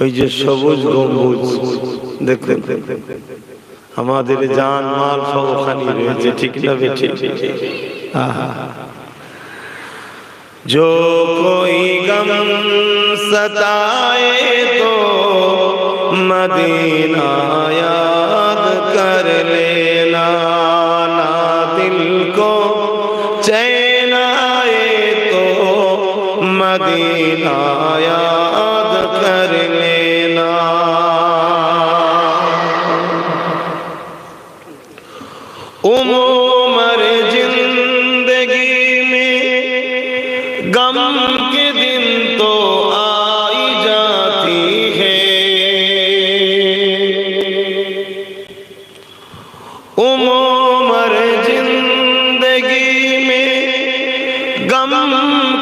ওই যে সবুজ গম্বুজ দেখুন, আমাদের জান মাল সব ওখানে রয়েছে, ঠিক না বেঠিক? जो कोई गम सताए तो मदीना याद कर लेना, ना दिल को चैन आए तो मदीना याद कर लेना। उम्र जिंदगी में गम के दिन तो आई जाती है, उम्र जिंदगी में गम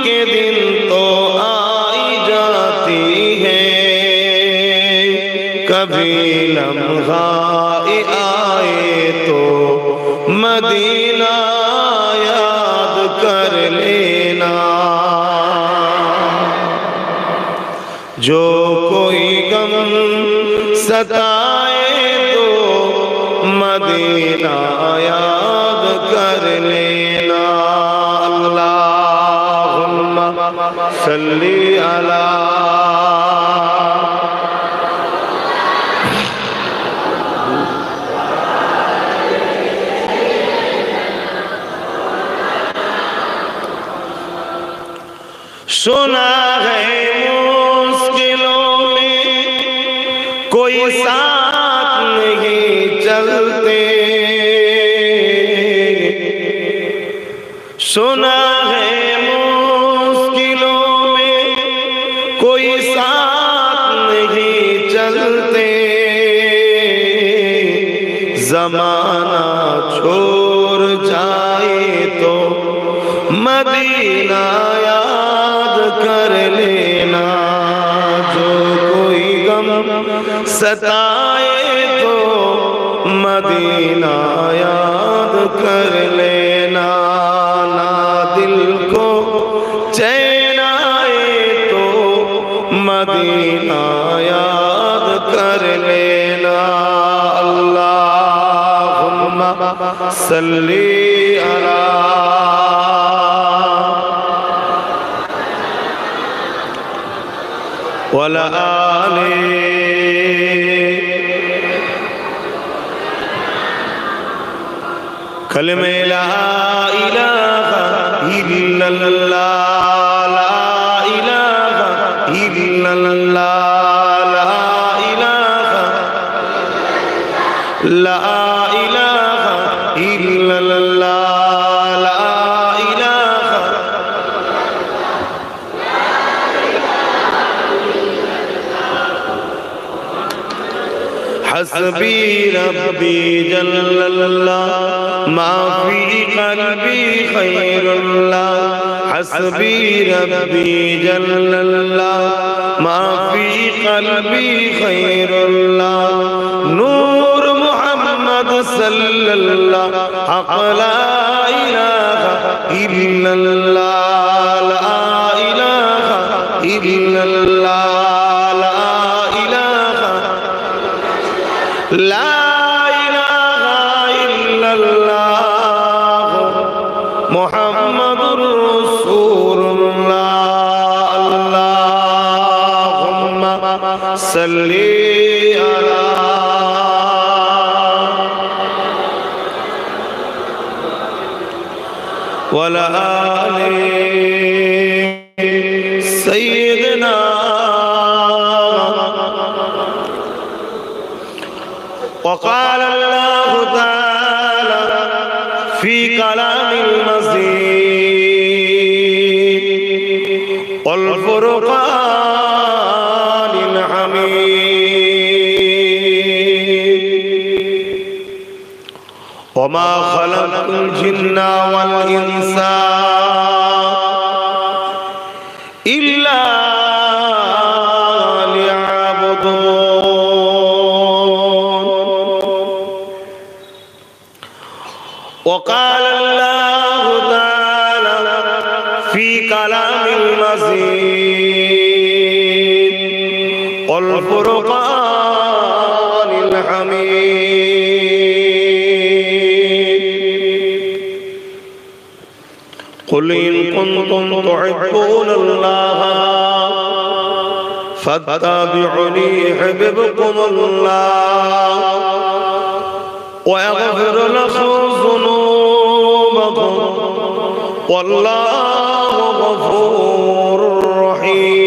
के दिन तो आई जाती है, कभी लम्हा आए तो मदीना याद कर लेना। जो कोई गम सताए तो मदीना याद कर लेना। अल्लाहुम्मा सल्ली अला सुना है मुश्किलों में कोई साथ नहीं चलते, सुना है मुश्किलों में कोई साथ नहीं चलते, जमाना छोड़ जाए तो मदीना कर लेना। जो कोई गम सताए तो मदीना याद कर लेना, ना दिल को चैन आए तो मदीना याद कर लेना। अल्लाहुम्मा सल्ली अला वला आले कलमे ला इलाहा इल्लल्लाह, ला इलाहा इल्लल्लाह, ला इलाहा इल्लल्लाह, हस्बी रब्बी जल्लल्लाह मा फी क़ल्बी खैरुल्लाह, हस्बी रब्बी जल्लल्लाह मा फी क़ल्बी खैरुल्लाह, नूर मुहम्मद सल्लल्लाह हक़ ला इलाहा इल्लल्लाह, ला इलाहा इल्लल्लाह, ला इलाहा इल्लल्लाह मुहम्मदुर रसूलुल्लाह। अल्लाहुम्मा सल्ली अला वला आले सय्यदना وقال الله تعالى في كلام المزيد والفرقان الحميد وما خلقت الجن والإنس إلا وقال الله تعالى في كلام المزيد قل ফুরকানিল হামিদ কুল ইন কুনতুম তুহিব্বুনাল্লাহ ফাত্তাবিউনি ইউহিব্বুকুমুল্লাহ ওয়া ইয়াগফির লাকুম যুনুবাকুম ওয়াল্লাহু গফুরুর রহিম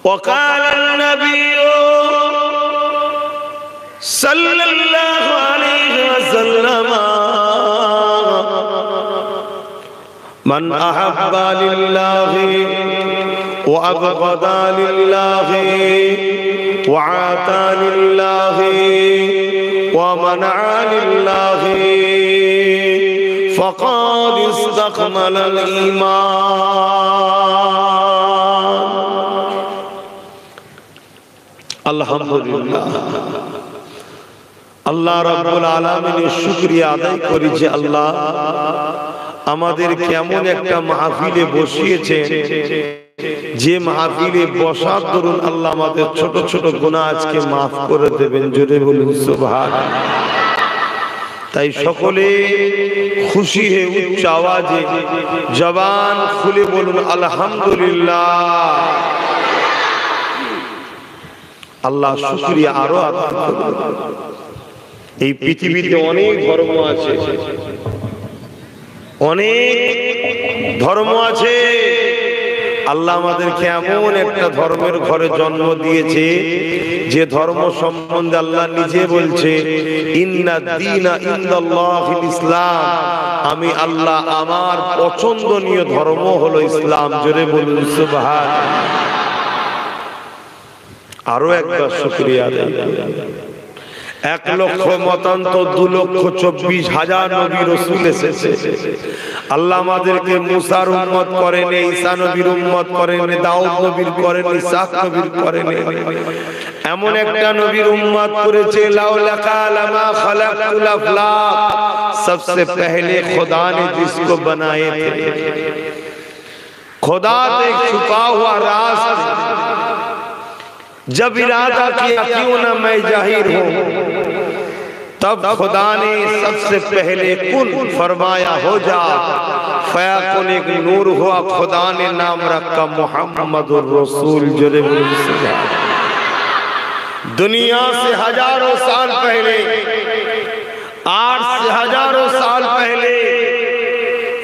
وقال النبي صلى الله عليه وسلم من أحب لله وأبغض لله وعاتى لله ومنع لله فقد استكمل الإيمان الحمد لله আল্লাহ রাব্বুল আলামিনের শুকরিয়া আদায় করি যে আল্লাহ আমাদের কেমন একটা মাহফিলে বসিয়েছেন যে মাহফিলে বসার দরুন আল্লাহ আমাদের ছোট ছোট গুনাহ আজকে মাফ করে দেবেন জোরে বলুন সুবহানাল্লাহ তাই সকলে খুশি হয়ে উচ্চ আওয়াজে জবান খুলে বলুন আলহামদুলিল্লাহ আল্লাহ শুকরিয়া আরো আদায় করুন এই পৃথিবীতে অনেক ধর্ম আছে অনেক ধর্ম আছে আল্লাহ আমাদেরকে এমন একটা ধর্মের ঘরে জন্ম দিয়েছে যে ধর্ম সম্বন্ধে আল্লাহ নিজে বলছে ইন্নাদ দীনা ইনদাল্লাহিল ইসলাম আমি আল্লাহ আমার পছন্দনীয় ধর্ম হলো ইসলাম জোরে বলুন সুবহানাল্লাহ আরো একবার শুকরিয়া আদায় করুন 1,24,000 নবী রাসূল এসেছে আল্লাহ আমাদেরকে মুসার উম্মত করেন ঈসা নবীর উম্মত করেন দাউদ নবীর করেন ইসহাক নবীর করেন এমন একটা নবীর উম্মত করেছে লাউলাকা লামা খলাকতুল আফলাক सबसे पहले खुदा ने जिसको बनाए थे खुदा ने छुपा हुआ राज जब इरादा किया क्यों ना मैं जाहिर हूं तब खुदा ने सबसे पहले कुन फरमाया हो जा फयाकुन एक नूर हुआ खुदा ने नाम रखा मुहम्मदुर रसूल जरे दुनिया से हजारों साल पहले 8 से हजारों साल पहले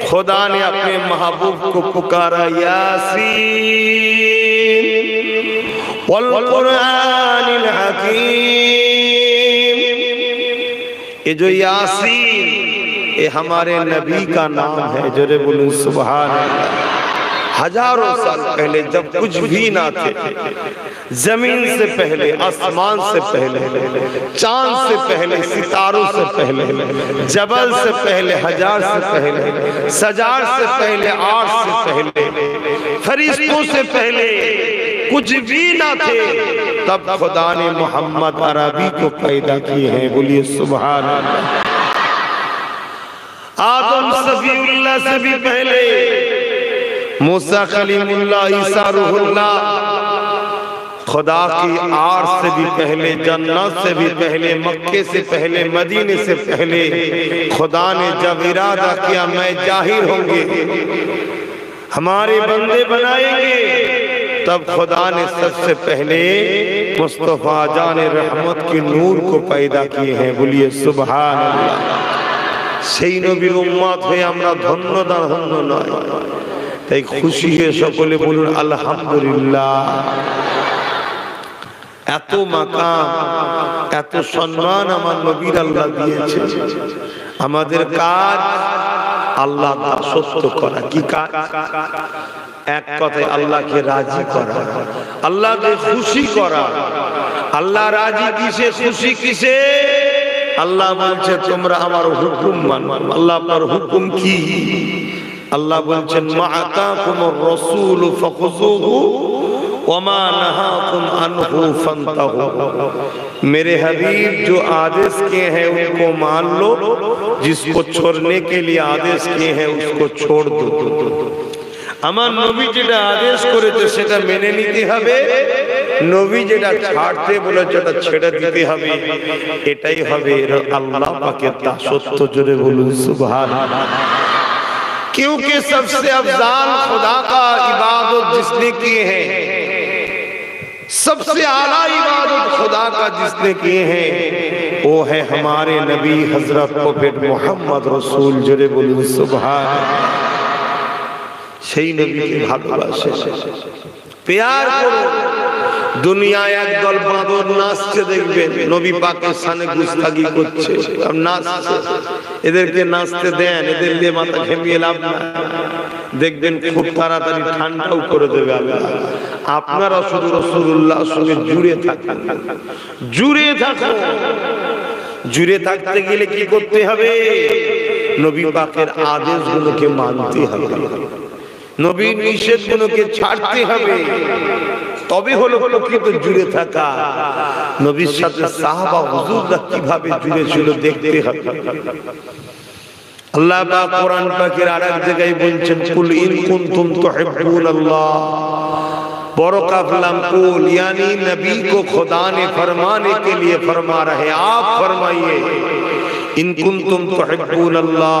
खुदा ने अपने महबूब को पुकारा यासीन वल कुरआनिल हकीम ये जो यासीन ये हमारे नबी का नाम है जरे बोलूं सुभान अल्लाह हजारों साल पहले जब कुछ भी ना थे जमीन से पहले आसमान से पहले चांद से पहले सितारों से पहले जबल से पहले हजार से पहले सजार से पहले आर्श से पहले फरिश्तों से पहले कुछ भी ना थे तब खुदा ने मोहम्मद अरबी को पैदा किए हैं बोलिए सुभान अल्लाह आदम सफीउल्लाह से भी पहले मूसा कलीमुल्लाह ईसा रूहुल्लाह खुदा की आर्श से भी पहले जन्नत से भी पहले मक्के से पहले मदीने से पहले खुदा ने जब इरादा किया मैं जाहिर होंगे हमारे बंदे बनाएंगे तब खुदा ने सबसे पहले मुस्तफा जान रहमत के नूर को पैदा किए हैं बोलिए सुभान अल्लाह সেই নবীর উম্মত হয়ে আমরা ধন্য ধন্য নয় তাই খুশি হয়ে সকলে বলুন আলহামদুলিল্লাহ এত মাকাম এত সম্মান আমার নবীর আল্লাহ দিয়েছে আমাদের কাজ আল্লাহ দাসত্ব করা কি কাজ এক কথায় আল্লাহকে রাজি করা আল্লাহকে খুশি করা আল্লাহ রাজি কিসে খুশি কিসে আল্লাহ বলছে তোমরা আমার হুকুম মানো আল্লাহ আপনার হুকুম কি আল্লাহ বলছেন মা আতাকুমুর রাসূল ফাখুযুহু वमा नहाकुम अन्हु फंतहु। मेरे हबीब जो आदेश किए हैं उनको मान लो, जिसको छोड़ने के लिए आदेश किए हैं उसको छोड़ दो। আমার নবী যেটা আদেশ করেছে সেটা মেনে নিতে হবে, নবী যেটা ছাড়তে বলেছে ওটা ছেড়ে দিতে হবে। এটাই হবে আল্লাহ পাকের দাসত্ব। জোরে বলুন সুবহানাল্লাহ। क्योंकि सबसे अफजाल खुदा का इबादत जिसने किए हैं, सबसे आला इबादत खुदा का जिसने किए हैं वो है हमारे नबी हजरत प्रोफेट मोहम्मद रसूल। जोरे बोलूं सुभान अल्लाह। সেই নবীকে ভালোবাসে, প্যার করো। দুনিয়ায় একদল বাঁদর নাচছে দেখবেন, নবী পাকের সামনে গুস্তাগি করছে, নাচছে। এদেরকে নাচতে দেন, এদের দিয়ে মাথা ঘেমিয়ে লাভ না। দেখবেন খুব তাড়াতাড়ি ঠান্ডাও করে দেবে আল্লাহ। আপনারা শুধু রাসূলুল্লাহর সঙ্গে জুড়ে থাকুন, জুড়ে থাকুন। জুড়ে থাকতে গেলে কি করতে হবে? নবী পাকের আদেশগুলোকে মানতে হবে, নবীর নিষেধগুলোকে ছাড়তে হবে, তবে হলো প্রকৃত জুড়ে থাকা। নবীর সাথে সাহাবা হুজুররা কিভাবে জুড়ে ছিল দেখতে হবে। আল্লাহ পাক কোরআন পাকের আরেক জায়গায় বলছেন, কুল ইন কুনতুম তুহিব্বুনাল্লাহ। बड़ो काफलाम कुल, यानी नबी को खुदा ने फरमाने के लिए फरमा रहे, आप फरमाइए इन कुंतुम तुहिब्बुनल्लाह।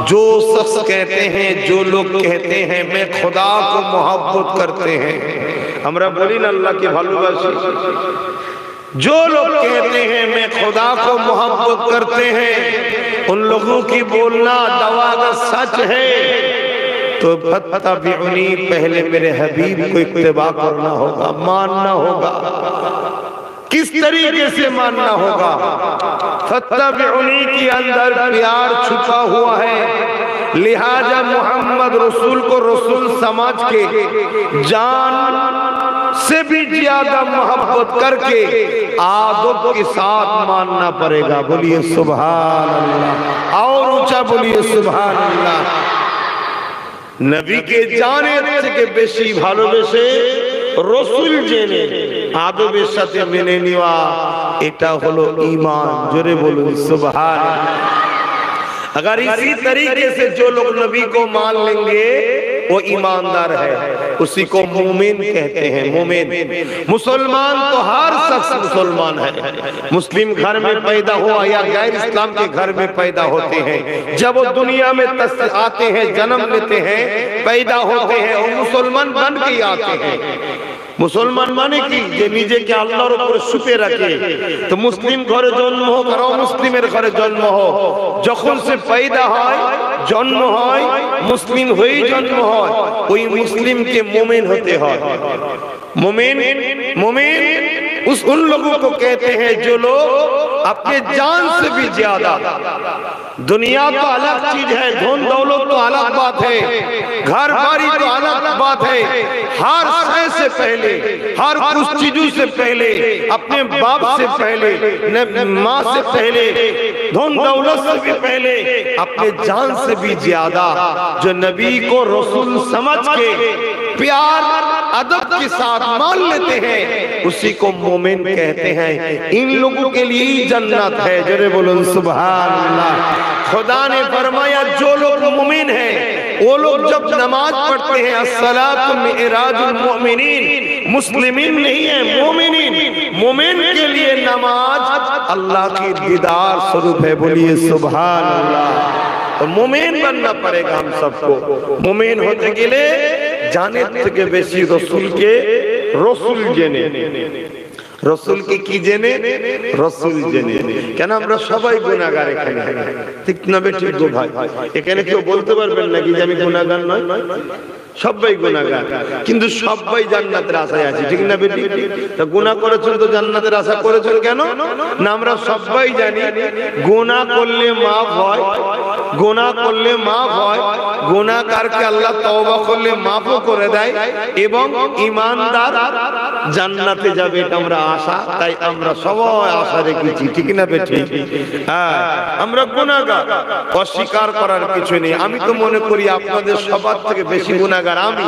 जो शख्स कहते हैं, जो लोग कहते हैं मैं खुदा को मोहब्बत करते हैं, हमरा बोली ना अल्लाह के भालोबासी। जो लोग कहते हैं मैं खुदा को मोहब्बत करते हैं, उन लोगों की बोलना दवा का सच है तो फत्तबिउनी, पहले मेरे हबीब को इत्तिबा करना होगा, मानना होगा। किस तरीके से मानना होगा? फत्तबिउनी के अंदर प्यार छुपा हुआ है, लिहाजा मोहम्मद रसूल को रसूल समझ के जान से भी ज्यादा मोहब्बत करके आदब के साथ मानना पड़ेगा। बोलिए सुभान अल्लाह, और ऊंचा बोलिए सुभान अल्लाह। नबी के जाने থেকে বেশি ভালোবেসে রসুল জেনে আদবের সাথে মেনে নেওয়া, এটা হলো ঈমান। জোরে বলুন সুবহানাল্লাহ। अगर इसी तरीके से जो लोग नबी को मान लेंगे वो ईमानदार है, उसी को मोमिन कहते हैं। मोमिन मुसलमान तो हर शख्स मुसलमान है, मुस्लिम घर में पैदा हुआ या गैर इस्लाम के घर में पैदा होते हैं। जब वो दुनिया में आते हैं, जन्म लेते हैं, पैदा होते हैं, वो मुसलमान बन के आते हैं। मुसलमान माने की जे निजे के আল্লাহর উপরে সুপে রাখে। তো মুসলিম ঘরে জন্ম হোক আর অমুসলিমের ঘরে জন্ম হোক, যখন সে পয়দা হয়, জন্ম হয়, মুসলিম হয়েই জন্ম হয়, ওই মুসলিমকে মুমিন হতে হয়। मुमिन मुमिन उन लोगों को कहते हैं जो लोग अपने जान से भी ज्यादा, दुनिया तो अलग चीज है, धन दौलत तो अलग बात है, घर बारी तो अलग बात है, हर शय से पहले, हर कुछ चीजों से पहले, अपने बाप से पहले, माँ से पहले, धन दौलत से भी पहले, अपने जान से भी ज्यादा जो नबी को रसूल समझ के प्यार अदब के साथ मान लेते हैं, उसी को मोमिन कहते हैं। इन लोगों के लिए जन्नत है। जरे बोलो सुभान अल्लाह। खुदा ने फरमाया जो लोग मोमिन हैं वो लोग जब नमाज पढ़ते हैं, अस्सलातु मिअराजुल मुमिनीन, मुस्लिमीन नहीं है, मोमिनीन। मोमिन के लिए नमाज अल्लाह की दीदार स्वरूप है। बोलिए सुभान अल्लाह। तो मोमिन बनना पड़ेगा हम सबको। मोमिन होने के लिए जाने থেকে বেশি রসুলকে রসুল জেনে, রসুলকে কি জেনে? রসুল জেনে। কেন আমরা সবাই গুনাহগার এখানে, ঠিক না বেঠিক গো ভাই? এখানে কেউ বলতে পারবেন নাকি যে আমি গুনাহগার নই? সবাই গুনাহগার, কিন্তু সবাই জান্নাতের আশায় আছি, ঠিক না বেঠিক? তা গুনাহ করেছেন তো জান্নাতের আশা করেছেন কেন? না আমরা সবাই জানি গুনাহ করলে মাফ হয়, গুনাহ করলে মাফ হয়, গুনাহগারকে আল্লাহ তওবা করলে মাফও করে দেয় এবং ঈমানদার জান্নাতে যাবে, এটা আমরা আশা। তাই আমরা সবাই আশা রেখেছি, ঠিক না বেঠিক? হ্যাঁ, আমরা গুনাহগার, অস্বীকার করার কিছু নেই। আমি তো মনে করি আপনাদের সবার থেকে বেশি গুনাহগার গুনাহগার আমি,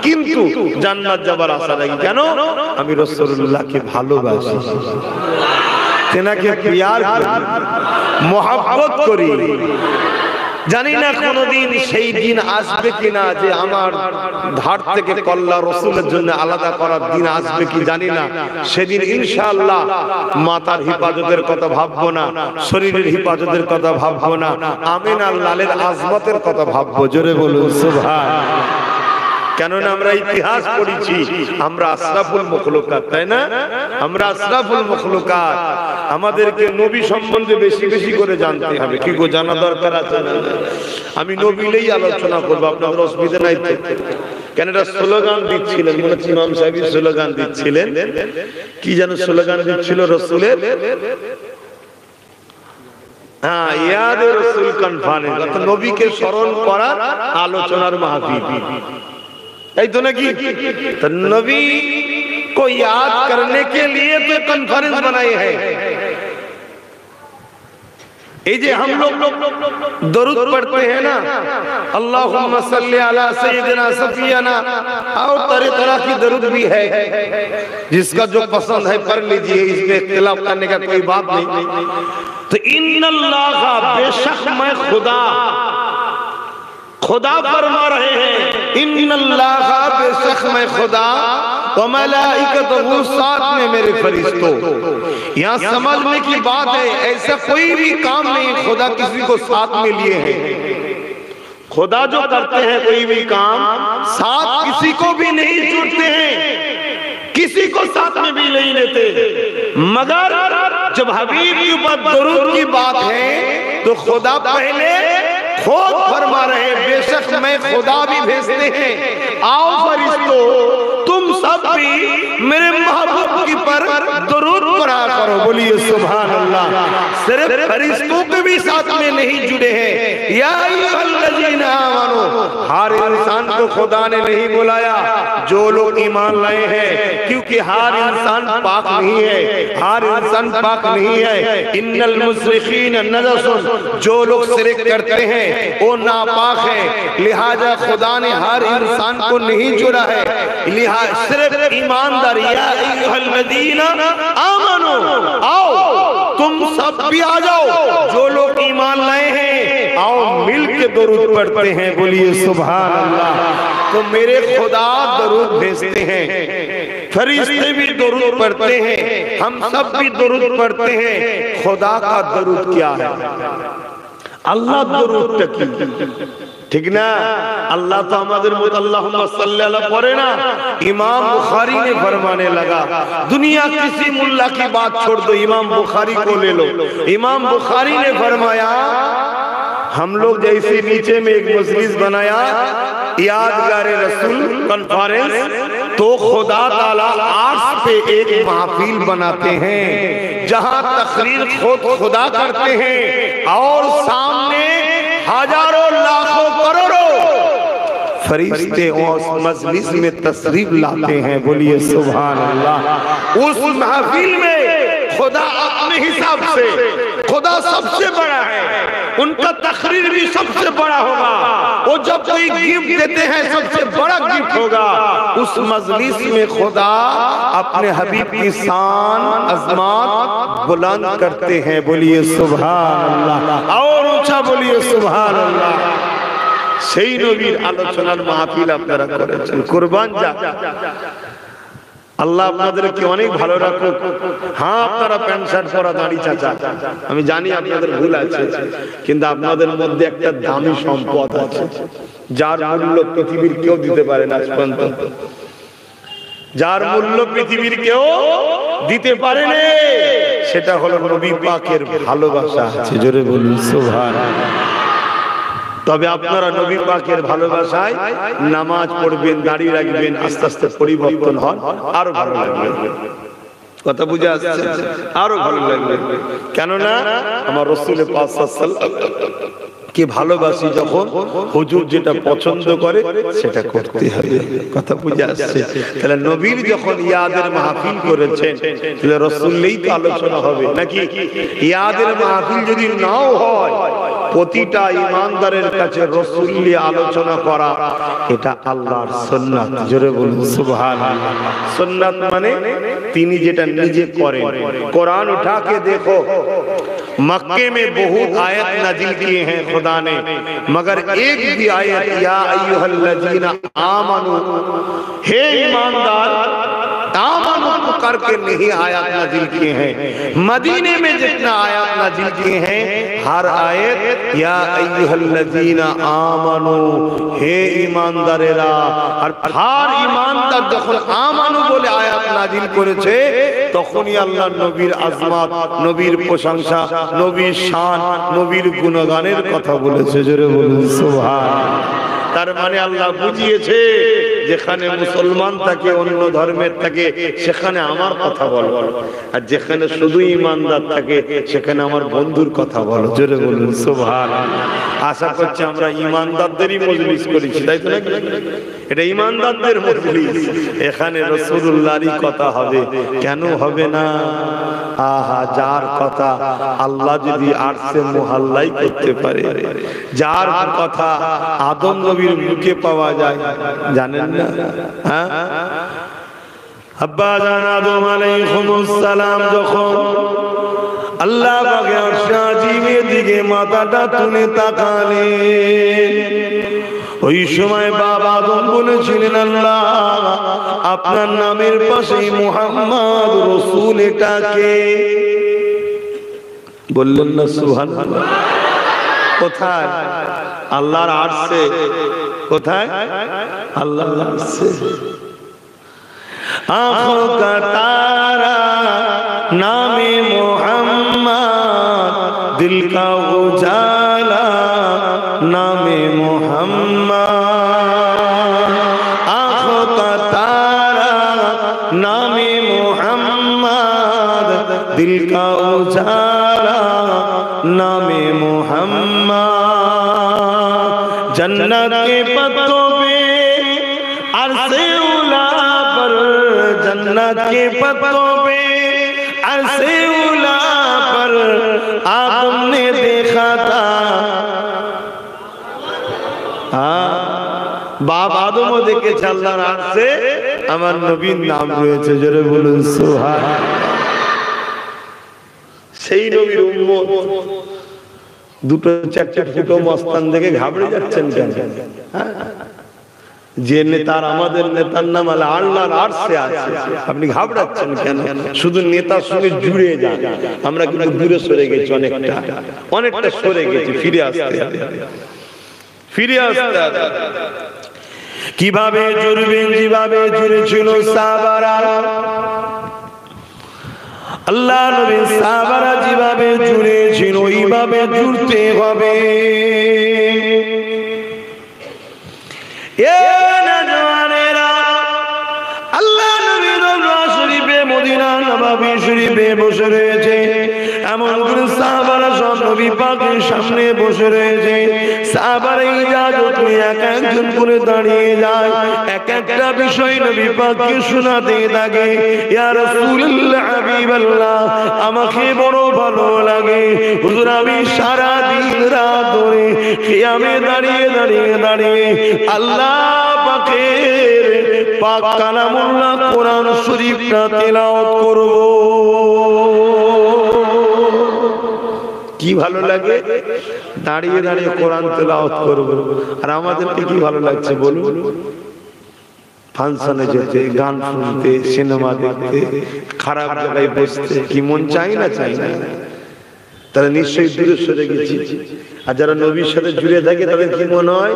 কিন্তু জান্নাত যাবার আশা রাখি। কেন? আমি রাসূলুল্লাহকে ভালোবাসি, তেনাকে প্যার করি, মোহাব্বত করি। জানি না কোনদিন সেই দিন আসবে কিনা যে আমার ধার থেকে কল্লা রাসূলের জন্য আলাদা করার দিন আসবে কি জানি না। সেদিন ইনশাআল্লাহ মাতার হিফাজতের কথা ভাববো না, শরীরের হিফাজতের কথা ভাববো না, আমিনার লালের আজমতের কথা ভাববো। জোরে বলুন সুবহানাল্লাহ। কেননা আমরা ইতিহাস পড়েছি, আমরা আশরাফুল মখলুকাত, তাই না? আমরা আশরাফুল মখলুকাত। আমাদেরকে নবী সম্বন্ধে বেশি বেশি করে জানতে হবে। কি গো, জানা দরকার আছে না? আমি নবীলেই আলোচনা করবো, আপনাদের অসুবিধা নাই তো? কেন এটা স্লোগান দিচ্ছিলেন, মনে হচ্ছে ইমাম সাহেব স্লোগান দিচ্ছিলেন। কি যেন স্লোগান দিচ্ছিল রাসূলের? হ্যাঁ, ইয়াদে রাসূল কনফারেন্স, অর্থাৎ নবীকে স্মরণ করার আলোচনার মাহফিল। এই তো নাকি? तो नबी को याद करने के लिए तो कॉन्फ्रेंस बनाई है। ये जे हम लोग दरूद पढ़ते हैं ना, अल्लाहुम्मा सल्ली अला सय्यिदिना सफियाना, और तरह तरह की दरूद भी है, जिसका जो पसंद है पढ़ लीजिए, इसमें इख्तिलाफ करने का कोई बात नहीं। तो इन्नल्लाह, बेशक मैं खुदा फरमा रहे हैं, इन्नल्लाह, बेशक मैं खुदा, व मलाइकतहु, साथ में मेरे फरिश्तों। यहाँ समझने की बात है, ऐसा कोई भी काम नहीं खुदा किसी को साथ में लिए है। खुदा जो करते हैं कोई भी काम, साथ किसी को भी नहीं जुड़ते हैं, किसी को साथ में भी नहीं लेते। मगर जब हबीब के ऊपर दरूद की बात है तो खुदा पहले खुद फरमा रहे, बेशक मैं खुदा भी भेजते हैं, आओ फरिश्तों तुम सब भी मेरे महबूब की पर दरूद पढ़ा करो। बोलिए सुभान अल्लाह। सिर्फ फरिश्तों के भी साथ में नहीं जुड़े हैं, या अय्युहल्लज़ीना आमनू, हर इंसान को खुदा ने नहीं बुलाया जो लोग ईमान लाए हैं, क्योंकि हर इंसान पाक नहीं है, हर इंसान पाक नहीं है। इन्नल मुश्रिकीन नजसुन, जो लोग शिरक करते हैं वो नापाक है, लिहाजा खुदा ने हर इंसान को नहीं जुड़ा है। लिहाजा सिर्फ ईमानदार, या अय्युहल्लज़ीना आमनू, आओ तुम सब भी आ जाओ, जो लोग ईमान लाए हैं आओ मिल के दरूद पढ़ते हैं। बोलिए सुभान अल्लाह। तो मेरे खुदा दरूद भेजते हैं, फरिश्ते भी दरूद पढ़ते हैं, हम सब भी दरूद पढ़ते हैं। खुदा का दरूद क्या है? আল্লাহ দরুদটা কি? ঠিক না? আল্লাহ তো আমাদের মত আল্লাহুম্মা সাল্লি আলা পড়ে না। इमाम बुखारी ने फरमाने लगा, दुनिया किसी मुल्ला की बात छोड़ दो, इमाम बुखारी को ले लो। इमाम बुखारी ने फरमाया, हम लोग जैसे नीचे में एक मजलिस बनाया यादगारे रसूल कॉन्फ्रेंस, तो खुदा ताला आर्श पे एक महफिल बनाते हैं जहां तकरीर खुद खुदा करते हैं और सामने हजारों लाखों करोड़ों फरिश्ते उस मजलिस में तशरीफ लाते हैं। बोलिए सुभान अल्लाह। उस महफिल में खुदा अपने हिसाब से, खुदा सबसे बड़ा है, उनका तकरीर भी सबसे बड़ा होगा। वो जब कोई गिफ्ट देते हैं सबसे बड़ा गिफ्ट होगा। उस मजलिस में खुदा अपने हबीब की शान अज़मत बुलंद करते हैं। बोलिए सुभान अल्लाह, और ऊंचा बोलिए सुभान अल्लाह। সেই নবীর আলোচনার মাহফিল আপনারা করেছেন, কুরবান যা। আল্লাহ আপনাদেরকে অনেক ভালো রাখুক। হ্যাঁ, আপনারা প্যান্ট শার্ট পরা দাঁড়ি চাচা, আমি জানি আপনাদের ভুল আছে, কিন্তু আপনাদের মধ্যে একটা দামি সম্পদ আছে যার মূল্য পৃথিবীর কেউ দিতে পারে না আজ পর্যন্ত, যার মূল্য পৃথিবীর কেউ দিতে পারে না, সেটা হলো নবী পাকের ভালোবাসা আছে। জোরে বলুন সুবহানাল্লাহ। তবে আপনারা নবী পাকের ভালোবাসায় নামাজ পড়বেন, দাড়ি রাখবেন, আস্তে আস্তে পরিবর্তন হন, আরো ভালো লাগবে। কথা বুঝে আসছে? আরো ভালো লাগবে। কেননা আমার রাসূল পাক সাল্লাল্লাহু আলাইহি ওয়াসাল্লাম কে ভালোবাসি, যখন হুজুর যেটা পছন্দ করে সেটা করতে হবে। কথা বুঝে আসছে? তাহলে নবীর যখন ইয়াদের মাহফিল করেছেন, তাহলে রাসূলেই তো আলোচনা হবে নাকি? ইয়াদের মাহফিল যদি নাও হয় প্রতিটা ঈমানদারের কাছে রাসূল নিয়ে আলোচনা করা, এটা আল্লাহর সুন্নাত। জোরে বলুন সুবহানাল্লাহ। সুন্নাত মানে তিনি যেটা নিজে করেন। कुरान उठा के देखो, मक्के में बहुत आयत नाजिल किए हैं खुदा ने, मगर एक भी आयत या अय्युहल्लज़ीना आमनू, हे ईमानदार आमनू करके नहीं आयत नाजिल किए हैं। मदीने में जितना आयत नाजिल किए हैं, हर आयत या अय्युहल्लज़ीना आमनू, हे ईमानदारेरा। और हर ईमानदार যখন আমানু বলে আয়াত নাজিল করেছে, তখনই আল্লাহ নবীর আজমাত, নবীর প্রশংসা, নবীর শান, নবীর গুণগানের কথা বলেছে। জোরে বলুন সুবহানাল্লাহ। তার মানে আল্লাহ বুঝিয়েছে যেখানে মুসলমান থাকে, অন্য ধর্মের থাকে, সেখানে আমার কথা বলো, আর যেখানে শুধু ঈমানদার থাকে সেখানে আমার বন্ধুর কথা বলো। জোরে বলুন সুবহানাল্লাহ। আশা করছি আমরা ঈমানদারদেরই মজলিস করেছি, তাই তো নাকি? এটা ঈমানদারদের মজলিস, এখানে রাসূলুল্লাহরই কথা হবে। কেন হবে না? আহা, যার কথা আল্লাহ যদি আরশে মুহাল্লাই করতে পারে, যার কথা আদম নবীর মুখে পাওয়া যায়, জানেন না? হ্যাঁ, আব্বা জান আদম আলাইহিস সালাম যখন আল্লাহ পাকের আরশে আজিমের দিকে মাথাটা তুলে তাকালেন, ওই সময় বাবা আদম বলেছিলেন, আল্লাহ আপনার নামের পাশে মুহাম্মদ রাসূল, এটাকে বললেন না সুবহানাল্লাহ। কোথায়? আল্লাহর আরশে। কোথায়? আল্লাহর আরশে। आँखों का तारा नामे मोहम्मद, दिल का उजाला नामे मोहम्मद। आँखों का तारा नामे मोहम्मद, दिल का उजाला नामे मोहम्मद। जन्नत के पत्तों पे अरसे उला पर, जन्नत के पत्तों पे अरसे उला पर आदम ने देखा था। हाँ, बाप आदमও দেখেছে আল্লাহর আরশে আমার নবীর নাম রয়েছে। জোরে বলুন সুবহানাল্লাহ। সেই নবীর উম্মত দুটো চারটে ফুটো মস্তান দেখে ঘাবড়ে যাচ্ছেন কেন? যে নেতার, আমাদের নেতার নাম আল্লাহর আরশে আছে, আপনি ঘাবড়াচ্ছেন কেন? শুধু নেতার সঙ্গে জুড়ে যান। আমরা কিন্তু দূরে সরে গেছি, অনেকটা সরে গেছি। ফিরে আসতে কিভাবে জুড়বেন? যেভাবে জুড়েছিল সাহাবারা, আল্লাহ নবী সাহাবারা যেভাবে জুড়েছিল ওইভাবে জুড়তে হবে। আল্লাহ নবী রওজা শরীফে, মদিনা নববী শরীফে বসে রয়েছে, এমন করে সাহাবারা সব নবী পাকের সামনে বসে রয়েছে। সাহাবারা ইজাজত নিয়ে এক একজন করে দাঁড়িয়ে যায়, এক একটা বিষয় নবী পাককে শোনাতে থাকে। ইয়া রাসূলুল্লাহ, হাবিবাল্লাহ, আমাকে বড় ভালো লাগে হুজুর, আমি সারা দিন রাত ধরে কিয়ামে দাঁড়িয়ে দাঁড়িয়ে দাঁড়িয়ে আল্লাহ পাকের পাক কালামুল্লাহ কোরআন শরীফটা তেলাওয়াত করব। কি ভালো লাগে? দাঁড়িয়ে দাঁড়িয়ে কোরআন তেলাওয়াত করব। আর আমাদেরকে কি ভালো লাগছে বলুন? ফাংশনে যেতে, গান শুনতে, সিনেমা দেখতে, খারাপ জায়গায় বসতে কি মন চাই না? চাই না? তারা নিশ্চয়ই দূরে সরে গেছি। আর যারা নবীর সাথে জুড়ে থাকে তাদের কি মনে হয়?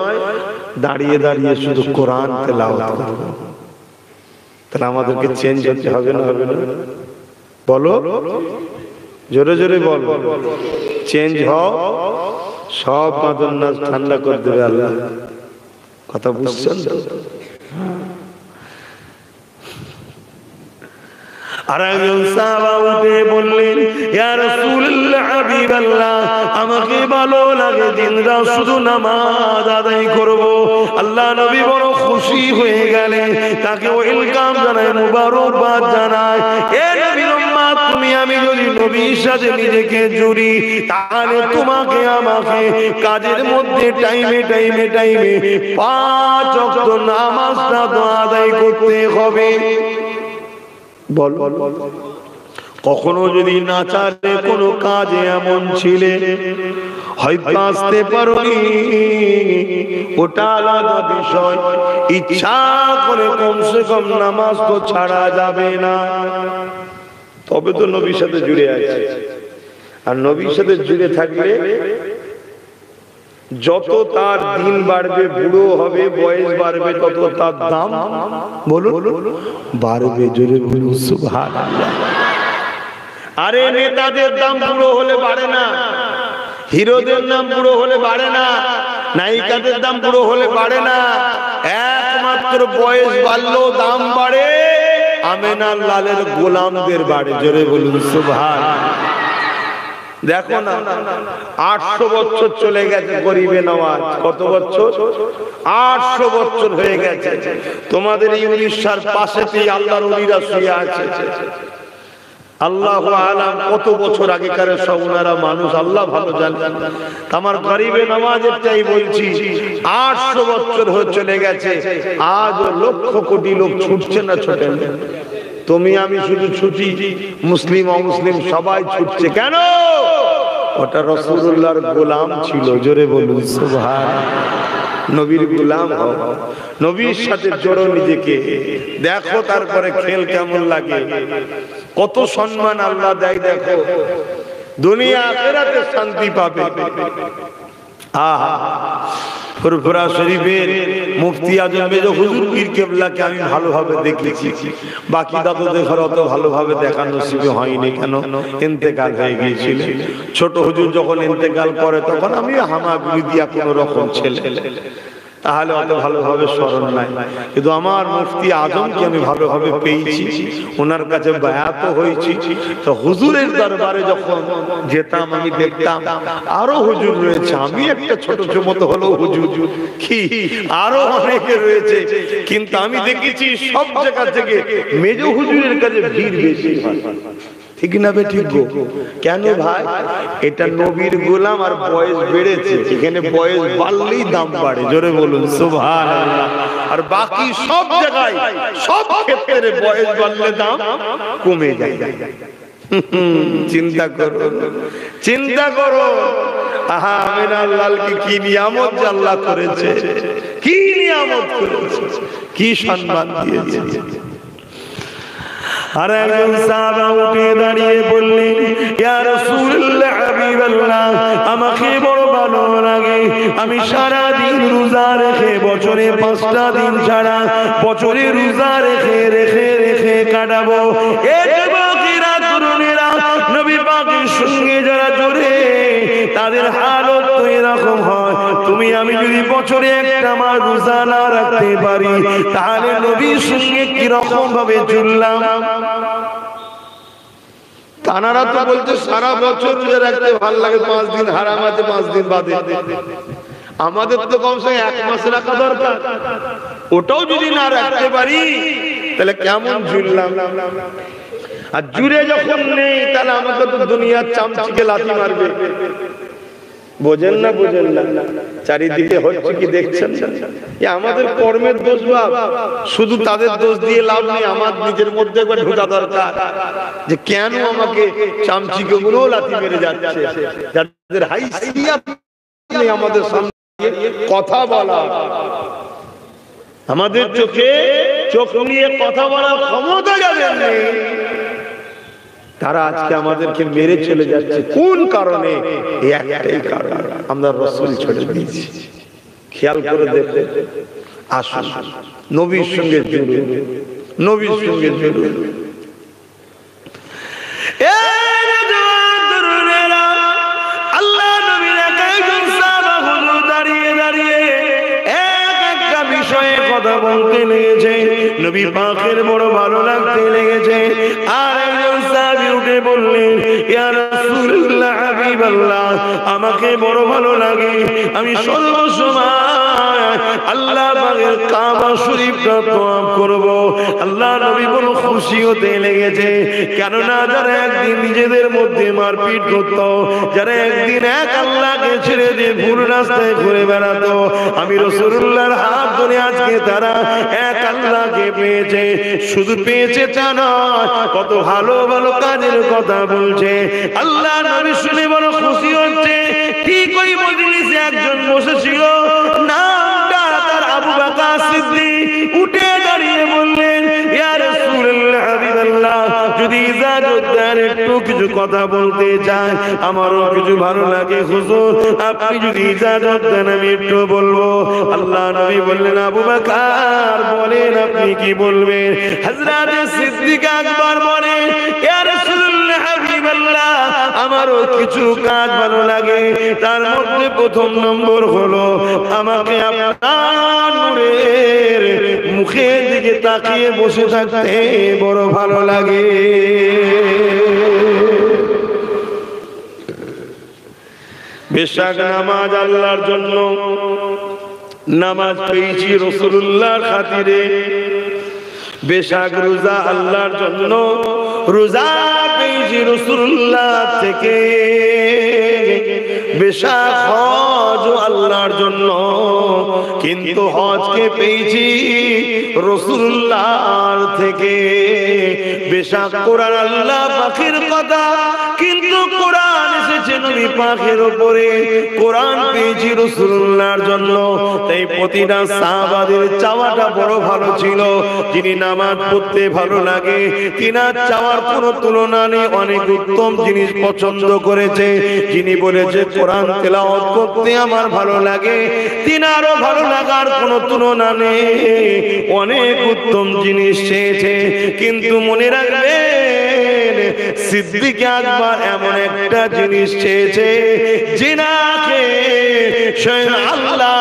দাঁড়িয়ে দাঁড়িয়ে শুধু কোরআন তেলাওয়াত করব। তাহলে আমাদেরকে চেঞ্জ হতে হবে না? হবে না? বলো, জোরে জোরে বলো। চেঞ্জ হও, সব মাদন নাচ ঠান্ডা করে দেবে আল্লাহ। কথা বুঝছেন তো? আর একজন সাহাবা উঠে বললেন, ইয়া রাসূলুল্লাহ, হাবিবাল্লাহ, আমাকে ভালো লাগে দিনরা শুধু নামাজ আদায় করব। আল্লাহ নবী বড় খুশি হয়ে গেলেন, তাকে ওয়েলকাম জানায়, মুবারকবাদ জানায়। এ নবীর উম্মত, তুমি আমি যদি নবীর সাথে নিজেকে জুড়ি, তাহলে তোমাকে আমাকে কাজের মধ্যে টাইমে 5 ওয়াক্ত নামাজটা তো আদায় করতে হবে। বল কখনো যদি না চালে কোনো কাজে এমন ছিলে হয়তো আসতে পারোনি, ওটা আলাদা বিষয়। ইচ্ছা করে কমসে কম নামাজ তো ছাড়া যাবে না, তবে তো নবীর সাথে জুড়ে আছে। আর নবীর সাথে জুড়ে থাকলে যত তার দিন বাড়বে, বুড়ো হবে, বয়স বাড়বে, তত তার দাম বলো বাড়বে। জোরে বলুন সুবহানাল্লাহ। আরে নেতাদের দাম বুড়ো হলে বাড়ে না, হিরোদের দাম বুড়ো হলে বাড়ে না, নায়িকাদের দাম বুড়ো হলে বাড়ে না। একমাত্র বয়স বাড়লেও দাম বাড়ে আমেনা লালের গোলামদের বাড়ে। জোরে বলুন সুবহানাল্লাহ। দেখো না 800 বছর চলে গেছে গরিবে নওয়াজ। কত বছর? 800 বছর হয়ে গেছে। তোমাদের এই উড়িষ্যার পাশেতেই আল্লাহর ওলিরা শুয়ে আছে। আল্লাহু আলাম কত বছর আগেকার সব ওনারা মানুষ, আল্লাহ ভালো জানেন। আমার গরিবে নওয়াজেরটাই বলছি, 800 বছর হয়ে চলে গেছে, আজ লক্ষ কোটি লোক ছুটছে না ছোটে না। তুমি আমি শুধু ছুটি, মুসলিম অমুসলিম সবাই ছুটছে কেন? ওটা রাসূলুল্লাহর গোলাম ছিল। জোরে বলুন সুবহানাল্লাহ। নবীর গোলাম হও, নবীর সাথে জড়ো নিজেকে, দেখো তারপরে খেল কেমন লাগে, কত সম্মান আল্লাহ দেয়। দেখো দুনিয়া আখিরাতে শান্তি পাবে। আহা ফুরফুরা শরীফের মুফতি আজম মেজো হুজুর পীর কেবলাকে আমি ভালোভাবে দেখেছি, বাকি দাদু দেখার অত ভালোভাবে দেখার নসিবে হয়নি। কেন? ইন্তেকাল হয়ে গিয়েছিল। ছোট হুজুর যখন ইন্তেকাল করে তখন আমি হামাগুড়ি দিয়া কোনো রকম ছেলে, তাহলে অত ভালোভাবে স্মরণ নাই। কিন্তু আমার মুফতি আজমকে আমি ভালোভাবে পেয়েছি, ওনার কাছে বায়াত হয়েছি। তো হুজুরের দরবারে যখন যেতাম আমি দেখতাম আরো হুজুর রয়েছে, আমি একটা ছোট মতো হলো হুজুর, কি আরো অনেকে রয়েছে, কিন্তু আমি দেখেছি সব জায়গা থেকে মেজো হুজুরের কাছে ভিড় বেশি হয়। ঠিক না বে ঠিক গো? কেন ভাই? এটা নবীর গোলাম আর বয়স বেড়েছে, এখানে বয়স বাড়লেই দাম বাড়ে। জোরে বলুন সুবহানাল্লাহ। আর বাকি সব জায়গায় সব ক্ষেত্রে বয়স বাড়লে দাম কমে যায়। চিন্তা করো, চিন্তা করো। আহা আমেনা লালকে কি নিয়ামত আল্লাহ করেছে, কি নিয়ামত করেছে, কি সম্মান দিয়েছে। আর একজন সাহাবা উঠে দাঁড়িয়ে বললেন, ইয়া রাসূলুল্লাহ হাবিবাল্লাহ, আমাকে বড় ভালো লাগে, আমি সারা দিন রোজা রেখে, বছরে 5টা দিন ছাড়া বছরে রোজা রেখে রেখে রেখে কাটাবো। এই যুবকেরা, তরুণেরা, নবী পাকের সঙ্গে যারা জড়ে তাদের হালত তো এরকম হয়। তুমি আমি যদি বছরে একটা মাস রোজা না রাখতে পারি, তাহলে নবীর সঙ্গে কি রকম ভাবে চললাম? তানারা তো বলতে সারা বছর রোজা রাখতে ভালো লাগে, 5 দিন হারাম আছে 5 দিন বাদে। আমাদের তো কমসে 1 মাস রাখা দরকার। ওটাও যদি না রাখতে পারি তাহলে কেমন ঝুললাম? আর জুড়ে যখন নেই তাহলে আমাকে তো দুনিয়ার চামচিকে লাথি মারবে। বোঝেন না? বোঝেন না? চারিদিকে হচ্ছে কি দেখছেন? আমাদের কর্মের দোষ বাপ, শুধু তাদের দোষ দিয়ে লাভ নেই। আমার নিজের মধ্যে একবার ঢোকা দরকার যে কেন আমাকে চামচিকে গুলো লাথি মেরে যাচ্ছে। যাদের হাইসিয়াত নেই আমাদের সামনে কথা বলা, আমাদের চোখে চোখ নিয়ে কথা বলার ক্ষমতা যাদের নেই, তারা আজকে আমাদেরকে মেরে চলে যাচ্ছে। কোন কারণে? একটাই কারণ, আমরা রাসূল ছেড়ে দিয়েছি। খেয়াল করে দেখো, আসুন নবীর সঙ্গে জুড়ুন, নবীর সঙ্গে জুড়ুন। আল্লাহ নবীর একজন সাহাবা হুজুর দাঁড়িয়ে দাঁড়িয়ে এক একটা বিষয়ে কথা বলতে লেগেছে, নবী পাকের বড় ভালো লাগতে লেগেছে। আর একজন সাহাবী উঠে বললেন, ইয়া রাসূলুল্লাহ হাবিবাল্লাহ, আমাকে বড় ভালো লাগে, আমি সর্বসময় আল্লাহ পাকের কাবা শরীফটা তওয়াফ করব। আল্লাহ নবী বড় খুশি হতে লেগেছে, কেননা যারা একদিন নিজেদের মধ্যে মারপিট করত, যারা একদিন এক আল্লাহকে ছেড়ে দিয়ে ভুল রাস্তায় ঘুরে বেড়াতো, আমি রাসূলুল্লাহর হাত ধরে আজকে তারা এক আল্লাহকে পেয়েছে। শুধু পেয়েছে তা নয়, কত ভালো ভালো কাজের কথা বলছে। আল্লাহ নবী শুনে বড় খুশি হচ্ছে। ঠিক ওই মজলিসে একজন বসেছিল, নামটা তার আবু বকর সিদ্দিক। উঠে দাঁড়িয়ে বললেন, ইয়া রাসূলুল্লাহ হাবিবাল্লাহ, যদি ইজাজত দেন একটু কিছু কথা বলতে চাই, আমারও কিছু ভালো লাগে হুজুর, আপনি যদি ইজাজত দেন আমি একটু বলবো। আল্লাহ নবী বললেন, আবু বকর বলেন আপনি কি বলবেন? হযরত সিদ্দিক আকবর বলেন, ইয়া রাসূলুল্লাহ হাবিবাল্লাহ, আমারও কিছু কাজ ভালো লাগে, তার মধ্যে প্রথম নম্বর হলো আমাকে আপনার নূরের মুখের দিকে তাকিয়ে বসে থাকতে বড় ভালো লাগে। বেশক নামাজ আল্লাহর জন্য, নামাজ পেয়েছি রাসূলুল্লাহর খাতিরে। বেশক রোজা আল্লাহর জন্য, রোজা পেয়েছি রাসূলুল্লাহ থেকে। বেশক হজ আল্লাহর জন্য, কিন্তু হজকে পেয়েছি রাসূলুল্লাহর থেকে। বেশক কোরআন আল্লাহ পাকের কথা, কিন্তু কোরআন এসেছে নবী পাকের উপরে। কোরআন পেয়েছি রাসূলুল্লাহর জন্য। তাই প্রতিটা সাহাবাদের চাওয়াটা বড় ভালো ছিল। যিনি নামাজ পড়তে ভালো লাগে, তিনার চাওয়ার কোনো তুলনা নেই, অনেক উত্তম জিনিস পছন্দ করেছে। যিনি বলেছে কোরআন তেলাওয়াত করতে আমার ভালো লাগে, তিনারও ভালো লাগার কোনো তুলনা নেই, অনেক উত্তম জিনিস চেয়েছে। কিন্তু মনে রাখবেন, সিদ্দিক আকবর এমন একটা জিনিস চেয়েছে, যিনাকে স্বয়ং আল্লাহ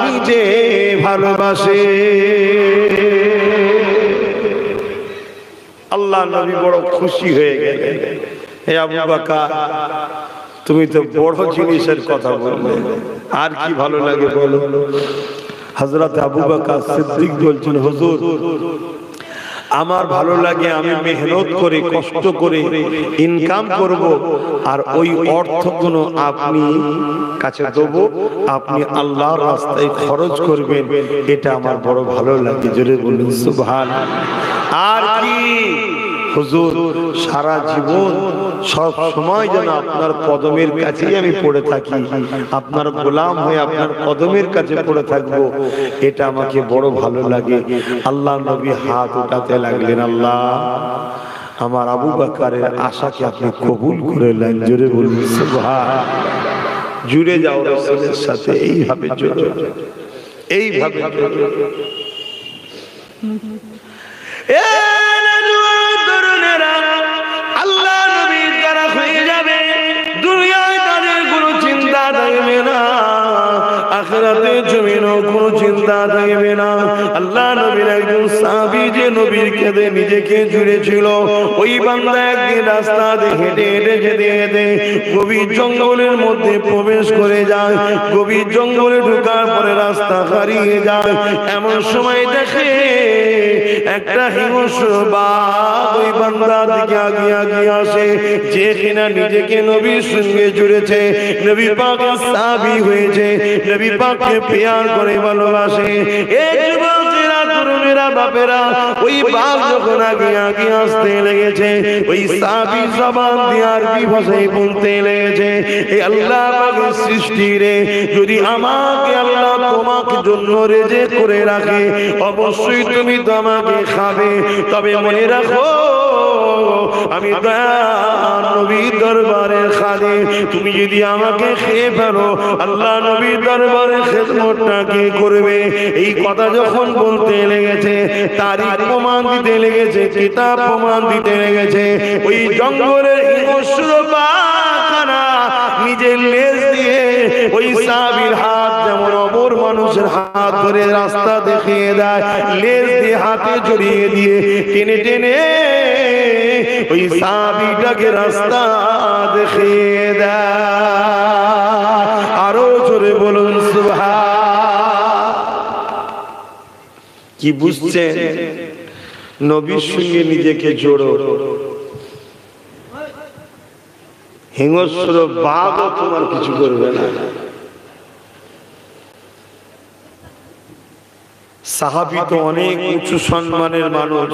নিজে ভালোবাসে। আল্লাহ নবী বড় খুশি হয়ে গেলেন। হে আবু বকর, তুমি তো বড় জিনিসের কথা বললে, আর কি ভালো লাগে বলো? হযরত আবু বকর সিদ্দিক বলছেন, হুজুর আমার ভালো লাগে আমি মেহনত করে কষ্ট করে ইনকাম করব, আর ওই অর্থগুলো আপনি কাছে দেব, আপনি আল্লাহর রাস্তায় খরচ করবেন, এটা আমার বড় ভালো লাগে। জোরে বলুন সুবহানাল্লাহ। আর কি হুজুর, সারা জীবন সব সময় যেন আপনার কদমের কাছেই আমি পড়ে থাকি, আপনার গোলাম হয়ে আপনার কদমের কাছে পড়ে থাকবো, এটা আমাকে বড় ভালো লাগে। আল্লাহ নবী হাত উঠাতে লাগলেন, আল্লাহ আমার আবু বকরের আশাকে আপনি কবুল করে নেন। জোরে বলুন সুবহানাল্লাহ। জুড়ে যাও রাসূলের সাথে, এইভাবে জুড়ে, এইভাবে আল্লাহ নবী যারা হয়ে যাবে, দুনিয়ায় তাদের কোনো চিন্তা থাকবে না, আখিরাতে জমিনও কোনো চিন্তা থাকবে না। আল্লাহ নবীর একজন সাহাবী যে নবীর কাঁধে নিজেকে জুড়েছিল, ওই বান্দা একদিন রাস্তা দিয়ে হেঁটে হেঁটে যেতে যেতে গভীর জঙ্গলের মধ্যে প্রবেশ করে যায়। গভীর জঙ্গলে ঢোকার পরে রাস্তা হারিয়ে যায়। এমন সময় দেখে একটা হিংস্র বাঘ ওই বান্দার দিকে আগিয়ে আগিয়ে আসে, যে কিনা নিজেকে নবীর সঙ্গে জুড়েছে, নবী পাকের সাহাবী হয়েছে, নবী পাককে প্যার করে ভালোবাসে। এই যুবকেরা, তরুণেরা, বাপেরা, ওই বাঘ যখন আগিয়ে আগিয়ে আসতে লেগেছে, ওই সাহাবী জবান দিয়ে আরবি ভাষায় বলতে লেগেছে, এই আল্লাহ পাকের সৃষ্টি রে, যদি আমাকে আল্লাহ তোমাকে জন্য রেজে করে রাখে, অবশ্যই তুমি তো আমাকে খাবে, তবে মনে রাখো আমি দয়ার নবীর দরবারে খাদিম, তুমি যদি আমাকে খেয়ে ফেলো, আল্লাহ নবীর দরবারে খেদমতটা কে করবে? এই কথা যখন বলতে লেগেছে, তারিখ প্রমাণ দিতে লেগেছে, কিতাব প্রমাণ দিতে লেগেছে, ওই জঙ্গলের হিংস্র বাঘখানা নিজের লেজ দিয়ে ওই সাহাবীর হাত, যেমন অমর মানুষের হাত ধরে রাস্তা দেখিয়ে দেয়, লেজ দিয়ে হাতে জড়িয়ে দিয়ে টেনে টেনে ওই সাহাবীটাকে রাস্তা দেখিয়ে দেয়। আরো জোরে বলুন সুবহান। কি বুঝছেন? নবীর সঙ্গে নিজেকে জোড়ো, হিংস্র বাঘও তোমার কিছু করবে না। সাহাবী তো অনেক উঁচু সম্মানের মানুষ।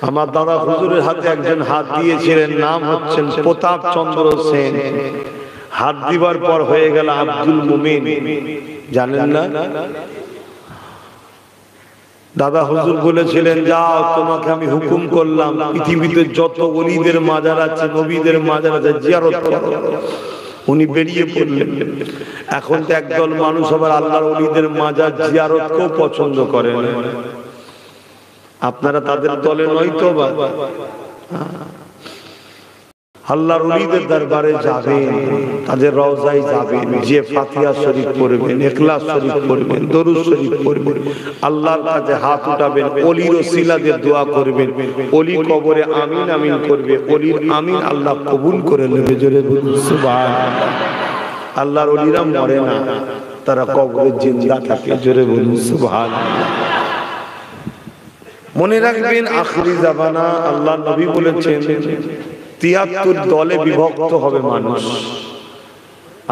আমার দাদা হুজুরের হাতে একজন হাত দিয়েছিলেন, নাম হচ্ছেন প্রতাপ চন্দ্র সেন। হাত দিবার পর হয়ে গেল আব্দুল মুমিন, জানেন না? দাদা হুজুর বলেছিলেন, যাও তোমাকে আমি হুকুম করলাম পৃথিবীতে যত ওলিদের মাজার আছে, নবীদের মাজার আছে, জিয়ারত করো। উনি বেরিয়ে পড়লেন। এখন তো একদল মানুষ আবার আল্লাহর ওলিদের মাজার জিয়ারতকেও পছন্দ করে না। আপনারা তাদের দলে নয়তো বা? আল্লাহর ওলিদের দরবারে যাবেন, তাদের রওজায় যাবেন, যে ফাতিহা শরীফ পড়বেন, ইখলাস শরীফ পড়বেন, দরুদ শরীফ পড়বেন, আল্লাহর কাছে হাত উঠাবেন, ওলির ওসিলা দিয়ে দোয়া করবেন, ওলি কবরে আমিন আমিন করবে, ওলির আমিন আল্লাহ কবুল করে নেবে। জোরে বলুন সুবহানাল্লাহ। আল্লাহর ওলিরা মরে না, তারা কবরে জিন্দা থাকে। জোরে বলুন সুবহানাল্লাহ। মনে রাখবেন আখিরি জামানা, আল্লাহ নবী বলেছেন ৭৩ দলে বিভক্ত হবে মানুষ।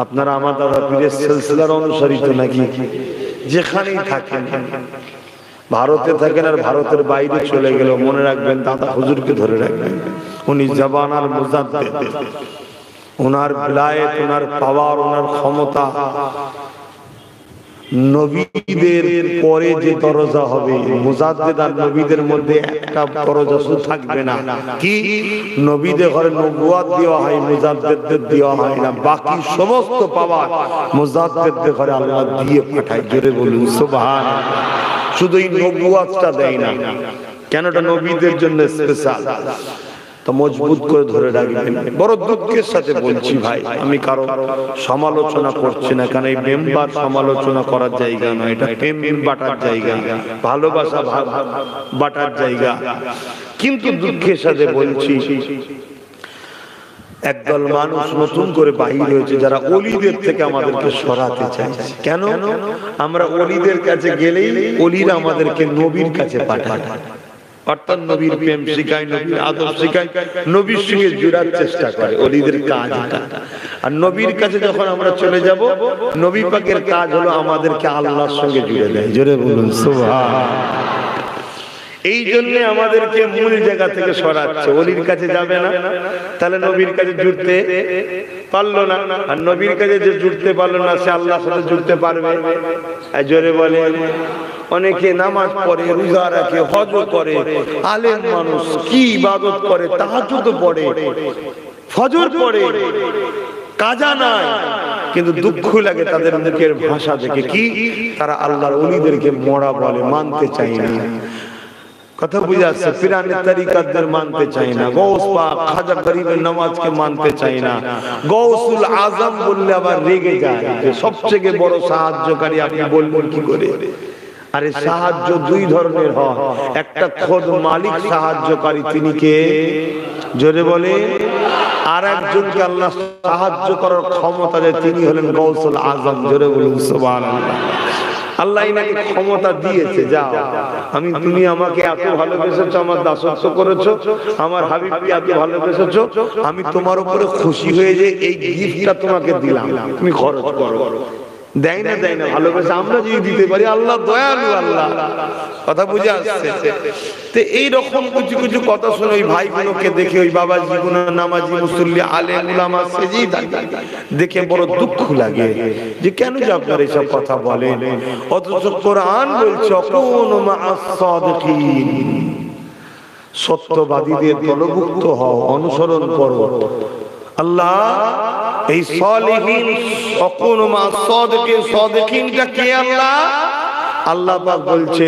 আপনারা আমার দাদা পীরের সিলসিলার অনুসারিত নাকি? যেখানেই থাকেন, ভারতে থাকেন আর ভারতের বাইরে চলে গেল, মনে রাখবেন দাদা হুজুরকে ধরে রাখবেন। উনি জাবানার মুজাদ্দিদ, ওনার বিলায়েত, ওনার পাওয়ার, ওনার ক্ষমতা নবীদের পরে যে দরজা হবে, মুজাদ্দিদ আর নবীদের মধ্যে একটা দরজা শুধু থাকবে না। কি? নবীদের ঘরে নবুয়ত দেওয়া হয়, মুজাদ্দিদদের দেওয়া হয় না। বাকি সমস্ত পাওয়ার মুজাদ্দিদদের ঘরে আল্লাহ দিয়ে পাঠায়। জোরে বলুন সুবহানাল্লাহ। শুধু এই নবুয়তটা দেয় না, কেন? এটা নবীদের জন্য স্পেশাল। তো মজবুত করে ধরে রাখবেন। বড় দুঃখের সাথে বলছি ভাই, আমি কারো সমালোচনা করছি না, কারণ এই মেম্বার সমালোচনা করার জায়গা নয়, এটা প্রেম বাটার জায়গা, ভালোবাসা বাটার জায়গা। কিন্তু দুঃখের সাথে বলছি, একদল মানুষ নতুন করে বাহির হয়েছে, যারা ওলিদের থেকে আমাদেরকে সরাতে চাইছে। কেন? আমরা ওলিদের কাছে গেলেই ওলিরা আমাদেরকে নবীর কাছে পাঠায়, অর্থাৎ নবীর প্রেম শিখায়, নবীর আদব শিখায়, নবীর সঙ্গে জোড়ার চেষ্টা করে। ওলিদের কাজ এটা। আর নবীর কাছে যখন আমরা চলে যাব, নবী পাকের কাজ হলো আমাদেরকে আল্লাহর সঙ্গে জুড়ে দেয়। জোরে বলুন সুবহানাল্লাহ। এই জন্য আমাদেরকে মূল জায়গা থেকে সরাচ্ছে। ওলির কাছে যাবে না, তাহলে নবীর কাছে জুড়তে পারলো না। আর নবীর কাছে যে জুড়তে পারলো না, সে আল্লাহর সাথে জুড়তে পারবে? জোরে বলে। অনেকে নামাজ পড়ে, রোজা রাখে, হজ করে, আলেম মানুষ, কি ইবাদত করে, তাহাজ্জুদ পড়ে, ফজর পড়ে, কাজা নাই, কিন্তু দুঃখ লাগে তাদের মুখের ভাষা দেখে। কি? তারা আল্লাহর ওলিদেরকে মরা বলে, মানতে চায় না। কথা বুঝে আসছে? পিরানের তরিকাতদের মানতে চাই না, গৌস পাক খাজা গরিবের নামাজকে মানতে চাই না। গৌসুল আজম বললে আবার রেগে যায়, যে সবচেয়ে বড় সাহায্যকারী আপনি বলবেন কি করে? আরে সাহায্য দুই ধরনের হয়, একটা খোদ মালিক সাহায্যকারী, তিনি কে? জোরে বলে। আর একজনকে আল্লাহ সাহায্য করার ক্ষমতা দেয়, তিনি হলেন গৌসুল আজম। জোরে বলুন সুবহানাল্লাহ। আল্লাহ ইনাকে ক্ষমতা দিয়েছে, যাও তুমি আমাকে এত ভালোবেসেছো, আমার দাসত্ব করেছো, আমার হাবিবকে এত ভালোবেসেছো, আমি তোমার উপরে খুশি হয়ে যে এই গিফটটা তোমাকে দিলাম, তুমি খরচ করো। দেয় না, দেয় না, ভালোবেসে আমরা যদি দিতে পারি, আল্লাহ দয়ালু আল্লাহ। কথা বুঝে আসছে? তো এইরকম কিছু কিছু কথা শুনে ওই ভাইগুলোকে দেখে, ওই বাবাজি গুনা, নামাজি, মুসল্লি, আলেম, উলামা সেজেই দেখে বড় দুঃখ লাগে, যে কেন যে আপনারা এইসব কথা বলেন, অথচ কোরআন বলছে অকুনু মা'আস সাদিকিন, সত্যবাদীদের দলভুক্ত হও, অনুসরণ করো। আল্লাহ এই সালিহিন, অকুনু মা'আস সাদিকিন, সাদিকিনটা কে? আল্লাহ। আল্লাহ পাক বলছে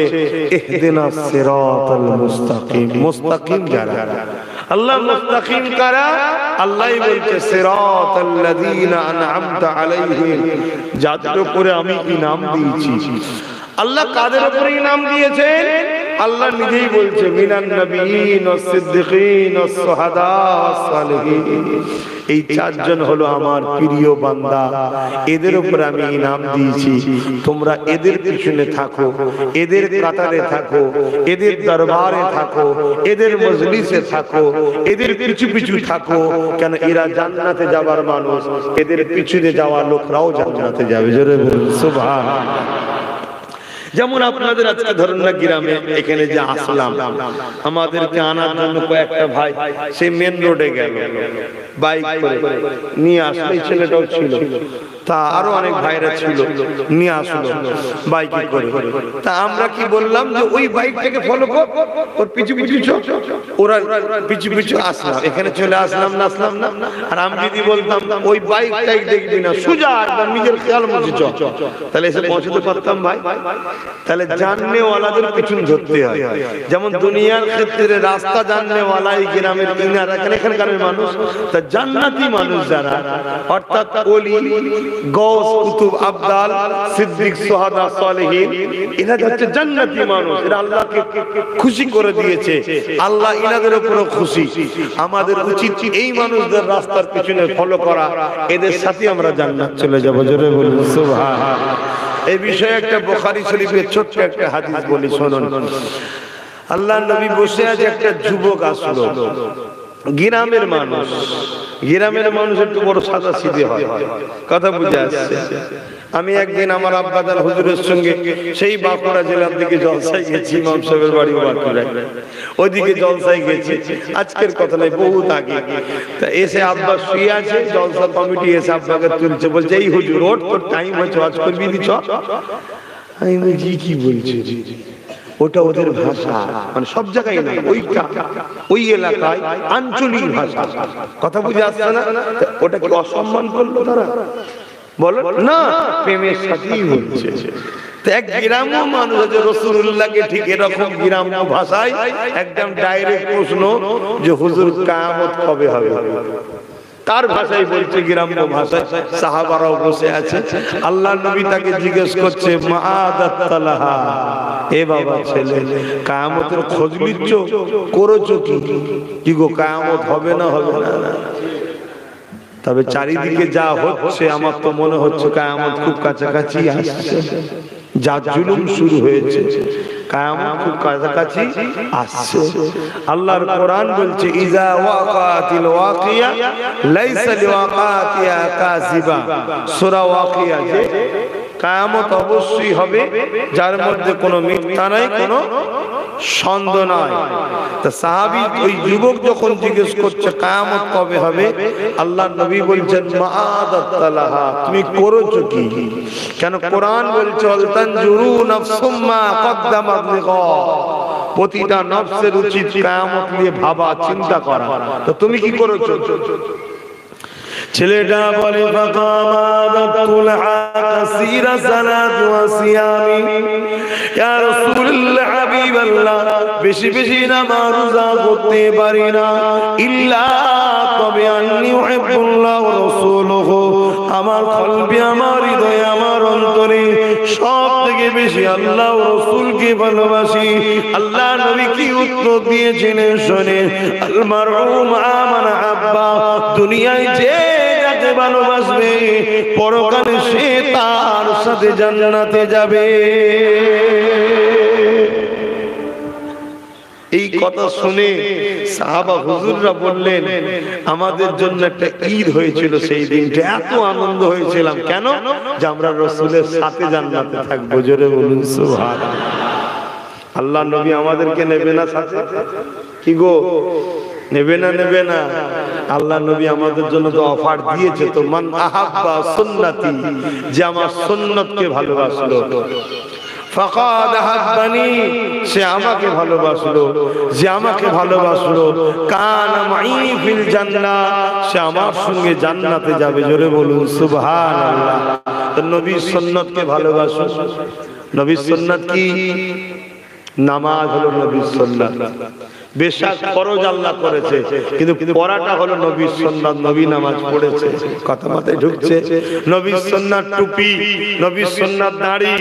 ইহদিনাস সিরাতাল মুস্তাকিম, মুস্তাকিম যারা, আল্লাহ মুস্তাকিম কারা? আল্লাহই বলছে সিরাতাল্লাযীনা আন'আমতা আলাইহিম, যাদের উপরে আমি ইনাম দিয়েছি। আল্লাহ কাদের উপরে ইনাম দিয়েছেন? আল্লাহ নিজেই বলছে মিনান নবিয়্যিন ওয়াস সিদ্দিকিন ওয়াস শুহাদা ওয়াস সালিহিন। এই চারজন হলো আমার প্রিয় বান্দা, এদের উপর আমি ইনাম দিয়েছি, তোমরা এদের পিছনে থাকো, এদের কাতারে থাকো, এদের দরবারে থাকো, এদের মজলিসে থাকো, এদের পিছু পিছু থাকো, কেন এরা জান্নাতে যাবার মানুষ, এদের পিছনে যাওয়া লোকরাও জান্নাতে যাবে। জোরে বলুন সুবহানাল্লাহ। যেমন আপনাদের আজকে ধরুন না গ্রামে এখানে যে আসলাম, আমাদেরকে আনার জন্য কয়েকটা ভাই সেই মেন রোডে গেল, বাইক করে নিয়ে আসলে, ছেলেটাও ছিল, তা আরো অনেক ভাইরা ছিল, নিয়ে আসলো বাইকে করে। তা আমরা কি বললাম যে ওই বাইকটাকে ফলো কর, ওর পিছু পিছু চল, ওরা পিছু পিছু আসলাম, এখানে চলে আসলাম না, আসলাম না। আর আমি যদি বলতাম ওই বাইকটাই দেখবি না, সোজা একদম নিজের খেয়াল মতো চল, তাহলে এসে পৌঁছতে পারতাম ভাই? তাহলে জাননেওয়ালাদের পিছন ধরতে হয়। যেমন দুনিয়ার ক্ষেত্রে রাস্তা জাননেওয়ালা এই গ্রামের কিনারা, এখানকার মানুষ, তা জান্নাতি মানুষ যারা, অর্থাৎ ওলি, গৌস, কুতুব, আবদাল, সিদ্দিক, সুহাদা, সালেহীন, এরা হচ্ছে জান্নাতি মানুষ, এরা আল্লাহকে খুশি করে দিয়েছে, আল্লাহ এনাদের উপরও খুশি। আমাদের উচিত এই মানুষদের রাস্তার পিছনে ফলো করা, এদের সাথে আমরা জান্নাত চলে যাব। জোরে বলুন সুবহানাল্লাহ। এই বিষয়ে একটা বুখারী শরীফের ছোট্ট একটা হাদিস বলি, শুনুন। আল্লাহর নবী বসে আছে, একটা যুবক আসলো, গ্রামের মানুষ, গ্রামের মানুষ একটু বড় সাদা সিধে হয়, কথা বুঝে আসছে। আমি একদিন আমার আব্বাদার হুজুরের সঙ্গে সেই বাঁকুড়া জেলার দিকে জলসায় গেছি, ইমাম সাহেবের বাড়ি বাঁকুড়ায়, ওইদিকে জলসায় গেছি, আজকের কথা নয়, বহুত আগে। তা এসে আব্বা শুয়ে আছে, জলসা কমিটি এসে আব্বাকে তুলছে, বলছে এই হুজুর ওঠ, তোর টাইম হয়েছে, ওয়াজ করবি নি, চ। আমি বলছি কি বলছি? ওটা ওদের ভাষা, মানে সব জায়গায় না, ওইটা ওই এলাকায় আঞ্চলিক ভাষা, কথা বুঝে আসছে না? ওটা কি অসম্মান করলো তারা? বলো না, প্রেমের সাথেই হচ্ছে। এক গ্রাম্য মানুষ আছে, রাসূলুল্লাহকে ঠিক এরকম গ্রাম্য ভাষায় একদম ডাইরেক্ট প্রশ্ন যে হুজুর কিয়ামত কবে হবে, তার ভাষায় বলছে, গ্রাম্য ভাষায়। সাহাবারাও বসে আছে, আল্লাহর নবী তাকে জিজ্ঞেস করছে, মাআদাতালাহা, এ বাবা ছেলে, কিয়ামতের খোঁজ নিচ্ছ, করেছো কি গো, কিয়ামত হবে না হবে না? তবে চারিদিকে যা হচ্ছে আমার তো মনে হচ্ছে কিয়ামত খুব কাছাকাছি আসছে, যা জুলুম শুরু হয়েছে, কিয়ামত খুব কাছাকাছি আসছে। আল্লাহর কোরআন বলছে, ইজা ওয়াকাতিল ওয়াকিয়া লাইসা লিওয়াকাতিহা কাযিবা, সূরা ওয়াকিয়া, যে কিয়ামত অবশ্যই হবে, যার মধ্যে কোনো মিথ্যা নাই, কোনো সন্দেহ নাই। তা সাহাবী ওই যুবক যখন জিজ্ঞেস করছে কিয়ামত কবে হবে, আল্লাহর নবী বলছেন, মাআদাতালাহা, তুমি করেছো কি? কেন কোরআন বলছে, আল তানজুরু নাফসুম মা কদ্দামাত লিগা, প্রতিটা নফসের উচিত কিয়ামত নিয়ে ভাবা, চিন্তা করা। তো তুমি কি করেছো? ছেলেটা বলে, ফাকামাদাতুল হাকাসিরা সালাতু ওয়া সিয়ামি, ইয়া রাসূলুল্লাহ, হাবিবাল্লাহ, বেশি বেশি নামাজ রোজা করতে পারি না, ইল্লা তবে আন্নী উহিব্বুল্লাহ ওয়া রাসূলুহু, আমার কলবে, আমার হৃদয়ে, আমার অন্তরে সব থেকে বেশি আল্লাহ ও রাসূলকে ভালোবাসি। আল্লাহ নবী কি উত্তর দিয়েছিলেন শুনেন, আল মারউ মা মান আহাব্বা, দুনিয়ায় যে যাকে ভালোবাসবে পরকালে সে তার সাথে জান্নাতে যাবে। এই কথা শুনে সাহাবা হুজুররা বললেন, আমাদের জন্য একটা ঈদ হয়েছিল সেই দিনটা, এত আনন্দ হয়েছিলাম, কেন? যে আমরা রাসূলের সাথে জান্নাতে থাকবো। জোরে বলুন সুবহানাল্লাহ। আল্লাহ নবী আমাদেরকে নেবে না সাথে? কি গো, নেবে না? নেবে না? আল্লাহ নবী আমাদের জন্য তো অফার দিয়েছে, তো মান আহাব্বা সুন্নতি, যে আমার সুন্নতকে ভালোবাসলো, ফাকাদ আহাব্বানি, সে আমাকে ভালোবাসলো, যে আমাকে ভালোবাসলো, কানা মাই ফিল জান্নাহ, সে আমার সঙ্গে জান্নাতে যাবে। জোরে বলুন সুবহানাল্লাহ। তো নবীর সুন্নতকে ভালোবাসো। নবীর সুন্নাত কি? নামাজ হলো নবীর সুন্নাত। বেশাক ফরজ আল্লাহ করেছে, কিন্তু পড়াটা হলো নবীর সুন্নাত। নবী নামাজ পড়েছে, কথা মাথায় ঢুকছে? নবীর সুন্নাত টুপি, নবীর সুন্নাত দাড়ি,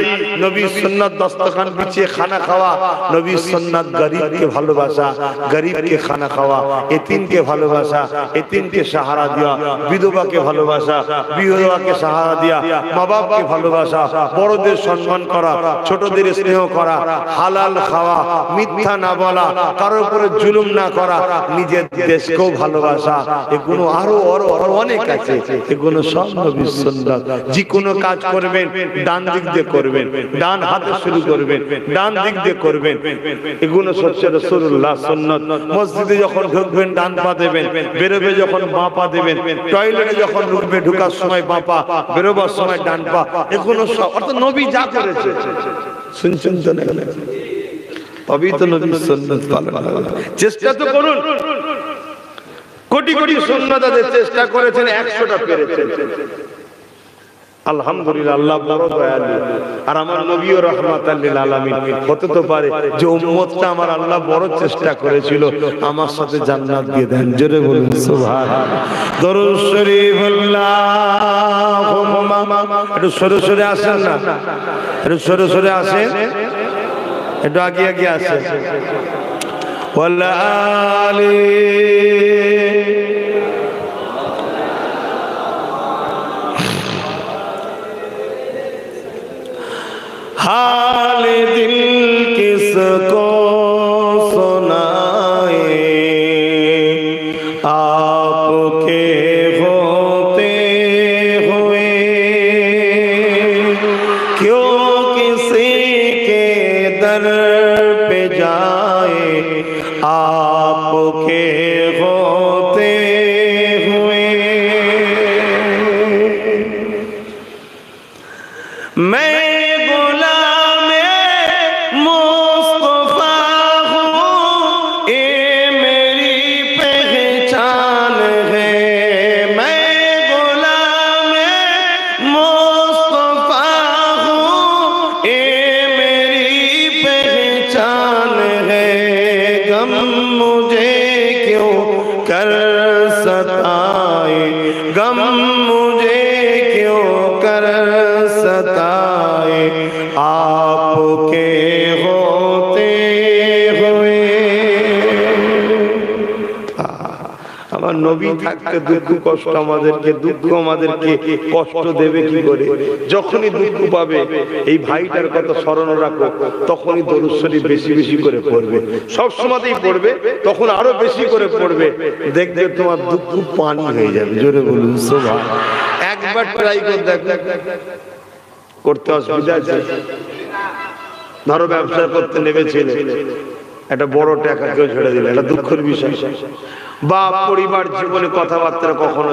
নবীর সুন্নাত দস্তরখান বিছিয়ে খানা খাওয়া, নবীর সুন্নাত গরিবকে ভালোবাসা, গরিবকে খানা খাওয়া, এতিমকে ভালোবাসা, এতিমকে সাহারা দেওয়া, বিধবাকে ভালোবাসা, বিধবাকে সাহারা দেওয়া, মা বাপকে ভালোবাসা, বড়দের সম্মান করা, ছোটদের স্নেহ করা, হালাল খাওয়া, মিথ্যা না বলা, কারোর উপরে জুলুম না করা, নিজের দেশকেও ভালোবাসা, এগুলো আরো অনেক আছে। এগুলো সব নবীর সুন্নাত। যে কোনো কাজ করবেন ডান দিক দিয়ে করবেন, ডান হাতে শুরু করবেন, ডান দিক দিয়ে করবেন, এগুলো হচ্ছে রাসূলুল্লাহ সুন্নাত। মসজিদে যখন ঢুকবেন ডান পা দেবেন, বেরোবে যখন বাঁ পা দেবেন, টয়লেটে যখন ঢুকবে ঢোকার সময় বাঁ পা, বেরোবার সময় ডান পা, এগুলো সব অর্থাৎ নবী যা করেছে। শুনছেন তো না? পবিত্র নবীর সুন্নাত পালন চেষ্টা তো করুন। কোটি কোটি সুন্নাত আদায়ের চেষ্টা করেছেন, 100টা পেরেছেন। আলহামদুলিল্লাহ, আল্লাহ বড় দয়ালু। আর আমার নবীও রাহমাতাল লিল আলামিন। হতে তো পারে যে উম্মতটা আমার আল্লাহ বড় চেষ্টা করেছিল, আমার সাথে জান্নাত দিয়ে দেন। জোরে বলুন সুবহানাল্লাহ। দরুদ শরীফ আল্লাহুম্মা, একটু সরে সরে আসেন না, একটু সরে সরে আসেন, একটু আগে আগে আসেন। ওয়ালা আলি हाल दिल किसको सुनाए, आपके होते हुए क्यों किसी के दर पे जाए, आपके होते हुए मैं आपके होते हुए। আমার নবী থাকতে দুঃখ কষ্ট আমাদেরকে, দুঃখ আমাদেরকে কষ্ট দেবে কি করে? যখনই দুঃখ পাবে এই ভাইটার কথা স্মরণ রাখো, তখনই দরুদ শরীফ বেশি বেশি করে পড়বে। সব সময়তেই পড়বে, তখন আরো বেশি করে পড়বে, দেখবে তোমার দুঃখ পানি হয়ে যাবে। জোরে বলুন সুবহানাল্লাহ। একবার ট্রাই করে দেখো, করতে অসুবিধা আছে? ধরো ব্যবসা করতে নেমেছিলে, একটা বড় টাকা কেউ ছেড়ে দিলে, এটা দুঃখের বিষয়। বা পরিবার জীবনে কথাবার্তা কখনো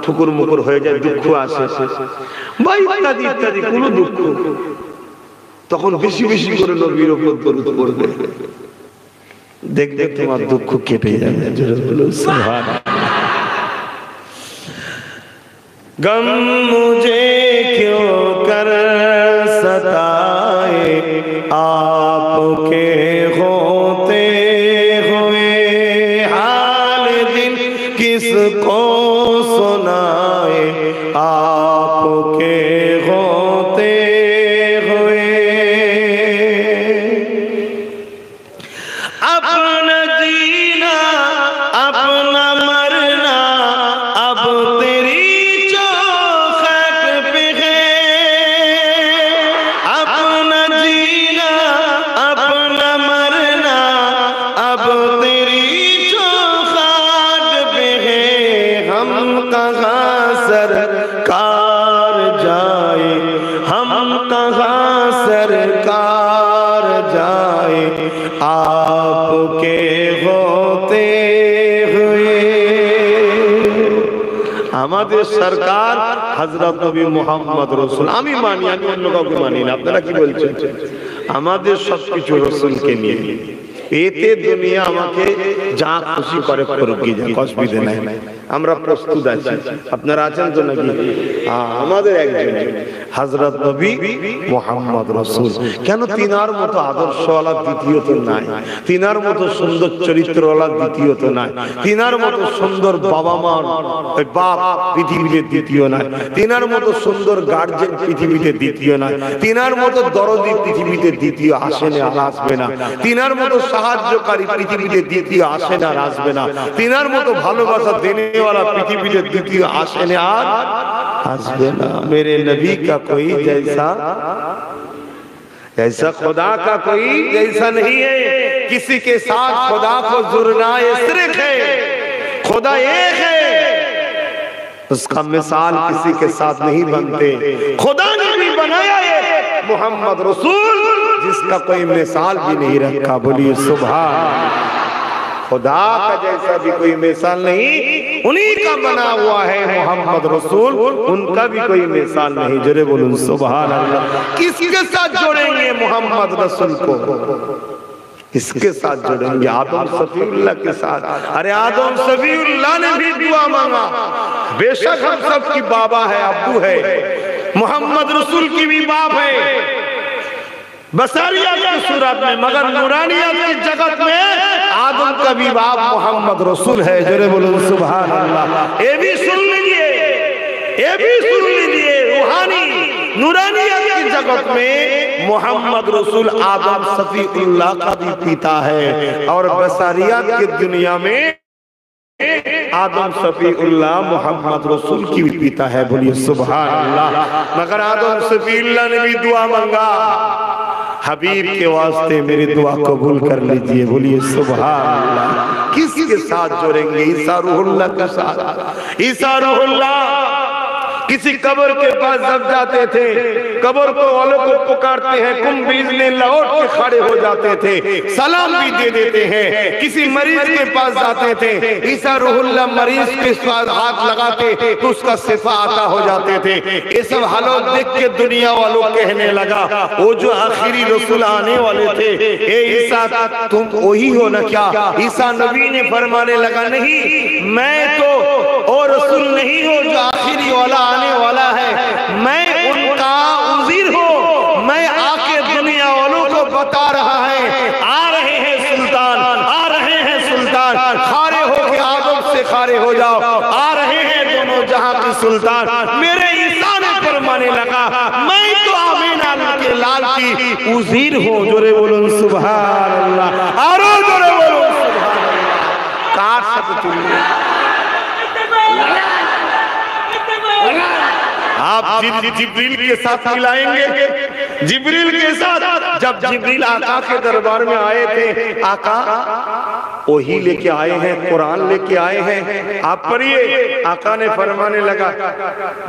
ঠুকুর মুকুর হয়ে যায়, দুঃখ আসে, বা ইত্যাদি ইত্যাদি কোনো দুঃখ, তখন বেশি বেশি করে নবীর উপর দরুদ পড়বে, দেখবে তোমার দুঃখ কেটে যাবে। সুবহানাল্লাহ। गम मुझे क्यों कर सताए, आपके होते हुए हाल दिल किसको सुनाए, आपके होते हुए अपना जीना अपना मरना अब तेरी आपके होते हुए। আমাদের সরকার হযরত নবী মুহাম্মদ রাসূল। আমি মানি, আমি অন্য কাউকে মানি না। আপনারা কি বলছেন? আমাদের সবকিছু রাসূলকে নিয়ে, এতে দুনিয়া আমাকে যা খুশি করে করুক, অসুবিধা নাই, আমরা প্রস্তুত আছি। আপনারা আছেন তো নাকি? আমাদের একজন হযরত নবী মুহাম্মদ রাসূল। কেন তিনার মতো আদর্শওয়ালা দ্বিতীয়ত নাই, তিনার মতো সুন্দর চরিত্রওয়ালা দ্বিতীয়ত নাই, তিনার মতো সুন্দর বাবা মা বাপ পৃথিবীতে দ্বিতীয় নাই, তিনার মতো সুন্দর গার্জেন পৃথিবীতে দ্বিতীয় নাই, তিনার মতো দরদি পৃথিবীতে দ্বিতীয় আসে না, আর আসবে না, তিনার মতো সাহায্যকারী পৃথিবীতে দ্বিতীয় আসে না, আর আসবে না, তিনার মতো ভালোবাসা দেনেওয়ালা পৃথিবীতে দ্বিতীয় আসে না, আর আসবে না। मेरे नबी का कोई जैसा ऐसा खुदा का कोई जैसा नहीं है। किसी के साथ खुदा को जुड़ना ये शिर्क है। खुदा एक है, उसका मिसाल किसी के साथ नहीं बनते। खुदा ने भी बनाया है मोहम्मद रसूल, जिसका कोई मिसाल भी नहीं रखा। बोलिए सुभान। खुदा का जैसा भी कोई मिसाल नहीं, उन्हीं का बना हुआ है मोहम्मद रसूल, उनका भी कोई मिसाल नहीं। जरे बोलूं सुभान अल्लाह। किसके साथ जोड़ेंगे मोहम्मद रसूल को? इसके साथ जोड़ेंगे आदम सफीउल्लाह के साथ। अरे आदम सफीउल्लाह ने भी दुआ मांगा। बेशक हम सब की बाबा है, अब्बू है, मोहम्मद रसूल की भी बाप है बसारियत की सूरत में, मगर नूरानियत की जगत में आदम का भी बाप मोहम्मद रसूल है। जरे बोलो सुभान अल्लाह। ये भी सुन लीजिए, ये भी सुन लीजिए, रूहानी नूरानियत की जगत में मोहम्मद रसूल आदम सफीउल्लाह का भी पिता है, और बसारियत की दुनिया में आदम सफीउल्लाह मोहम्मद रसूल की भी पिता है। बोलिए सुभान अल्लाह। मगर आदम सफीउल्लाह ने भी दुआ मांगा, हबीब के वास्ते मेरी दुआ कबूल कर लीजिए। बोलिए सुभान अल्लाह। किसके साथ जोड़ेंगे? ईसा रूहुल्लाह के साथ। ईसा रूहुल्लाह किसी कब्र के पास जब जाते थे, कब्र को वालों को पुकारते हैं, कुम बीजने लौट के खड़े हो जाते थे, सलाम भी दे देते हैं। किसी मरीज के पास जाते थे, ईसा रूहुल्लाह मरीज के पास हाथ लगाते तो उसका शिफा आता हो जाते थे। ये सब हालात देख के दुनिया वालों कहने लगा, वो जो आखिरी रसूल आने वाले थे, ए ईसा तुम वही हो ना क्या? ईसा नबी ने फरमाने लगा, नहीं, मैं तो और रसूल नहीं हूँ जो आखिरी वाला आने वाला है, मैं उनका उज़ीर हूँ। मैं आके दुनिया वालों को बता रहा है, आ रहे हैं सुल्तान, आ रहे हैं सुल्तान, खारे हो के आदम से खारे हो जाओ, आ रहे हैं दोनों जहां के सुल्तान। मेरे ईसा ने फरमाने लगा, मैं तो आमीना के लाल की उज़ीर हूँ। जोरे बोलो सुभान अल्लाह। आरो जोरे बोलो सुभान अल्लाह। काट सकते आप जिब्रील के साथ मिलाएंगे। जिब्रील के साथ जब जिब्रील आका के दरबार में आए थे, आका वही लेके आए हैं, कुरान लेके आए हैं, आप पढ़िए। आका ने फरमाने लगा,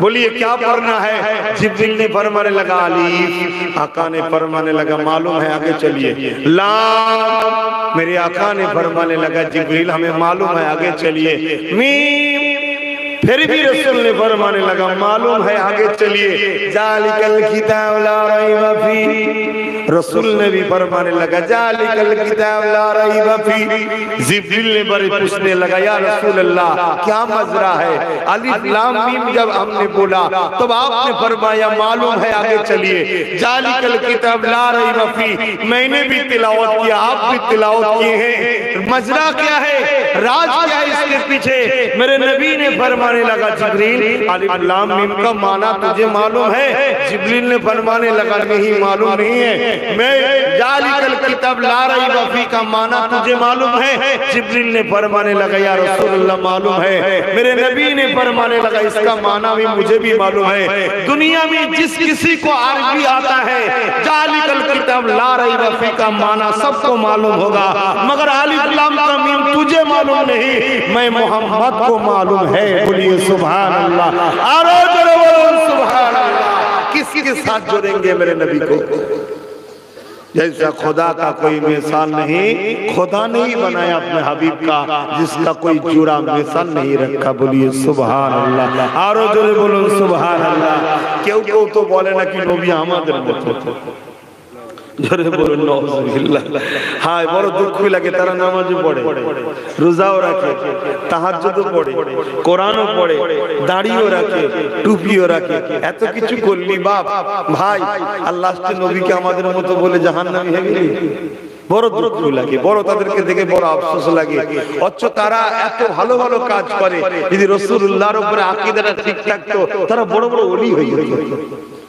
बोलिए क्या पढ़ना है? जिब्रील ने फरमाने लगा अलीफ। आका ने फरमाने लगा मालूम है, आगे चलिए। लाम। मेरे आका ने फरमाने लगा जिब्रील हमें मालूम है, आगे चलिए। मीम। फिर भी रसूल ने फरमाने लगा मालूम है, आगे चलिए। जालिकल किताब ला रैब फी। रसूल ने भी फरमाने लगा जालिकल किताब ला रैब फी। जिब्रील ने बड़े पूछने लगा, या रसूल अल्लाह क्या मजरा है? अलिफ लाम मीम जब हमने बोला तब आपने फरमाया मालूम है, आगे चलिए। जालिकल किताब ला रैब फी, मैंने भी तिलावत किया, आप भी तिलावत किए हैं। मजरा क्या है, राज क्या है इसके पीछे? मेरे नबी ने फरमाने लगा जिब्रील अलिफ लाम मीम का माना तुझे मालूम है? जिब्रील ने फरमाने लगा नहीं, मालूम नहीं है। मैं जालिकल किताब ला रैब फी का माना तुझे मालूम है? जिब्रील ने फरमाने लगा या रसूलुल्लाह मालूम है। मेरे नबी ने फरमाने लगा इसका माना भी मुझे भी मालूम है। दुनिया में जिस किसी को अरबी आता है, जालिकल किताब ला रैब फी का माना सबको मालूम होगा, मगर अलिफ लाम का मीम तुझे मालूम नहीं, मैं मोहम्मद को मालूम है। बोलिए सुभान अल्लाह। आरो जोरे बोलो सुभान अल्लाह। किसके साथ जोड़ेंगे मेरे नबी को? जैसा खुदा का कोई मिसाल नहीं, खुदा ने ही बनाया अपने हबीब का, जिसका कोई जुड़ा मिसाल नहीं रखा। बोलिए सुभान अल्लाह। आरो जोरे बोलो सुभान अल्लाह। क्यों तो बोले ना कि नबी আমাদের মতো, জোরে বলুন নাউজুবিল্লাহ। হায় বড় দুঃখ লাগে, তারা নামাজও পড়ে, রোজাও রাখে, তাহাজ্জুদও পড়ে, কোরআনও পড়ে, দাড়িও রাখে, টুপিও রাখে, এত কিছু করলি বাপ ভাই, আর লাস্টে নবীকে আমাদের মতো বলে জাহান্নামী হয়ে গেলি। বড় দুঃখ লাগে, বড় তাদেরকে দেখে বড় আফসোস লাগে। অথচ তারা এত ভালো ভালো কাজ করে, যদি রাসূলুল্লাহর উপরে আকীদাটা ঠিক থাকতো তারা বড় বড় ওলি হয়ে যেত,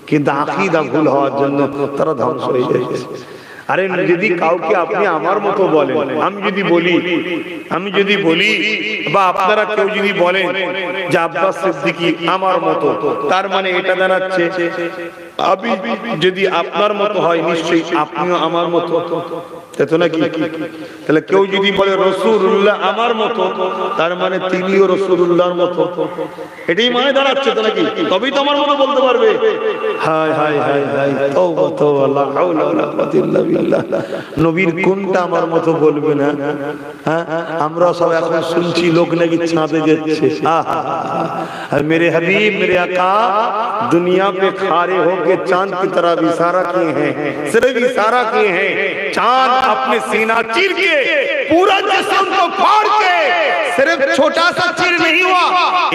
কিন্তু আকীদা ভুল হওয়ার জন্য তারা ধ্বংস হয়ে যাচ্ছে। আরে যদি কাউকে আপনি আমার মতো বলেন, আমি যদি বলি বা আপনারা কেউ যদি বলেন যে আব্বাস সিদ্দিকী আমার মতো, তার মানে এটা দাঁড়াচ্ছে আমি যদি আপনার মতো হয় নিশ্চয়ই আপনিও আমার মতো, তাই তো নাকি? তাহলে কেউ যদি বলে রাসূলুল্লাহ আমার মতো, তার মানে তিনিও রাসূলুল্লাহর মতো, এটাই মানে দাঁড়াচ্ছে তো নাকি? তবেই তো আমার মতো বলতে পারবে। হায় হায় হায় হায়, তাওবা তাওবা, লা হাওলা ওয়ালা কুওয়াতা ইল্লা বিল্লাহ। নবীর কোনটা আমার মতো বলবে না? হ্যাঁ, আমরা সব এখন শুনছি লোক নাকি চাঁদে যাচ্ছে। আর মেরে হাবিব মেরে আকা दुनिया पे खारे होके चांद की तरफ इशारा किए हैं, सिर्फ इशारा किए हैं। चांद अपने सीना चीर के पूरा जिस्म को फाड़ के, सिर्फ छोटा सा चीर नहीं हुआ,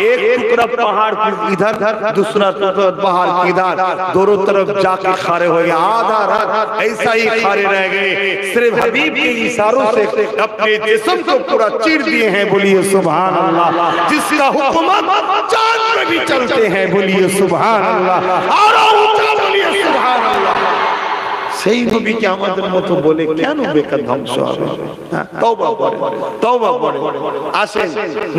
एक टुकड़ा पहाड़ की इधर, दूसरा टुकड़ा पहाड़ की इधर, दोनों तरफ जाके खारे हो गए, आधा रात ऐसा ही खारे रह गए। सिर्फ हबीब के इशारों से अपने जिस्म को पूरा चीर दिए हैं। बोलिए सुभान अल्लाह। जिसका हुकूमत चांद पे भी चलते हैं, बोलिए सुभान अल्लाह। और ऊंचा बोलिए सुभान अल्लाह। সেই নবীকে আমাদের মতো বলে কেন বেকার ধ্বংস হবে? তওবা করে, তওবা করে। আসেন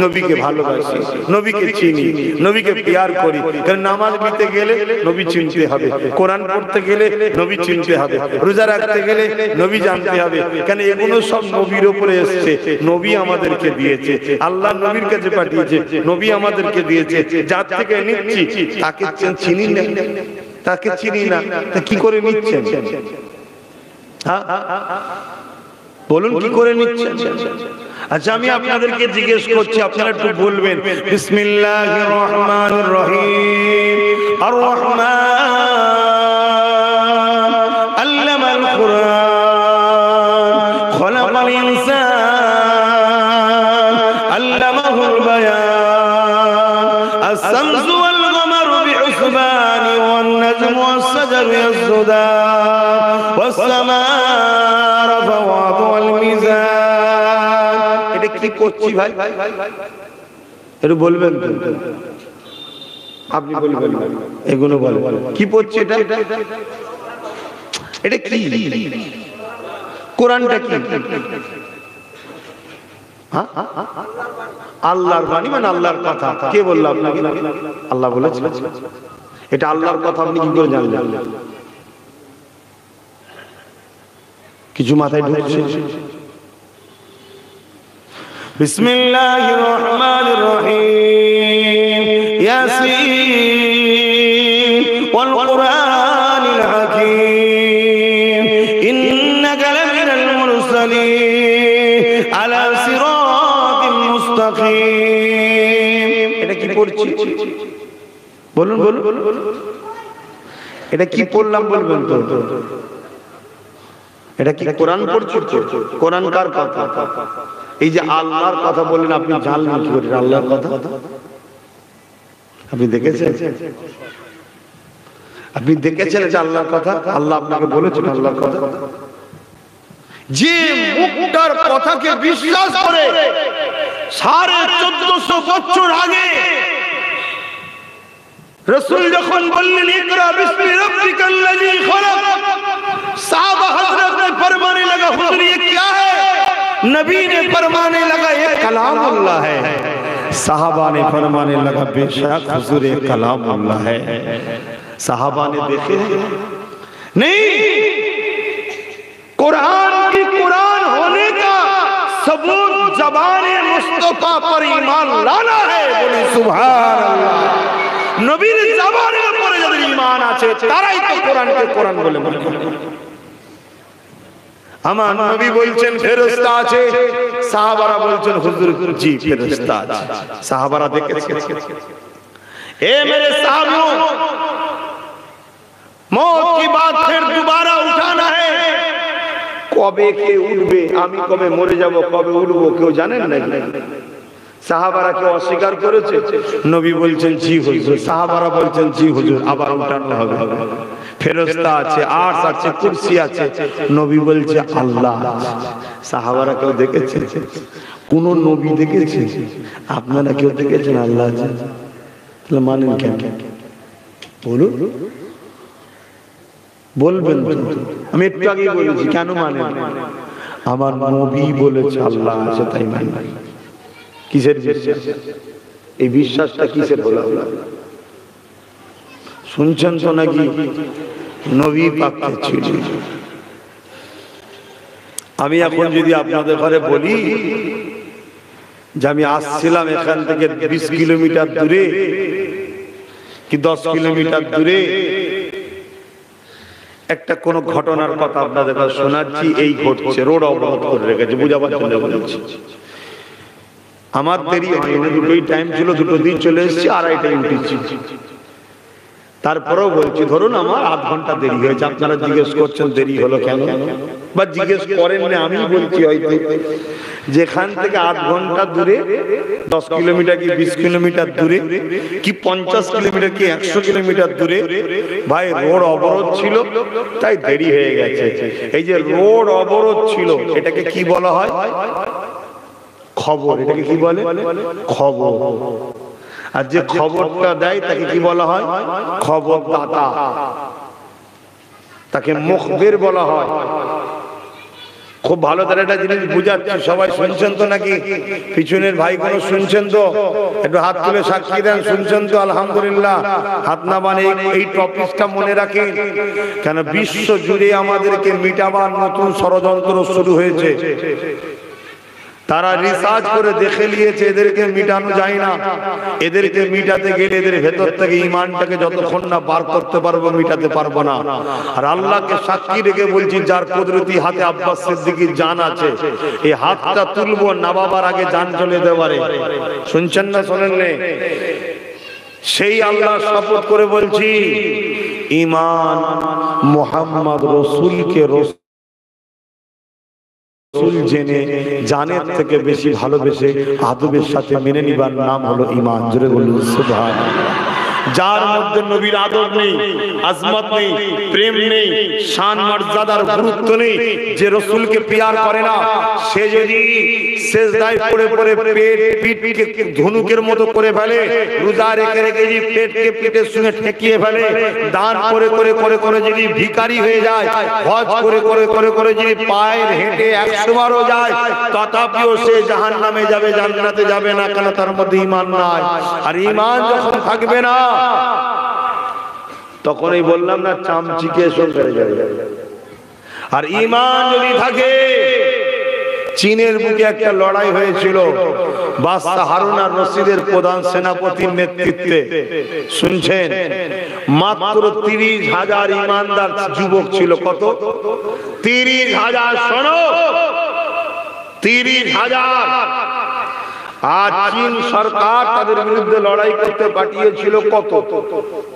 নবীকে ভালোবাসি, নবীকে চিনি, নবীকে প্যার করি। কারণ নামাজ পড়তে গেলে নবী চিনতে হবে, কোরআন পড়তে গেলে নবী চিনতে হবে, রোজা রাখতে গেলে নবী জানতে হবে। কারণ এগুলো সব নবীর উপরে এসেছে, নবী আমাদেরকে দিয়েছে, আল্লাহ নবীর কাছে পাঠিয়েছে, নবী আমাদেরকে দিয়েছে। যার থেকে নিচ্ছি তাকে চিনি না, তাকে চিনি না, তা কি করে নিচ্ছেন? বলুন কি করে নিচ্ছেন? আচ্ছা আমি আপনাদেরকে জিজ্ঞেস করছি, আপনারা একটু বলবেন বিসমিল্লাহির রহমানির রহিম। আর রহমান আল্লামাল কুরআন খলাকাল ইনসান আল্লামাহুল বায়ান আস-শামসু ওয়াল কমারু বিহুসবান ওয়ান নাজমু ওয়াস-শাজারু ইয়াসজুদান ওয়াস-সামা'a রাফা'আহু ওয়াল মিজান। এটা কি করছি ভাই? একটু বলবেন তো, আপনি বলবেন, এগুলো বলেন কি পড়ছি এটা? এটা কি? কোরআনটা কি? আল্লাহর বাণী, মানে আল্লাহর কথা। কে বলল আপনাকে? আল্লাহ বলেছে। এটা আল্লাহর কথা আপনি কি করে জানলেন? কিছু মাথায় ঢুকছে? বিসমিল্লাহির রহমানির রহিম। ইয়াসিন ওয়াল কুরআনিল হাকীম ইন্নাকা লামিনাল মুরসালিন আলা সিরাতিল মুস্তাকিম। এটা কি পড়ছি? বলুন বলুন, এটা কি পড়লাম বলবেন তো? এটা কি কোরআন পড়ছি? কোরআন কার কথা? এই যে আল্লাহর কথা বলেন, আপনি জানলেন কি করে আল্লাহর কথা? আপনি দেখেছেন? আপনি দেখেছেন এটা আল্লাহর কথা? আল্লাহ আপনাকে বলেছেন আল্লাহর কথা? যে মুখটার কথাকে বিশ্বাস করে 1450 বছর আগে রাসূল যখন বললেন ইকরা বিসমি রাব্বিকাল্লাযী খলাক, साहबा हजरत ने फरमाने लगा हुजूर ये क्या है? नबी ने फरमाने लगा ये कलाम अल्लाह है। साहबा ने फरमाने लगा बेशक हुजूर ये कलाम अल्लाह है। साहबा ने देखे नहीं, कुरान की कुरान होने का सबूत ज़बान मुस्तफा पर ईमान लाना है। बोले सुभान अल्लाह। नबीर ज़बाনের উপরে যাদের ঈমান আছে তারাই তো কোরআনকে কোরআন বলে মনে করে। আমার নবী বলছেন ফেরেশতা আছে, সাহাবারা বলছেন হুজুর জি ফেরেশতা আছে। সাহাবারা দেখেছে। ए मेरे साहबों, मौत की बात फिर दोबारा उठाना है। কবে কে উঠবে, আমি কবে মরে যাব, কবে উঠবো কেউ জানেন না? সাহাবারা কেউ অস্বীকার করেছে? নবী বলছেন জি হুজুর, সাহাবারা বলছেন জি হুজুর, আবার উঠানো হবে, ফেরেশতা আছে, আরশ আছে, কুরসি আছে। নবী বলছে আল্লাহ। সাহাবারা কেউ দেখেছে? কোন নবী দেখেছে? আপনারা কেউ দেখেছেন আল্লাহ আছে? তাহলে মানেন কেন? বলুন, বলবেন। আমি একটু আগে বলেছি কেন মানেন? আমার নবী বলেছে আল্লাহ আছে তাই মানি। কিসের বিশ্বাস? এই বিশ্বাসটা কিসের হলো? শুনছেন তো নাকি নবী পাককে ছিল? আমি এখন যদি আপনাদের ঘরে বলি যে আমি আসছিলাম এখান থেকে 20 কিলোমিটার দূরে কি 10 কিলোমিটার দূরে, একটা কোন ঘটনার কথা আপনাদের কাছে শোনাচ্ছি, এই ঘটছে, রোড অবরোধ করে রেখেছে, বুঝাবার জন্য বলছি। আমার দেরি হয়নি, দুটোই টাইম ছিল, দুটো দিন চলে এসেছি, আড়াইটায় উঠেছি। তারপরেও বলছি ধরুন আমার আধ ঘন্টা দেরি হয়েছে। আপনারা জিজ্ঞেস করছেন দেরি হলো কেন, বা জিজ্ঞেস করেন না, আমি বলছি হয়তো যেখান থেকে আধ ঘন্টা দূরে, 10 কিলোমিটার কি 20 কিলোমিটার দূরে কি 50 কিলোমিটার কি 100 কিলোমিটার দূরে ভাই রোড অবরোধ ছিল, তাই দেরি হয়ে গেছে। এই যে রোড অবরোধ ছিল এটাকে কি বলা হয়? খবর। এটাকে কি বলে? খবর। আর যে খবরটা দেয় তাকে কি বলা হয়? খবরদাতা। তাকে মুখবির বলা হয়। খুব ভালো তার একটা জিনিস বুঝাচ্ছি, সবাই শুনছেন তো নাকি? পিছনের ভাই কোনো শুনছেন তো? একটু হাত তুলে সাক্ষী দেন, শুনছেন তো? আলহামদুলিল্লাহ। হাত না মানে এই টপিকটা মনে রাখেন, কেন বিশ্ব জুড়ে আমাদেরকে মিটাবার নতুন ষড়যন্ত্র শুরু হয়েছে। তারা রিসার্চ করে দেখে নিয়েছে এদেরকে মিটানো যায় না। এদেরকে মিটাতে গেলে এদের ভেতর থেকে ঈমানটাকে যতক্ষণ না বার করতে পারবো মিটাতে পারবো না। আর আল্লাহকে সাক্ষী রেখে বলছি, যার কুদরতি হাতে আব্বাস সিদ্দিকীর জান আছে, এই হাতটা তুলবো নাবাবার আগে জান চলে যেতে পারে। শুনছেন না শোনেন না? সেই আল্লাহ শপথ করে বলছি, ঈমান মুহাম্মদ রাসূলকে রাসূল জেনে জানের থেকে বেশি ভালোবেসে আদবের সাথে মেনে নিবার নাম হলো ঈমান। জোরে বলুন সুবহানাল্লাহ। যার মধ্যে নবীর আদব নেই, আজমত নেই, প্রেম নেই, শান মর্যাদার গুরুত্ব নেই, যে রাসূলকে পিয়ার করে না, সে যদি সিজদায় পড়ে পড়ে পিঠকে ধনুকের মতো করে ফেলে, রোজা রেখে রেখে যদি পেটকে পিঠের সঙ্গে ঠেকিয়ে ফেলে, দান করে করে করে করে যদি ভিখারি হয়ে যায়, হজ করে করে করে করে যদি পায়ের হেঁটে 100 বারও যায়, তথাপিও সে জাহান্নামে যাবে, জান্নাতে যাবে না, কেন তার মধ্যে ঈমান নাই। আর ঈমান যখন থাকবে না, তখনই বললাম না চামচিকে এসব বেড়ে যাবে। আর ঈমান যদি থাকে, চীনের বুকে একটা লড়াই হয়েছিল বাদশা হারুন আর রশিদের প্রধান সেনাপতির নেতৃত্বে। শুনছেন? মাত্র 30,000 ঈমানদার যুবক ছিল। কত? 30,000। শোনো, 30,000। আর চীন সরকার তাদের বিরুদ্ধে লড়াই করতে পাঠিয়েছিল কত?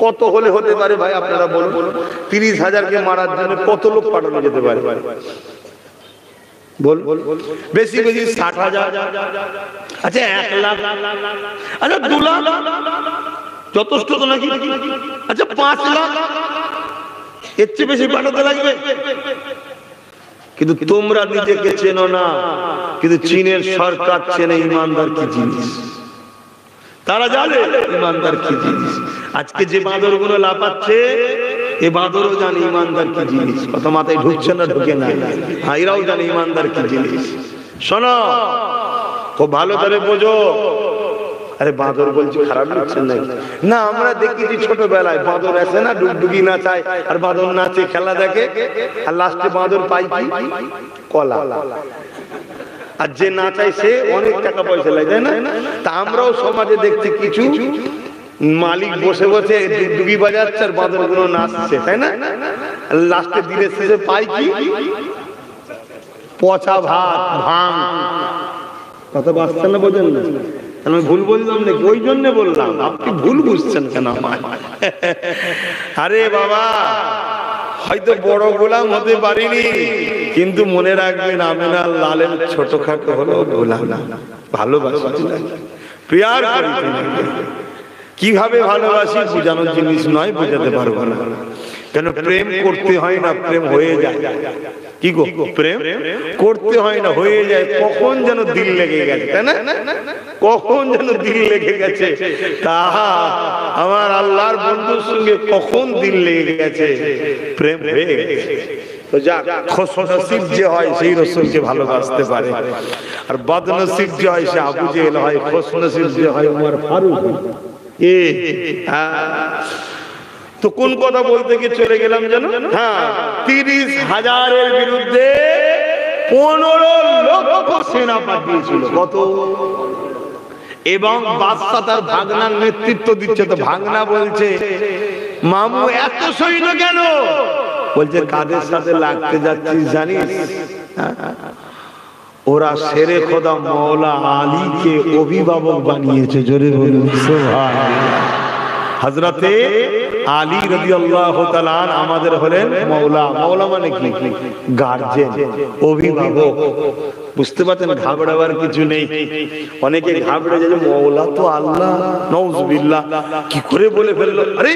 কত হলে হতে পারে ভাই আপনারা বলুন? 30,000কে মারার জন্য কত লোক পাঠানো যেতে পারে? বল, বেশি বেশি 60,000। আচ্ছা 1 লাখ, আচ্ছা 2 লাখ যথেষ্ট তো নাকি? আচ্ছা 5 লাখ, এর চেয়ে বেশি পাঠাতে লাগবে? কিন্তু তোমরা নিজেকে চেনো না, কিন্তু চীনের সরকার চেনে ঈমানদার কি জিনিস। তারা জানে ঈমানদার কি জিনিস। আজকে যে বাঁদরগুলো লাফাচ্ছে, এই বাঁদরও জানে ঈমানদার কি জিনিস। কথা মাথায় ঢুকছে না? ঢুকে না? হ্যাঁ, এরাও জানে ঈমানদার কি জিনিস। শোনো, খুব ভালো করে বোঝো। আরে বাঁদর বলছি খারাপ লাগছে নাকি? না, আমরা দেখেছি ছোটবেলায় বাঁদর আসে না, ডুগডুগি নাচায়, আর বাঁদর নাচে, খেলা দেখে, আর লাস্টে বাঁদর পাই কি? কলা। আর যে নাচায় সে অনেক টাকা পয়সা লাগে, তাই না? তা আমরাও সমাজে দেখছি কিছু মালিক বসে বসে ডুগডুগি বাজাচ্ছে আর বাঁদর গুলো নাচছে, তাই না? লাস্টে দিনের শেষে পাই কি? পচা ভাত, ভাঙ। কথা বাঁচছে না? বোঝেন না? আমি ভুল বললাম নাকি? ওই জন্য বললাম, আপনি ভুল বুঝছেন কেন আমায়? আরে বাবা, হয়তো বড় গোলাম হতে পারিনি, কিন্তু মনে রাখবেন আমিনা লালের ছোটখাটো হলো গোলাম না, ভালোবাসি প্যার করি। কিভাবে ভালোবাসি বোঝানোর জিনিস নয়, বোঝাতে পারবো না। কেন প্রেম করতে হয় না, প্রেম হয়ে যায়। কি গো, প্রেম করতে হয় না, হয়ে যায়। কখন যেন দিল লেগে গেছে, তাই না? কখন যেন দিল লেগে গেছে, তাহা আমার আল্লাহর বন্ধুর সঙ্গে কখন দিল লেগে গেছে, প্রেম হয়ে গেছে। তো যাক, খুশনসিব যে হয় সেই রাসূলকে ভালোবাসতে পারে, আর বদনসিব যে হয় সে আবু জেহেল হয়, খুশনসিব যে হয় ওমর ফারুক। তো কোন কথা বলতে গিয়ে চলে গেলাম যেন? হ্যাঁ, 30,000-এর বিরুদ্ধে 15 লক্ষ সেনা পাঠিয়েছিল। কত? এবং বাদশা তার ভাগনার নেতৃত্ব দিচ্ছে। তো ভাগনা বলছে, মামু এত সৈন্য কেন? বলছে, কাদের সাথে লাগতে যাচ্ছিস জানিস? ওরা শেরে খোদা মওলা আলীকে অভিভাবক বানিয়েছে। জোরে বলুন সুবহানাল্লাহ। হযরতে আলী রাদিয়াল্লাহু তাআলা আমাদের হলেন মওলা। মওলা মানে কি? গার্জিয়ান, অভিভাবক। বুঝতে পারছেন? ঘাবড়াবার কিছু নেই। অনেকে ঘাবড়ে যায়, মওলা তো আল্লাহ, নাউজুবিল্লাহ, কি করে বলে ফেললো। আরে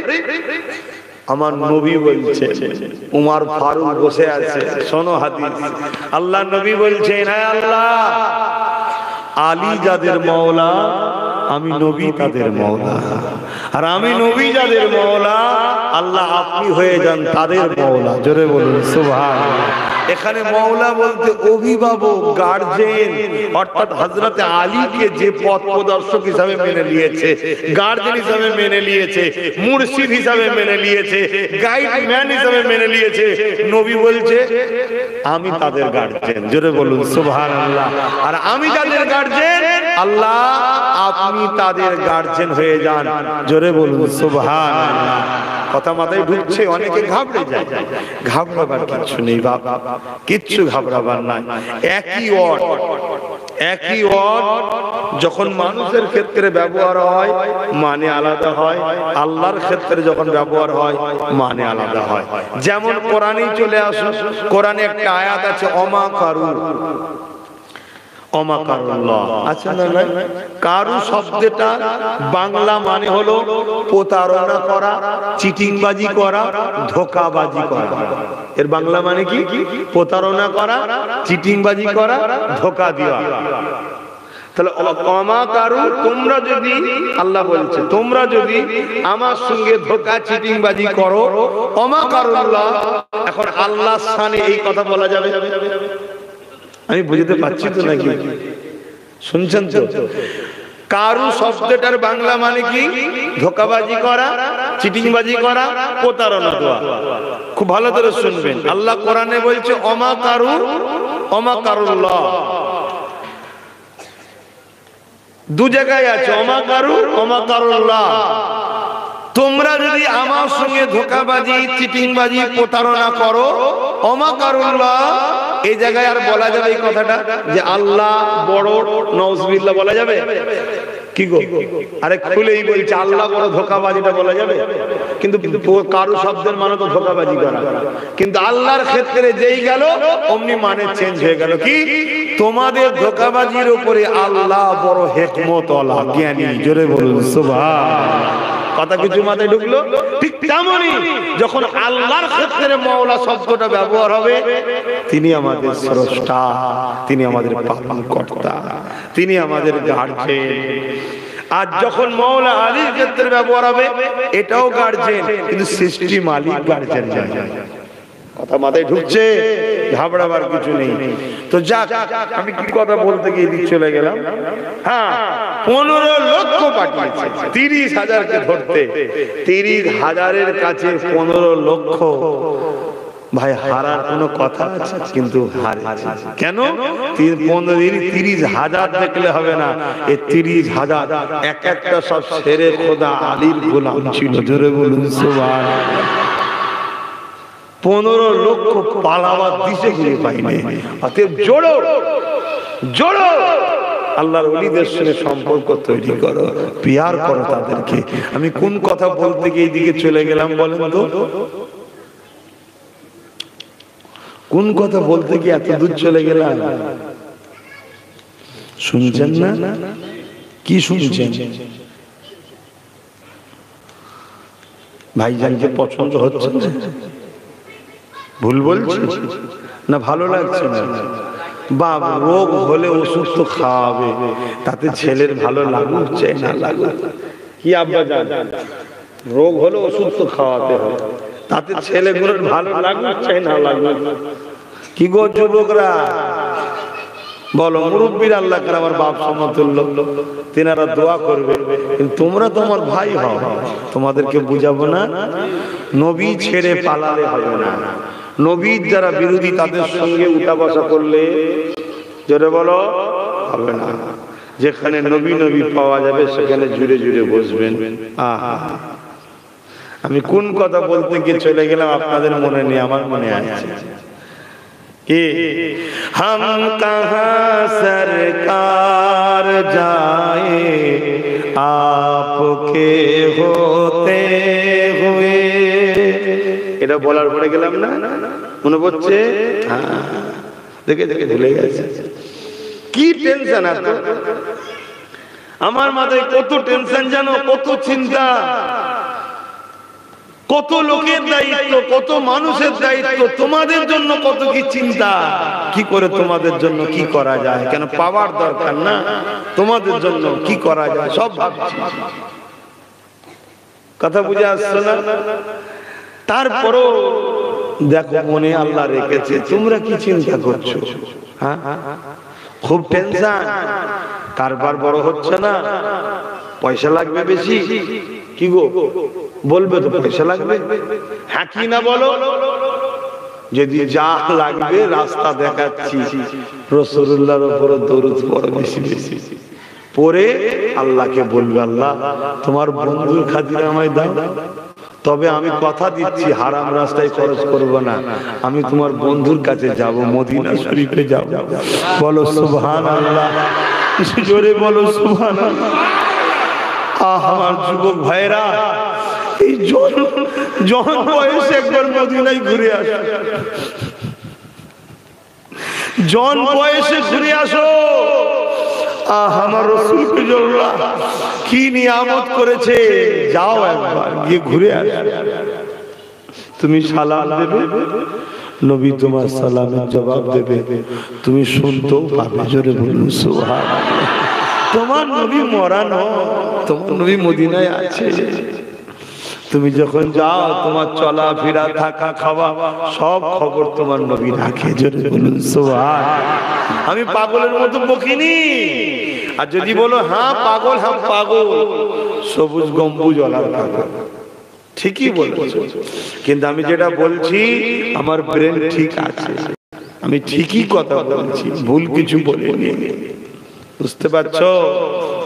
আমার নবী বলছে, উমর ফারুক বসে আছে, শোনো হাদিস। আল্লাহ নবী বলছেন, হে আল্লাহ, আলী যাদের মওলা আমি নবী তাদের মওলা, আর আমি নবী যাদের মওলা আল্লাহ আপনি হয়ে যান তাদের মওলা। জোরে বলুন সুবহানাল্লাহ। এখানে মওলা বলতে অভিভাবক, গার্জিয়ান, অর্থাৎ হযরত আলীকে যে পথ প্রদর্শক হিসাবে মেনে নিয়েছে, গার্জিয়ান হিসাবে মেনে নিয়েছে, মুর্শিদ হিসাবে মেনে নিয়েছে, গাইডম্যান হিসাবে মেনে নিয়েছে, নবী বলছে আমি তাদের গার্জিয়ান। জোরে বলুন সুবহানাল্লাহ। আর আমি যাদের গার্জিয়ান আল্লাহ আপনি তাদের গার্জিয়ান হয়ে যান। জোরে বলুন সুবহানাল্লাহ। কথা মাথায় ঢুকছে? অনেকে ঘাবড়ে যায়। ঘাবড়াবার কিছু নেই বাবা, কিচ্ছু ঘাবড়াবার নাই। একই ওয়ার্ড যখন মানুষের ক্ষেত্রে ব্যবহার হয় মানে আলাদা হয়, আল্লাহর ক্ষেত্রে যখন ব্যবহার হয় মানে আলাদা হয়। যেমন কোরআনেই চলে আসুন, কোরআনে একটা আয়াত আছে, অমা কারু, আচ্ছা না? কারু শব্দটা বাংলা মানে হলো প্রতারণা করা, চিটিংবাজি করা, ধোঁকাবাজি করা। এর বাংলা মানে কি? প্রতারণা করা, চিটিংবাজি করা, ধোঁকা দেওয়া। তাহলে অমা কারু, তোমরা যদি, আল্লাহ বলছে তোমরা যদি আমার সঙ্গে ধোঁকা চিটিংবাজি করো, অমা কারুল্লাহ। এখন আল্লাহর শানে এই কথা বলা যাবে? আমি বুঝতে পারছি তো নাকি? শুনছেন তো? কারু শব্দটার বাংলা মানে কি? ধোঁকাবাজি করা, চিটিংবাজি করা, প্রতারণা দেওয়া। খুব ভালো করে শুনবেন, আল্লাহ কোরআনে বলছে অমা কারু, অমা কারুল্লাহ। দু জায়গায় আছে, অমা কারু, অমা কারুল্লাহ। তোমরা যদি আমার সঙ্গে ধোঁকাবাজি, চিটিংবাজি, প্রতারণা করো, অমা কারুল্লাহ। এই জায়গায় আর বলা যাবে এই কথাটা যে আল্লাহ বড়, নাউজুবিল্লাহ বলা যাবে? কি গো, আরে খুলেই বলছে আল্লাহ বড়, ধোঁকাবাজিটা বলা যাবে? কিন্তু কারু শব্দের মানে তো ধোঁকাবাজি করা, কিন্তু আল্লাহর ক্ষেত্রে যেই গেল অমনি মানে চেঞ্জ হয়ে গেল। কি? তোমাদের ধোঁকাবাজির উপরে আল্লাহ বড় হিকমত ওয়ালা, জ্ঞানী। জোরে বলুন সুবহানাল্লাহ। কথা কিছু মাথায় ঢুকলো? ঠিক তেমনই যখন আল্লাহর ক্ষেত্রে মাওলা শব্দটা ব্যবহার হবে, তিনি আমাদের স্রষ্টা, তিনি আমাদের পালনকর্তা, তিনি আমাদের গার্জিয়ান। আর যখন মাওলা আলীর ক্ষেত্রে ব্যবহার হবে, এটাও গার্জিয়ান, কিন্তু সৃষ্টি মালিক গার্জিয়ান নয়। কথা মাথায় ঢুকছে? ঘাবড়াবার কিছু নেই। তো যাক, আমি কি কথা বলতে গিয়ে দিক চলে গেলাম। হ্যাঁ, 15 লক্ষ পাঠিয়েছে 30,000-কে ধরতে। 30,000-এর কাছে 15 লক্ষ, ভাই হারার কোনো কথা আছে? কিন্তু হারেছে কেন? 30,000 দেখলে হবে না, এই 30,000 এক একটা সব শেরে খোদা আলীর গোলাম ছিল। জোরে বলুন সুবহানাল্লাহ। 15 লক্ষ পালাবার দিশে খুঁজে পাইনি। অতএব জোড়ো জোড়ো, আল্লাহর ওলিদের সঙ্গে সম্পর্ক তৈরি করো, প্যার করো তাদেরকে। আমি কোন কথা বলতে গিয়ে এইদিকে চলে গেলাম বলেন তো? কোন কথা বলতে গিয়ে এত দূর চলে গেলাম? শুনছেন না? কি শুনছেন? ভাইজানকে পছন্দ হচ্ছে না? ভুল বলছি না? ভালো লাগছে না? বাপ, রোগ হলে ওষুধ তো খাওয়াবে, তাতে ছেলের ভালো লাগুক চাই না লাগুক, কি আব্বা জান, রোগ হলে ওষুধ তো খাওয়াতে হবে, তাতে ছেলেগুলোর ভালো লাগুক চাই না লাগুক। কি গো যুবকরা বলো, মুরব্বীর আল্লাহ করে আমার বাপ সমতুল্য, তেনারা দোয়া করবে, কিন্তু তোমরা তোমার ভাই হও, তোমাদেরকে বুঝাবো না নবী ছেড়ে পালালে হবে না। নবীর যারা বিরোধী তাদের সঙ্গে উঠা বসা করলে, জোরে বলো, হবে না। যেখানে নবী নবী পাওয়া যাবে সেখানে জুড়ে জুড়ে বসবেন। আমি কোন কথা বলতে গিয়ে চলে গেলাম আপনাদের মনে নেই, আমার মনে আছে। कि हम कहाँ सरकार जाए आपके होते हुए, এটা বলার পরে গেলাম না, মনে পড়ছে? দেখে দেখে ভুলে গেছে। কি টেনশন আছে আমার মাথায়, কত টেনশন জানো, কত চিন্তা, কত লোকের দায়িত্ব, কত মানুষের দায়িত্ব, তোমাদের জন্য কত কি চিন্তা, কি করে তোমাদের জন্য কি করা যায়, কেন পাওয়ার দরকার না, তোমাদের জন্য কি করা যায় সব ভাবছি। কথা বুঝে আসছে না? তারপরও দেখো মনে আল্লাহ রেখেছে, তোমরা কি চিন্তা করছো? হ্যাঁ, খুব টেনশন, কারবার বড় হচ্ছে না, পয়সা লাগবে বেশি, কি গো বলবে তো পয়সা লাগবে, হ্যাঁ কি না বলো? যদি যা লাগবে রাস্তা দেখাচ্ছি, রাসূলুল্লাহর উপরে দরুদ পড়ো বেশি বেশি, পরে আল্লাহকে বলবে, আল্লাহ তোমার বন্ধুর খাতিরে আমায় দাও, তবে আমি কথা দিচ্ছি হারাম রাস্তায় খরচ করব না, আমি তোমার বন্ধুর কাছে যাব, মদিনা শরীফে যাব। বলো সুবহানাল্লাহ, জোরে বলো সুবহানাল্লাহ। আমার যুবক ভাইরা, এই জন বয়সে একবার মদিনায় ঘুরে আসো, জন বয়সে ঘুরে আসো। আমার রাসূলকে আল্লাহ কি নিয়ামত করেছে, যাও একবার গিয়ে ঘুরে আসো। তুমি সালাম দেবে, নবী তোমার সালামের জবাব দেবে, তুমি শুনতেও পাবে। জোরে বলুন সুবহানাল্লাহ। তোমার নবী মরা নয়, তোমার নবী মদিনায় আছে। তুমি যখন যাও তোমার চলা ফেরা থাকা খাওয়া সব খবর তোমার নবী রাখে। জোরে বলুন সুবহানাল্লাহ। আমি পাগলের মতো বকিনি, আর যদি বলো হ্যাঁ পাগল, হ্যাঁ পাগল, সবুজ গম্বুজ ওয়ালা পাগল, ঠিকই বলছো, কিন্তু আমি যেটা বলছি আমার ব্রেন ঠিক আছে, আমি ঠিকই কথা বলছি, ভুল কিছু বলিনি। বুঝতে পারছো?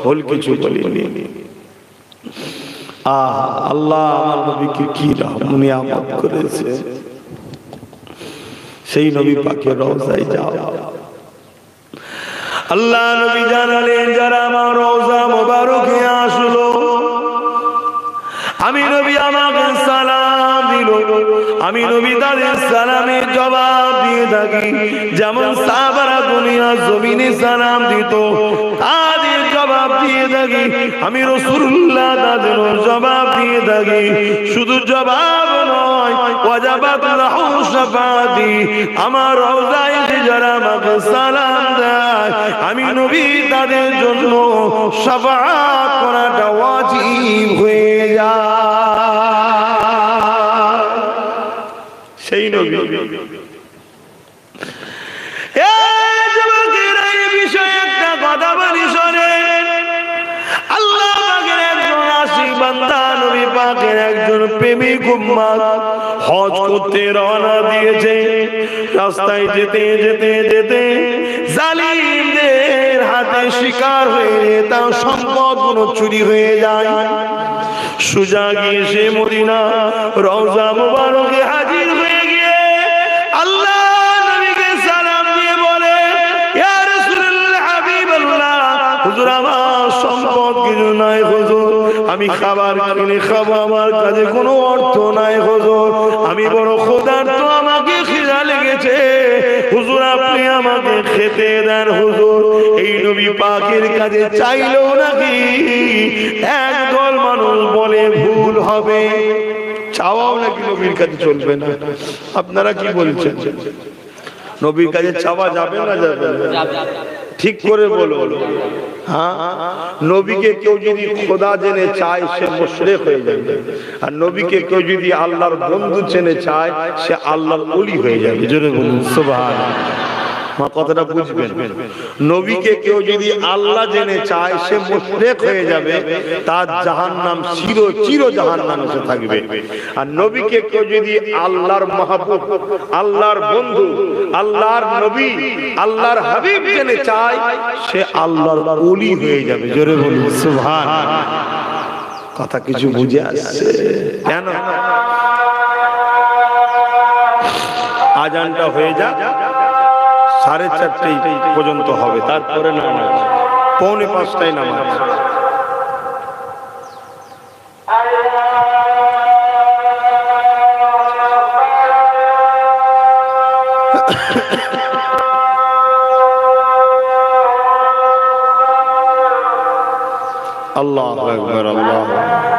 ভুল কিছু বলিনি। আল্লাহ আমার নবীকে কি নিয়ামত করেছে, সেই নবী পাকের রওজায় যাও। আল্লাহ নবী জানালেন, যারা আমার রওজা মোবারকে আসলো, আমি নবী আমাকে সালাম দিল, আমি নবী তাদের সালামের জবাব দিয়ে থাকি। যেমন সাহাবারা দুনিয়া জমিনে সালাম দিত, তাদের জবাব দিয়ে থাকি। আমি রাসূলুল্লাহ তাদের জবাব দিয়ে থাকি। শুধু জবাব নয়, ওয়াজাবাত লাহু শাফাআতি, আমার রওজায় যারা আমাকে সালাম দেয়, আমি নবী তাদের জন্য শাফাআত করাটা ওয়াজিব হয়ে যায়। সেই নবী এই বিষয়ে একটা কথা বলি শোনেন। আল্লাহ পাকের একজন আশিক বান্দা, নবী পাকের একজন প্রেমিক উম্মত হজ করতে রওনা দিয়েছে। রাস্তায় যেতে যেতে যেতে জালিমদের হাতে শিকার হয়ে তার সম্পদগুলো চুরি হয়ে যায়। সোজা গিয়ে সে মদিনা রওজা মুবারকে হাজির হয়ে গিয়ে আল্লাহ নবীকে সালাম দিয়ে বলে, ইয়া রাসূলুল্লাহ, হাবিবাল্লাহ, হুজুর আমার সম্পদ কিছু নাই হুজুর, আমি খাবার কিনে খাবো, আমার কাছে কোনো অর্থ নাই হুজুর, আমি বড় ক্ষুধার্ত, আমাকে খিদা লেগে লেগেছে, হুজুর আপনি আমাকে খেতে দেন হুজুর। এই নবী পাকের কাছে চাইলো নাকি? একদল মানুষ বলে ভুল হবে, চাওয়াও নাকি নবীর কাছে চলবে না। আপনারা কি বলছেন? নবীর কাছে চাওয়া যাবে না যাবে না? ঠিক করে বলো। হ্যাঁ, নবীকে কেউ যদি খোদা জেনে চায় সে মুশরিক হয়ে যাবে, আর নবীকে কেউ যদি আল্লাহর বন্ধু জেনে চায় সে আল্লাহর ওলি হয়ে যাবে। জোরে বলুন সুবহানাল্লাহ। কথাটা বুঝবেন, নবীকে কেউ যদি আল্লাহ জেনে চায় সে মুশরিক হয়ে যাবে, তার জাহান্নাম চির জাহান্নামে সে থাকবে। আর নবীকে কেউ যদি আল্লাহর মাহবুব, আল্লাহর বন্ধু, আল্লাহর নবী, আল্লাহর হাবিব জেনে চায় সে আল্লাহর ওলি হয়ে যাবে। জোরে বলুন সুবহানাল্লাহ। কথা কিছু বুঝে আসছে? কেন আজানটা হয়ে যা 4:30 পর্যন্ত হবে, তারপরে নামাজ 4:45 নামাজ। আল্লাহু আকবার, আল্লাহু আকবার।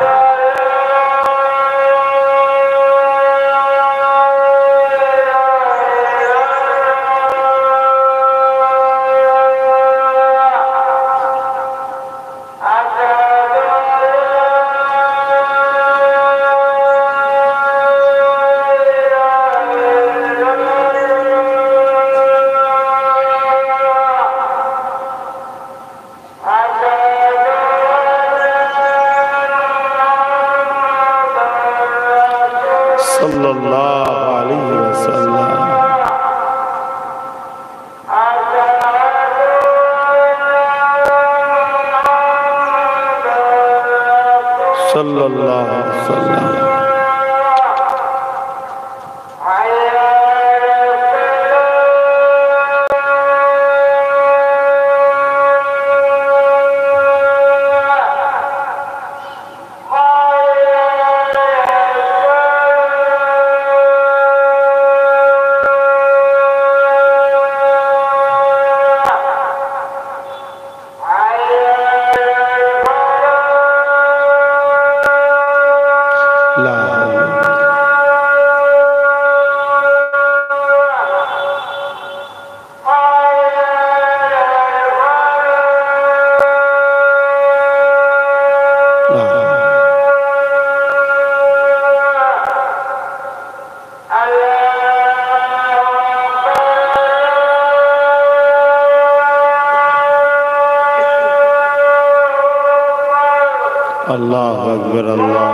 আল্লাহু আকবার, আল্লাহ।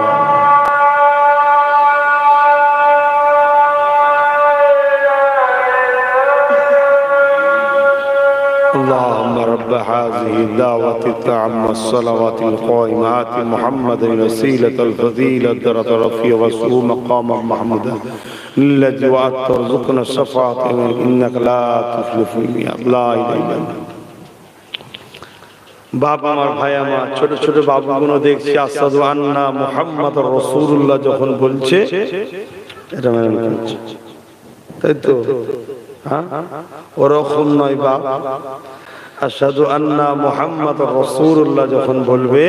اللهم رب هذه الدعوة التامة الصلوات القائمات محمد الوسيلة الفضيلة الدرجة الرفيعة والسوء مقام محمود الذي وعدت ترزقنا الشفاعة إنك لا تخلف الميعاد لا إله إلا أنت। বাবা আমার, ভাই আমার, ছোট ছোট বাবুগুলো দেখছি আসাদু আন্না মুহাম্মাদুর রাসূলুল্লাহ যখন বলছে এটা মানে করছে, তাই তো? হ্যাঁ, ওরকম নয় বাপ। আসাদু আন্না মুহাম্মাদুর রাসূলুল্লাহ যখন বলবে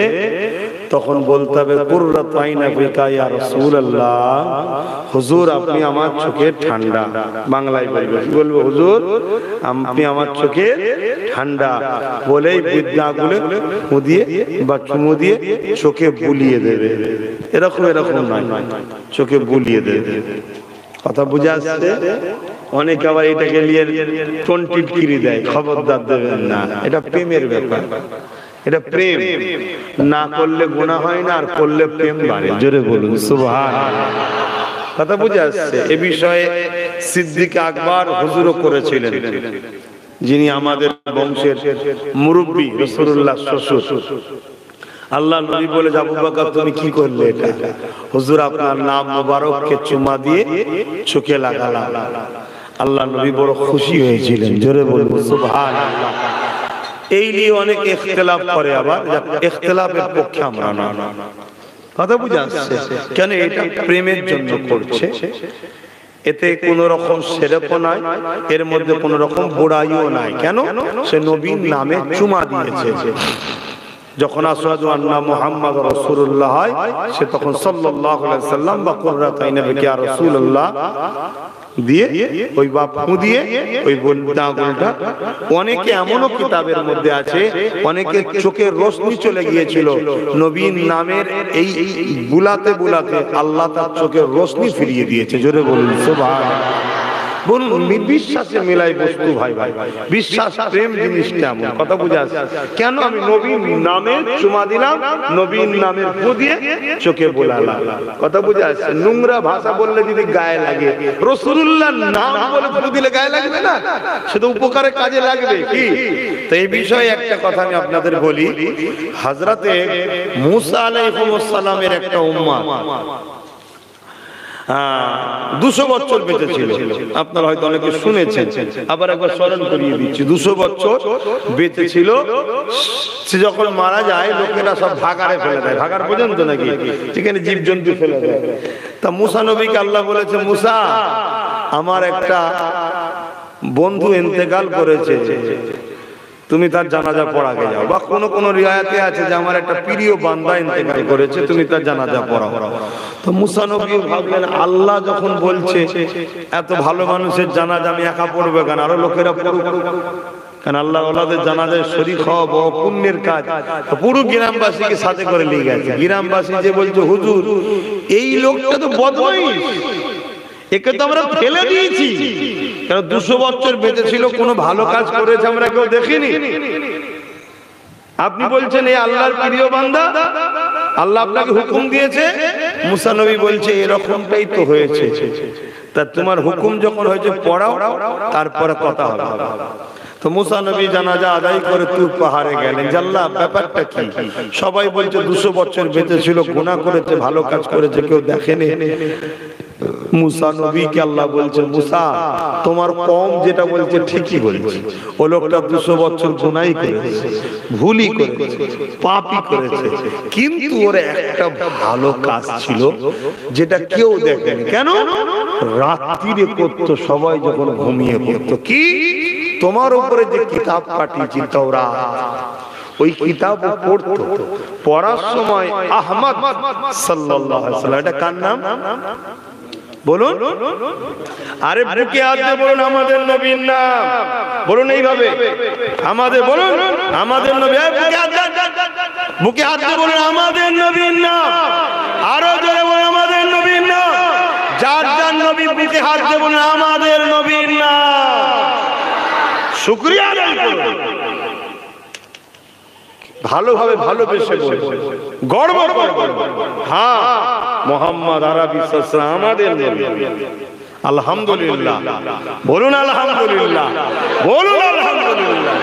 তখন বলতে হবে কুররাতু আইনা ফিকা ইয়া রাসূলুল্লাহ, হুজুর আপনি আমার চোখের ঠান্ডা। বাংলায় বলবে, কি বলবো? হুজুর আপনি আমার চোখের ঠান্ডা। বলেই বিদ্যাগুলো মুদিয়ে বা চুমু দিয়ে চোখে বুলিয়ে দেবে। এরকম নয়, চোখে বুলিয়ে দেবে। কথা বুঝে আসছে? অনেক আবার এটাকে নিয়ে টিটকিরি দেয়, খবরদার দেবেন না। এটা প্রেমের ব্যাপার, এটা প্রেম। না করলে গুনাহ হয় না, আর করলে প্রেম বাড়ে। জোরে বলুন সুবহানাল্লাহ। কথা বুঝে আসছে? এ বিষয়ে সিদ্দিক আকবর হুজুরও করেছিলেন, যিনি আমাদের বংশের মুরব্বী, রাসূলুল্লাহ শ্বশুর। আল্লাহ নবী বলে, আবু বকর তুমি কি করলে এটা? হুজুর আপনার নাম মোবারককে চুমা দিয়ে চোখে লাগালাম। আল্লাহ নবী বড় খুশি হয়েছিলেন। জোরে বলুন সুবহানাল্লাহ। এই নিয়ে অনেক ইখতিলাফ করে, আবার ইখতিলাফের পক্ষে আমরা না। কথা বুঝে আসছে? কেন এটা প্রেমের জন্য করছে। এতে কোন রকম শিরকও নাই, এর মধ্যে কোন রকম বুড়াইও নাই। কেন? সে নবীর নামে চুমা দিয়েছে। যখন আশহাদু আন্না মুহাম্মাদ রাসূলুল্লাহ হয়, সে তখন সাল্লাল্লাহু আলাইহি ওয়াসাল্লাম বা কুররাতু আইনি বিকা রাসূলুল্লাহ দিয়ে ওই বা ফু দিয়ে ওই আঙুলটা। অনেকে এমনও কিতাবের মধ্যে আছে, অনেকে চোখের রোশনি চলে গিয়েছিল, নবীর নামের এই বুলাতে বুলাতে আল্লাহ তার চোখের রোশনি ফিরিয়ে দিয়েছে। জোরে বলুন সুবহানাল্লাহ। বলুন, বিশ্বাসে মিলাই বস্তু ভাই ভাই, বিশ্বাস প্রেম জিনিসটা এমন, কথা বুঝা আছে? কেন আমি নবীর নামে চুমা দিলাম, নবীর নামের ফু দিয়ে চোখে বোলালাম, কথা বুঝা আছে? নোংরা ভাষা বললে যদি গায়ে লাগে, রাসূলুল্লাহর নাম বলে ফু দিলে গায়ে লাগবে না? সেটা উপকারে কাজে লাগবে কি? তো এই বিষয়ে একটা কথা আমি আপনাদের বলি। হযরতে মূসা আলাইহিস সালামের একটা উম্মত 200 বছর বেঁচে ছিল। আপনারা হয়তো অনেকে শুনেছেন, আবার একবার স্মরণ করিয়ে দিচ্ছি। 200 বছর বেঁচে ছিল। সে যখন মারা যায়, লোকেরা সব ভাগাড়ে ফেলে দেয়। ভাগাড় পর্যন্ত নাকি যেখানে জীবজন্তু ফেলে দেয়। তা মূসা নবীকে আল্লাহ বলেছে, মূসা, আমার একটা বন্ধু ইন্তেকাল করেছে, তুমি তার জানাজা পড়াকে যাও। বা কোন কোন রিওয়ায়াতে আছে যে আমার একটা প্রিয় বান্দা ইন্তেকাল করেছে, তুমি তার জানাজা পড়াও। তো মূসা নবী ভাবলেন, আল্লাহ যখন বলছে এত ভালো মানুষের জানাজা আমি একা পড়বে কেন, আরো লোকেরা পড়ুক। কারণ আল্লাহ ওয়ালাদের জানাজায় শরীক হওয়া বড় পুণ্যের কাজ। পুরো গ্রামবাসীকে সাথে করে নিয়ে গেছে। গ্রামবাসী যে বলছে, হুজুর এই লোকটা তো বদমাইশ, একে তো আমরা ফেলে দিয়েছি। কারণ 200 বছর বেঁচে ছিল, কোনো ভালো কাজ করেছে আমরা কেউ দেখিনি। আপনি বলছেন এই আল্লাহর প্রিয় বান্দা, আল্লাহ আপনাকে হুকুম দিয়েছে। মূসা নবী বলছে এরকমটাই তো হয়েছে। তা তোমার হুকুম যখন হয়েছে পড়াও, তারপরে কথা হবে। তো মূসা নবী জানাজা আদায় করে তুর পাহাড়ে গেলেন। আল্লাহ ব্যাপারটা কি? সবাই বলছে 200 বছর বেঁচে ছিল, গুনাহ করেছে, ভালো কাজ করেছে, কেউ দেখেনি। মূসা নবীকে আল্লাহ বলছে, মূসা তোমার কওম যেটা বলছে ঠিকই বলছে। ও লোকটা 200 বছর গুনাহই করেছে, ভুলই করেছে, পাপই করেছে, কিন্তু ওর একটা ভালো কাজ ছিল যেটা কেউ দেখেনি। কেন? রাত্রিরে করতো, সবাই যখন ঘুমিয়ে পড়তো। কি? তোমার উপরে যে কিতাব পাঠিয়েছি তাওরাত, ওই কিতাব পড়তো। পড়ার সময় আহমদ সাল্লাল্লাহু আলাইহি ওয়াসাল্লাম, এটা কার নাম বলুন? আরে বুকে হাত দিয়ে বলুন আমাদের নবীর নাম বলুন, এইভাবে আমাদের বলুন, আমাদের নবী। বুকে হাত দিয়ে বলুন আমাদের নবীর নাম, আরো জোরে বলুন আমাদের নবীর নাম। যার যার নবী বুকে হাত দিয়ে বলুন আমাদের নবীর নাম। শুকরিয়া আদায় করুন, ভালোভাবে ভালোবেসে বলুন, গর্ব করুন। হ্যাঁ, মুহাম্মদ আরবি সাল্লাল্লাহু আমাদের নবী। আলহামদুলিল্লাহ বলুন, আলহামদুলিল্লাহ বলুন, আলহামদুলিল্লাহ।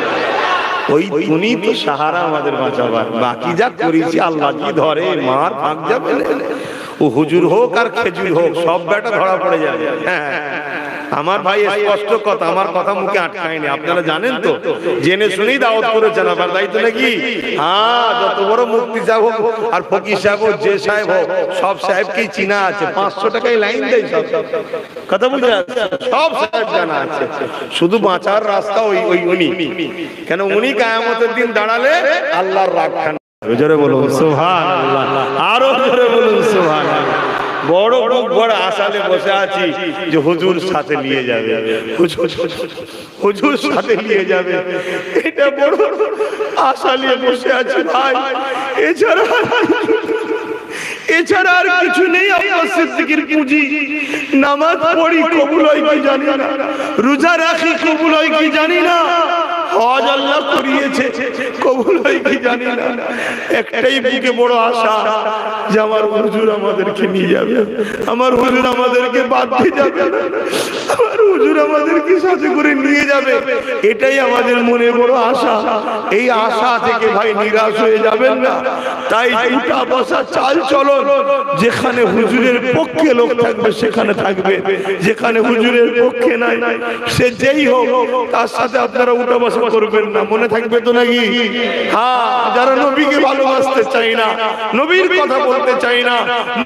ওই তুমি তো সাহারা আমাদের বাঁচাবার, বাকি যা করেছি আল্লাহ কি ধরে, মার ভাগ যাবে। ও হুজুর হোক আর খেজুর হোক, সব বেটা ধরা পড়ে যাবে। আমার ভাই স্পষ্ট কথা, আমার কথা মুখে আটকায়নি। আপনারা জানেন তো, জেনে শুনেই দাওয়াত করেছেন, আমার দায়িত্ব নাকি? হ্যাঁ, যত বড় মুফতি সাহেব হোক আর ফকির সাহেব হোক, যে সাহেব হোক, সব সাহেবকেই চিনা আছে। 500 টাকায় লাইন দেয় সব, কথা বুঝে যাচ্ছে, সব সাহেব জানা আছে। শুধু বাঁচার রাস্তা ওই উনি। কেন? উনি কিয়ামতের দিন দাঁড়ালে আল্লাহর রাগ খান। জোরে বলুন সুবহানাল্লাহ, আরো জোরে বলুন সুবহানাল্লাহ। বড় বড় আশালে বসে আছি যে হুজুর সাথে নিয়ে যাবে, হুজুর সাথে নিয়ে যাবে, এটা বড় আশা নিয়ে বসে আছি ভাই। এছাড়া আর কিছু নেই। আল্লাহ সিদ্দিকের পুঁজি, নামাজ পড়ি কবুল হয় কি জানি না, রোজা রাখি কবুল হয় কি জানি না, হজ আল্লাহ করিয়েছে কবুল হয় কি জানি না। একটাই বুকে বড় আশা যে আমার হুজুর আমাদেরকে নিয়ে যাবে, আমার হুজুর আমাদেরকে বাদ দিয়ে যাবে, আমার হুজুর আমাদেরকে সাথে করে নিয়ে যাবে। এটাই আমাদের মনে বড় আশা। এই আশা থেকে ভাই নিরাশ হয়ে যাবেন না। তাই উঠা বসা চাল চলন, যেখানে হুজুরের পক্ষে লোক থাকবে সেখানে থাকবে, যেখানে হুজুরের পক্ষে নাই সে যেই হোক তার সাথে আপনারা উঠা বসা করবেন না, মনে থাকবে তো নাকি? হ্যাঁ, যারা নবীকে ভালোবাসতে চাই না, নবীর কথা বলতে চাই না,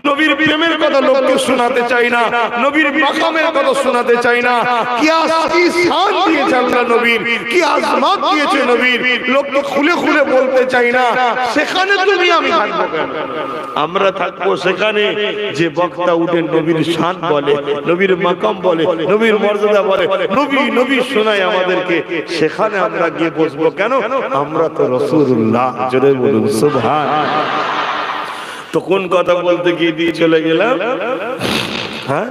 নবীর প্রেমের কথা লোককে শোনাতে চাই না, নবীর মাকামের কথা শোনাতে চাই না, কি শান দিয়েছে আল্লাহ নবীর, কি আজমাত দিয়েছে নবীর, লোককে খুলে খুলে বলতে চাই না, সেখানে তুমি আমি থাকবো কেন? আমরা থাকবো সেখানে যে বক্তা উঠে নবীর শান বলে, নবীর মাকাম বলে, নবীর মর্যাদা বলে, নবী নবী শোনায় আমাদেরকে, সেখানে আমরা গিয়ে বসবো কেন? আমরা তো রাসূলুল্লাহ। জোরে বলুন সুবহান। তো কোন কথা বলতে গিয়ে দিয়ে চলে গেলাম? হ্যাঁ,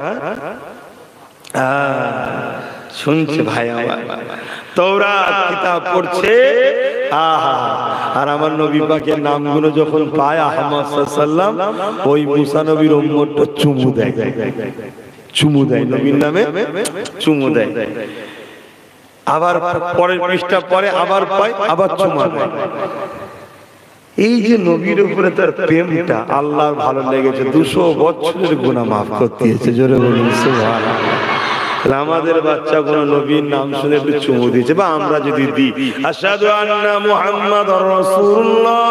শুনছে ভাই আমার, তাওরাত কিতাব পড়ছে, আর আমার নবী পাকের নামগুলো যখন পায় আহমদ সাল্লাল্লাহু আলাইহি ওয়াসাল্লাম, ওই মুসা নবীর উম্মতটা চুমু দেয়, চুমু দেয়, নবীর নামে চুমু দেয়। আবার পরের পৃষ্ঠা পরে আবার পায়, আবার চুমা দেয়। এই যে নবীর উপরে তার প্রেমটা, আল্লাহর ভালো লেগেছে, 200 বছরের গুনাহ মাফ করতে দিয়েছে। জোরে বলুন সুবহানাল্লাহ। আমাদের বাচ্চাগুলো নবীর নাম শুনে একটু চুমু দিয়েছে, বা আমরা যদি দিই আশহাদু আন্না মুহাম্মাদুর রাসূলুল্লাহ,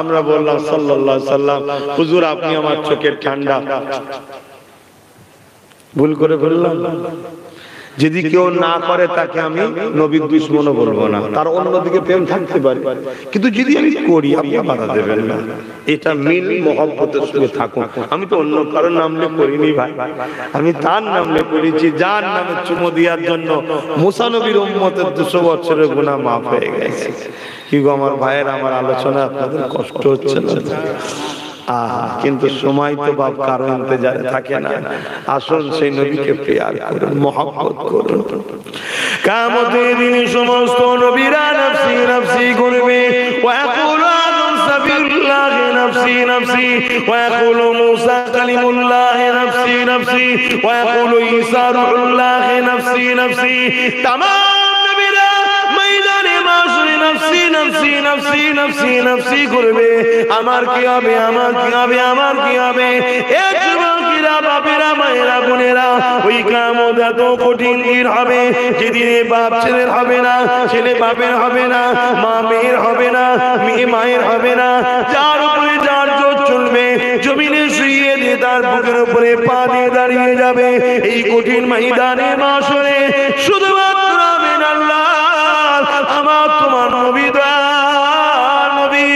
আমরা বললাম সাল্লাল্লাহু আলাইহি সাল্লাম, হুজুর আপনি আমার চোখের ঠান্ডা, ভুল করে বললাম। যদি কেউ না করে তাকে আমি নবীর দুশমনও বলবো না, তার অন্যদিকে প্রেম থাকতে পারে, কিন্তু যদি আমি করি আপনি বাধা দেবেন না, এটা মিল মহব্বতের সঙ্গে থাকুন। আমি তো অন্য কারোর নামলে করিনি ভাই, আমি তার নামলে করেছি, যার নামে চুমো দেওয়ার জন্য মুসা নবীর উম্মতের 200 বছরের গুনাহ মাফ হয়ে গেছে। কি গো আমার ভাইয়ের, আমার আলোচনা আপনাদের কষ্ট হচ্ছে না? কিন্তু সময় তো বাপ কারো ইন্তজারে থাকে না। আসুন সেই নবীকে প্যার করুন, মহব্বত করুন। কিয়ামতের দিনে সমস্ত নবীরা নফসি নফসি করবে, ওয়ায়াকুলু আদম সাবিয়ুল্লাহ নফসি নফসি, ওয়ায়াকুলু মূসা কালিমুল্লাহ নফসি নফসি, ওয়ায়াকুলু ঈসা রূহুল্লাহ নফসি নফসি। তামাম নবীরা ময়দানে মাশরে নফসি নফসি নফসি নফসি নফসি করবে। আমার কি হবে, আমার কি হবে, আমার কি হবে? এ যুবকেরা, বাপেরা, মায়েরা, বোনেরা, ওই কিয়ামত এত কঠিন দিন হবে, যেদিনে বাপ ছেলের হবে না, ছেলে বাপের হবে না, মা মেয়ের হবে না, মেয়ে মায়ের হবে না, যার উপরে যার জোর চলবে, জমিনে শুইয়ে দিয়ে তার বুকের উপরে পা দিয়ে দাঁড়িয়ে যাবে। এই কঠিন ময়দানে মাশরে শুধুমাত্র আমিন আল্লাহ, আমার তোমার নবী, দয়ার নবী,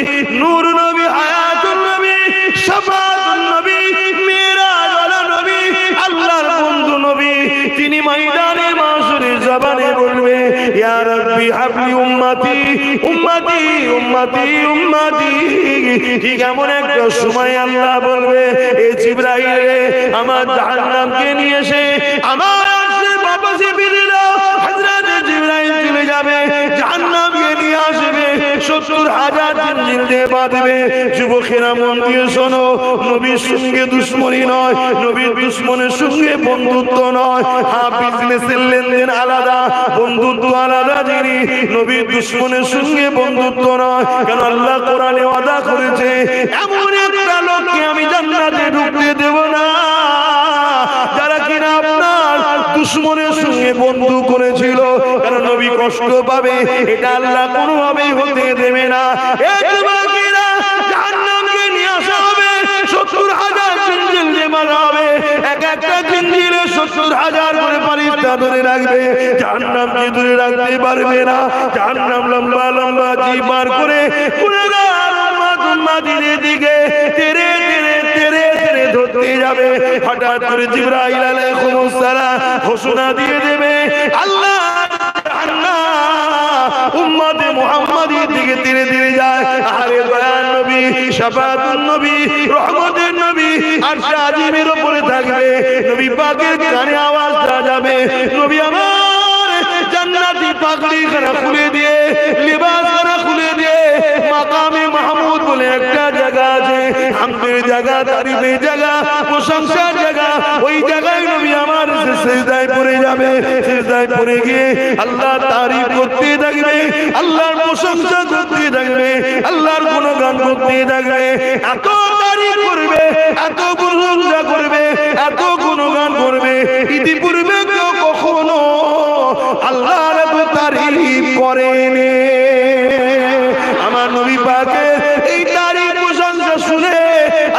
নূর নবী, হায়াতুন নবী, শাফাআতুন নবী, মিরাজওয়ালা নবী, আল্লাহর বন্ধু নবী, তিনি ময়দানে মাশরে জবানে বলবে, ইয়া রাব্বি হাবলি উম্মতি উম্মতি উম্মতি উম্মতি। ঠিক এমন একটা সময় আল্লাহ বলবে, এ জিবরাইল রে, আমার জাহান্নামকে নিয়ে এসে আমার আরশে বাতাসে ফিরে দাও। হযরত জিবরাইল চলে যাবে, জাহান্নামকে নিয়ে আসবে, 70,000 জিঞ্জির দিয়ে বাঁধবে। যুবকেরা মন দিয়ে শোনো, নবীর সঙ্গে দুশ্মনী নয়, নবীর দুশ্মনের সঙ্গে বন্ধুত্ব নয়। হ্যাঁ, বিজনেসের লেনদেন আলাদা, বন্ধুত্ব আলাদা জিনিস। নবীর দুশ্মনের সঙ্গে বন্ধুত্ব নয়, কারণ আল্লাহ কোরআনে ওয়াদা করেছে, এমন একটা লোককে আমি জান্নাতে ঢুকতে দেব না যারা কিনা আপনার দুশ্মনের সঙ্গে বন্ধু করেছিল, কারণ নবী কষ্ট পাবে, এটা আল্লাহ কোনোভাবেই হতে দেবে না। এই যুবকেরা, জাহান্নামকে নিয়ে আসা হবে, 70,000 জিঞ্জির দিয়ে বাঁধা হবে, এক একটা জিঞ্জিরে 70,000 করে ফেরেশতা ধরে রাখবে, জাহান্নামকে ধরে রাখতে পারবে না। জাহান্নাম লম্বা লম্বা জিভ বার করে গুনাহগার উম্মতের দিকে তেরে তেরে তেরে তেরে ধরতে যাবে। হঠাৎ করে জিবরাইল আলাইহিস সালাম ঘোষণা দিয়ে দেবে, আল্লাহ উম্মতে মুহাম্মাদির দিকে ধীরে ধীরে যায়। আরে দয়ার নবী, শাফাআতুন নবী, রহমতের নবী আরশে আজিমের উপরে থাকবে। নবী পাকের কানে আওয়াজটা যাবে, নবী আমার জান্নাতি পাগড়ি খানা খুলে দিয়ে, লিবাস খানা খুলে দিয়ে, মাকামে মাহমুদ বলে একটা জায়গা আছে, হামদের জায়গা, তারিফের জায়গা, প্রশংসার জায়গা, ওই জায়গায় নবী আমার সিজদায় পড়ে যাবে। সিজদায় পড়ে গিয়ে আল্লাহ তারিফ করতে থাকবে, আল্লাহর প্রশংসা করতে থাকবে, আল্লাহর গুণগান করতে থাকবে। এত তারিফ করবে, এত প্রশংসা করবে, এত গুণগান করবে, ইতিপূর্বে কেউ কখনো আল্লাহর এত তারিফ করেন। আমার নবী পাকের এই তারিফ প্রশংসা শুনে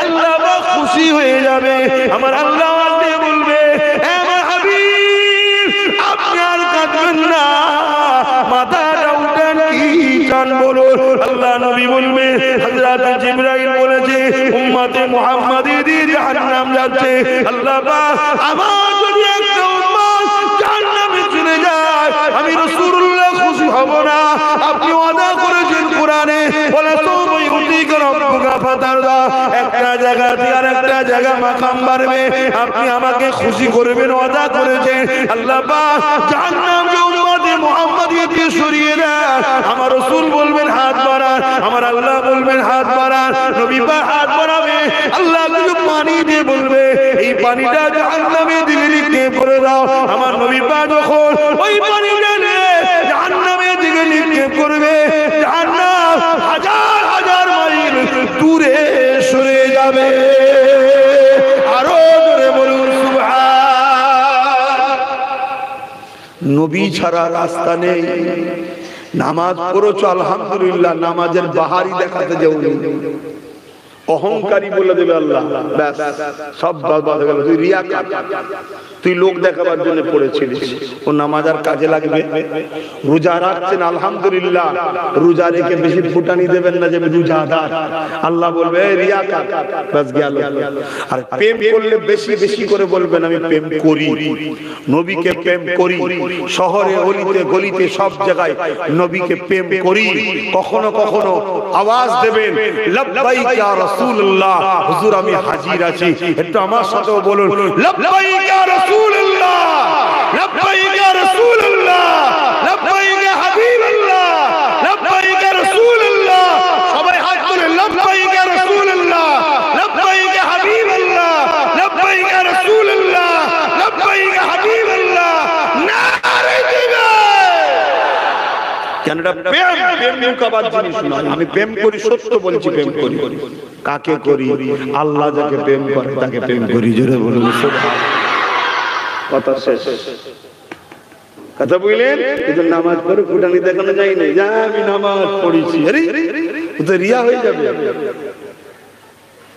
আল্লাহ পাক খুশি হয়ে যাবে। আমার আল্লাহ বলবে, আমার হাবিব আপনি আর কাঁদবেন না, মাথাটা উঠান, কি চান বলুন। আল্লাহ নবী বলবে, হযরত জিবরাইল বলেছে উম্মতে মুহাম্মাদি জাহান্নাম যাচ্ছে। আল্লাহ পাক আমার যদি একটা উম্মত জাহান্নামে চলে যায়, আমি রাসূলুল্লাহ খুশি হব না। আপনি ওয়াদা করেছেন কোরআনে, বলে তো ইউতিকা রাব্বুকা ফাতারদা, একটা জায়গা থেকে আরেকটা জায়গা মাকাম বাড়বে, আপনি আমাকে খুশি করবেন, ওয়াদা করেছেন। আল্লাহ পাক জাহান্নামকে উম্মতে মুহাম্মাদিকে সরিয়ে দেন। আমার রাসূল বলবেন হাত বাড়ান, আমার আল্লাহ বলবেন হাত বাড়ান। নবী পাক হাত বাড়াবে, আল্লাহ কিছু পানি দিয়ে বলবে এই পানিটা জাহান্নামের দিকে নিক্ষেপ করে দাও। আমার নবী পাক যখন ওই পানিটা নিয়ে জাহান্নামের দিকে নিক্ষেপ করবে, জাহান্নাম হাজার হাজার মাইল দূরে সরে যাবে। আরো জোরে বলুন সুবহান। নবী ছাড়া রাস্তা নেই। নামাজ পড়েছো আলহামদুলিল্লাহ, নামাজের বাহারি দেখাতে যাওনি, অহংকারী বলে দেবে আল্লাহ, ব্যাস সব বরবাদ হয়ে গেল। তুই রিয়াকার, তুই লোক দেখাবার জন্য পড়েছিলিস, ও নামাজ আর কাজে লাগবে? রোজা রাখছেন আলহামদুলিল্লাহ, রোজা রেখে বেশি ফুটানি দেবেন না যে রোজাদার। আল্লাহ বলবে রিয়াকার, ব্যাস গেল। আর প্রেম করলে বেশি বেশি করে বলবেন আমি প্রেম করি, নবীকে প্রেম করি, শহরে অলিতে গলিতে সব জায়গায় নবীকে প্রেম করি। কখনো কখনো আওয়াজ দেবেন লাব্বাইক ইয়া রাসূলুল্লাহ, হুজুর আমি হাজির আছি, একটু আমার সাথেও বলুন লাব্বাইক ইয়া রাসূলুল্লাহ, লাব্বাইক ইয়া রাসূলুল্লাহ, লাব্বাইক ইয়া হাবিবাল্লাহ, লাব্বাইক ইয়া রাসূলুল্লাহ। সবাই হাত তুলে লাব্বাইক ইয়া রাসূলুল্লাহ, লাব্বাইক ইয়া হাবিবাল্লাহ, লাব্বাইক ইয়া রাসূলুল্লাহ, লাব্বাইক ইয়া হাবিবাল্লাহ। নারে দিবে কেন? প্রেম মুকাবার জিনিস নয়। আমি প্রেম করি, সত্য বলছি, প্রেম করি। কাকে করি? আল্লাহ যাকে প্রেম করে তাকে প্রেম করি। জোরে বলুন সুবহানাল্লাহ। কথা শেষ। কথা বুঝলেন? এজন্য নামাজ পড়ে ফুটানি দেখানো যায় না, যা আমি নামাজ পড়েছি, আরে ও তো রিয়া হয়ে যাবে।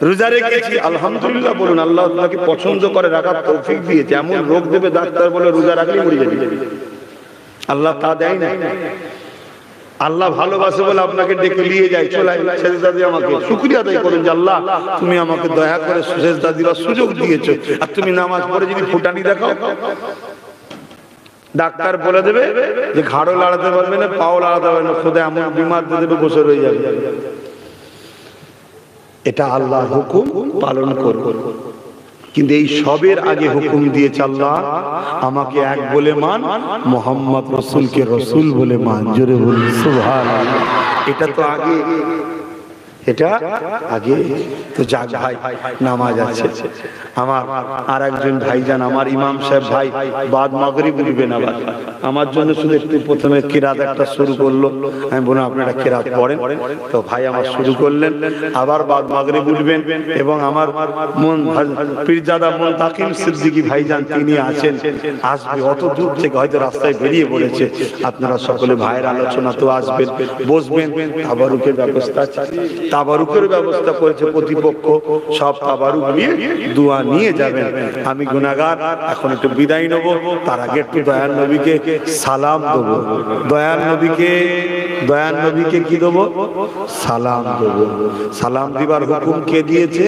রোজা রেখেছি আলহামদুলিল্লাহ বলুন, আল্লাহ আপনাকে পছন্দ করে, রাখার তৌফিক দিয়েছে। এমন রোগ দেবে ডাক্তার বলে রোজা রাখলে মরে যাবে, আল্লাহ তা দেয় না। আল্লাহ ভালোবাসে বলে আপনাকে ডেকে নিয়ে যায়, চলে সেজদা দিয়ে আমাকে শুকরিয়া আদায় করুন যে আল্লাহ তুমি আমাকে দয়া করে সেজদা দিবার সুযোগ দিয়েছো। আর তুমি নামাজ পড়ে যদি ফুটানি দেখাও, ডাক্তার বলে দেবে যে ঘাড়ও লাড়াতে পারবে না, পাও লাড়াতে পারবে না, খোদা এমন বিমার দিয়ে দেবে, বসে রয়ে যাবে। এটা আল্লাহর হুকুম, পালন করো। কিন্তু এই সবের আগে হুকুম দিয়েছে আল্লাহ, আমাকে এক বলে মান, মোহাম্মদ রাসূলকে রাসূল বলে মান। জোরে বলুন সুবহানাল্লাহ। এটা তো আগে, এটা আগে তো। যাক ভাই, নামাজ আছে। আমার আর একজন ভাইজান, আমার ইমাম সাহেব ভাই বাদ মাগরিব উঠবেন, আবার আমার জন্য শুধু একটু প্রথমে কিরাত একটা শুরু করলো। আমি বললাম আপনারা কিরাত পড়েন, তো ভাই আমার শুরু করলেন। আবার বাদ মাগরিব উঠবেন, এবং আমার মন পীরজাদা মুনতাকিম সিদ্দিকী ভাইজান তিনি আছেন, আসবে অত দূর থেকে, হয়তো রাস্তায় বেরিয়ে পড়েছে। আপনারা সকলে ভাইয়ের আলোচনা তো আসবেন, বসবেন। তাবারুকের ব্যবস্থা আছে, তাবারুকের ব্যবস্থা করেছে প্রতিপক্ষ, সব তাবারুক নিয়ে দোয়া নিয়ে যাবেন। আমি গুনাহগার, এখন একটু বিদায় নেব, তার আগে একটু দয়াল নবীকে সালাম দেব। দয়াল নবীকে কি দেব? সালাম দেব। সালাম দিবার হুকুম কে দিয়েছে?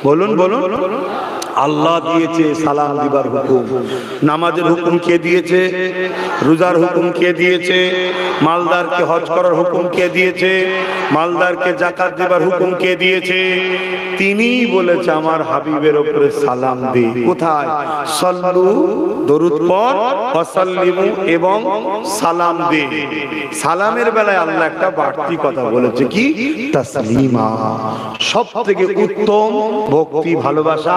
বলুন বলুন। আল্লাহ দিয়েছে সালাম দিবার হুকুম। নামাজের হুকুম কে দিয়েছে? রোজার হুকুম কে দিয়েছে? মালদারকে হজ করার হুকুম কে দিয়েছে? মালদারকে যাকাত দিবার হুকুম কে দিয়েছে? তিনি বলেছে আমার হাবিবের উপরে সালাম দে। কোথায়? সাল্লু, দরুদ পড়, ওয়াসাল্লিমু, এবং সালাম দে। সালামের বেলায় আল্লাহ একটা বাড়তি কথা বলেছে, কি? তাসলিমা। সবথেকে উত্তম ভক্তি ভালোবাসা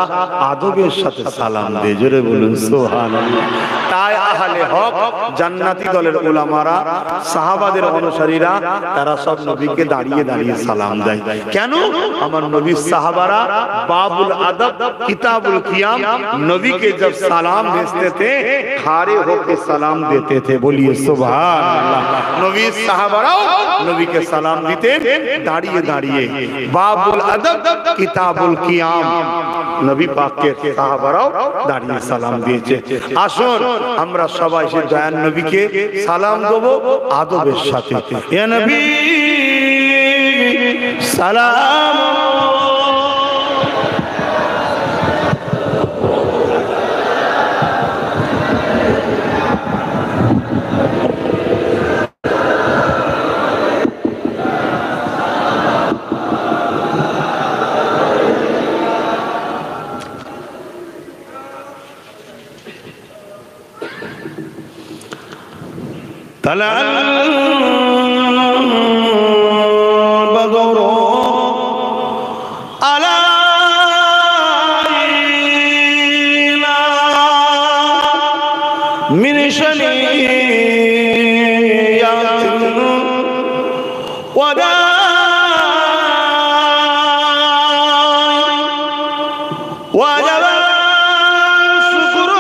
আদবের সাথে সালাম দেয়। জোরে বলুন সুবহানাল্লাহ। তাই আহলে হক জান্নাতি দলের উলামারা, সাহাবাদের অনুসারীরা, তারা সব নবীকে দাঁড়িয়ে দাঁড়িয়ে সালাম দেয়। কেন? আমার নবীর সাহাবারা बाबुल अदब किताबुल कियाम नबी के जब सलाम भेजते थे खड़े होकर सलाम देते थे। बोलिए सुभान अल्लाह। नबी साहबाराओ नबी के सलाम देते दाड़िए दाड़िए। बाबुल अदब किताबुल कियाम नबी पाक के साहबाराओ दाड़िए सलाम दिए। আসুন আমরা সবাই সে দয়ান নবীকে সালাম দেব আদবের সাথে। ইয়া নবী সালাম طلع البدر علينا من شنيعة وداع وجب الشكر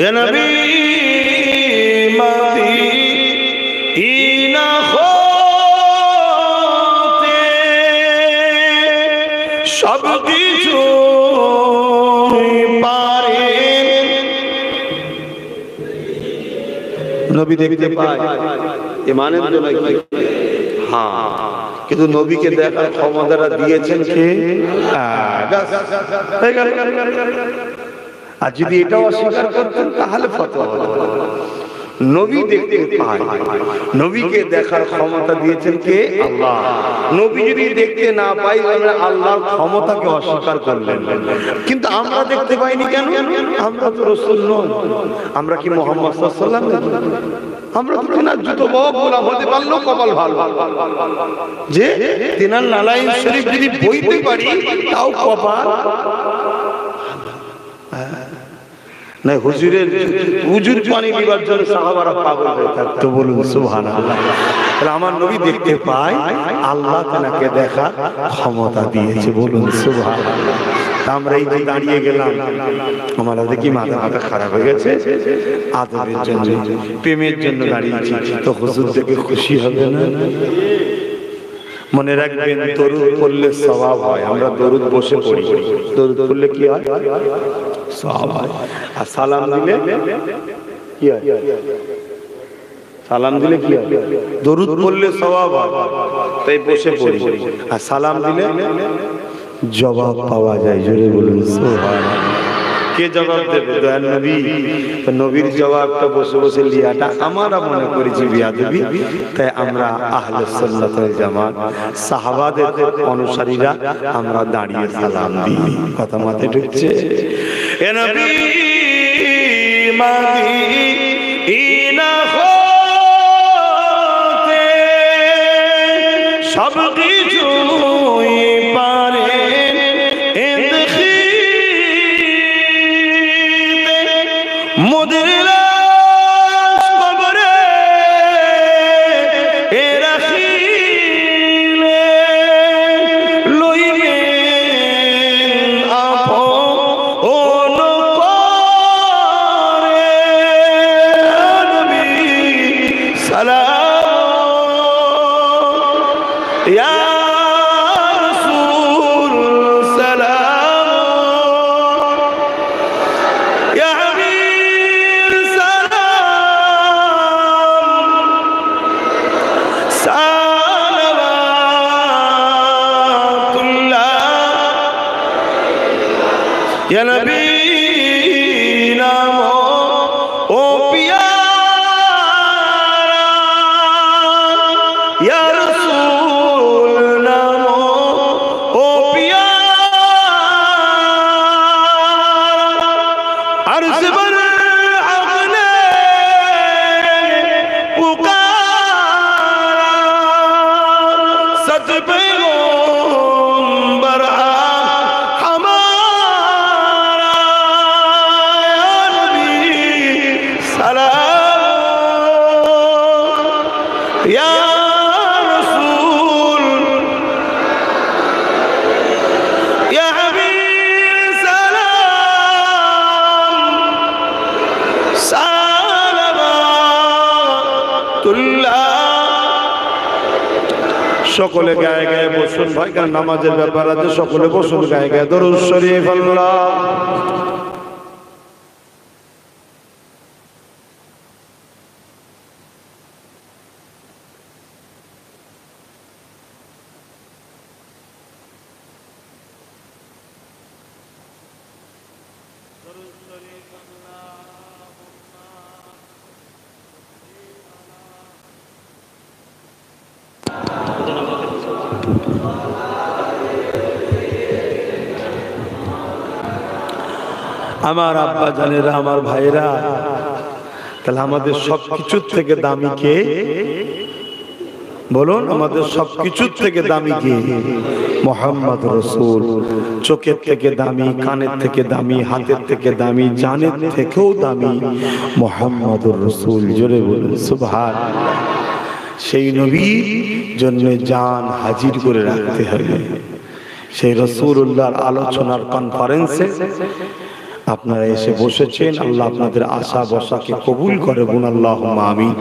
या नबी मदीना होते सब কিছু পারে। নবী দেখতে পায় ইমানের জন্য হ্যাঁ, কিন্তু নবীকে দেখার ক্ষমতাটা দিয়েছেন কে? আর যদি এটাও অস্বীকার করতেন তাহলে ফতোয়া হতো। নবী দেখতে পায়, নবীকে দেখার ক্ষমতা দিয়েছেন কে? আল্লাহ। নবী যদি দেখতে না পাই তাহলে আল্লাহর ক্ষমতাকে অস্বীকার করলেন। কিন্তু আমরা দেখতে পাইনি কেন? আমরা তো রাসূল নই। আমরা কি মুহাম্মদ সাল্লাল্লাহু আলাইহি ওয়াসাল্লাম? আমরা তো তিনার জুতো বাবা গোলাম হতে পারলেও কপাল ভালো যে তিনার নালাইন শরীফ যদি বইতে পারি তাও কপাল না। হুজুরের হুজুর পানি দিবার জন্য সাহাবারা পাগল হয়ে থাকতো। বলুন সুবহানাল্লাহ। তাহলে আমার নবী দেখতে পায়, আল্লাহ তাকে দেখা ক্ষমতা দিয়েছে। বলুন সুবহানাল্লাহ। আমরা এই যে দাঁড়িয়ে গেলাম, আমাদের দেখি মাথা খারাপ হয়ে গেছে। আদরের জন্য, প্রেমের জন্য দাঁড়িয়েছি, তো হুজুর দেখে খুশি হবে না? মনে রাখবেন দরুদ পড়লে সওয়াব হয়। আমরা দরুদ বসে পড়ি, দরুদ পড়লে কি হয়? সওয়াব হয়। আর সালাম দিলে কি হয়? সালাম দিলে কি হয়? দরুদ পড়লে সওয়াব হয়, তাই বসে পড়ি। আর সালাম দিলে জবাব পাওয়া যায়। জোরে বলুন সুবহানাল্লাহ। কে জবাব দেবে? দয়াল নবী। তো নবীর জবাবটা বসে বসে লিয়াটা আমরা মনে করেছি বিয়াদবি। তাই আমরা আহলে সুন্নাত ওয়াল জামাত সাহাবাদের অনুসারীরা আমরা দাঁড়িয়ে সালাম দিই। কথা মাথায় ঢুকছে? এ নবী মদিনা হতে সব কিছুই পারে। মোদের লাশ কবরে এ রাখিলে লইবেন আপন করে। নবী সালাম ইয়া রাসূল সালাম ইয়া হাবিব या नबी नामो ओ प्यारा, या रसूल नामो ओ प्यारा, अर्ज़ पर हक़ ने पुकारा, सच पैगंबर हमारा, या नबी सलाम, या रसूल, या हबीब सलाम, सालावातुल्लाह। সকলে গায়ে গায়ে বসুন ভাই, কারণ নামাজের ব্যাপার আছে। সকলে বসুন গায়ে গায়ে দরুদ শরীফ আল্লাহ। আমার আব্বা জানেরা, আমার ভাইরা, তাহলে আমাদের সবকিছুর থেকে দামি কে? বলুন, আমাদের সবকিছুর থেকে দামি কে? মুহাম্মদ রাসূল। চোখের থেকে দামি, কানের থেকে দামি, হাতের থেকে দামি, জানের থেকেও দামি মুহাম্মদুর রাসূল। জোরে বলুন সুবহানাল্লাহ। সেই নবীর জন্য জান হাজির করে রাখতে হবে। সেই রাসূলুল্লাহর আলোচনার কনফারেন্সে আপনারা এসে বসেছেন। আল্লাহ আপনাদের আশা বসাকে কবুল করে বলুন আল্লাহুম্মা আমিন।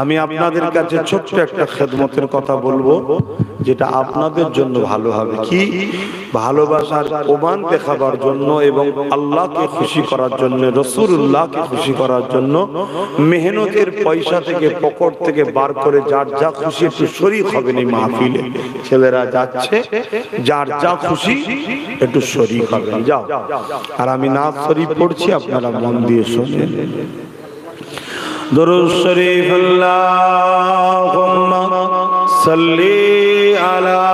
আমি আপনাদের কাছে ছোট্ট একটা খেদমতের কথা বলবো, যেটা আপনাদের জন্য ভালো হবে। কি? ভালোবাসার প্রমাণ দেখাবার জন্য এবং আল্লাহকে খুশি করার জন্য, রাসূলুল্লাহকে খুশি করার জন্য মেহনতের পয়সা থেকে, পকেট থেকে বার করে যার যা খুশি একটু শরীক হবেন এই মাহফিলে। ছেলেরা যাচ্ছে, যার যা খুশি একটু শরীক হবেন। যাও। আর আমি নাত শরীফ পড়ছি, আপনারা মন দিয়ে শোনেন। दुरूद शरीफ अल्लाहुम्मा सल्ली अला।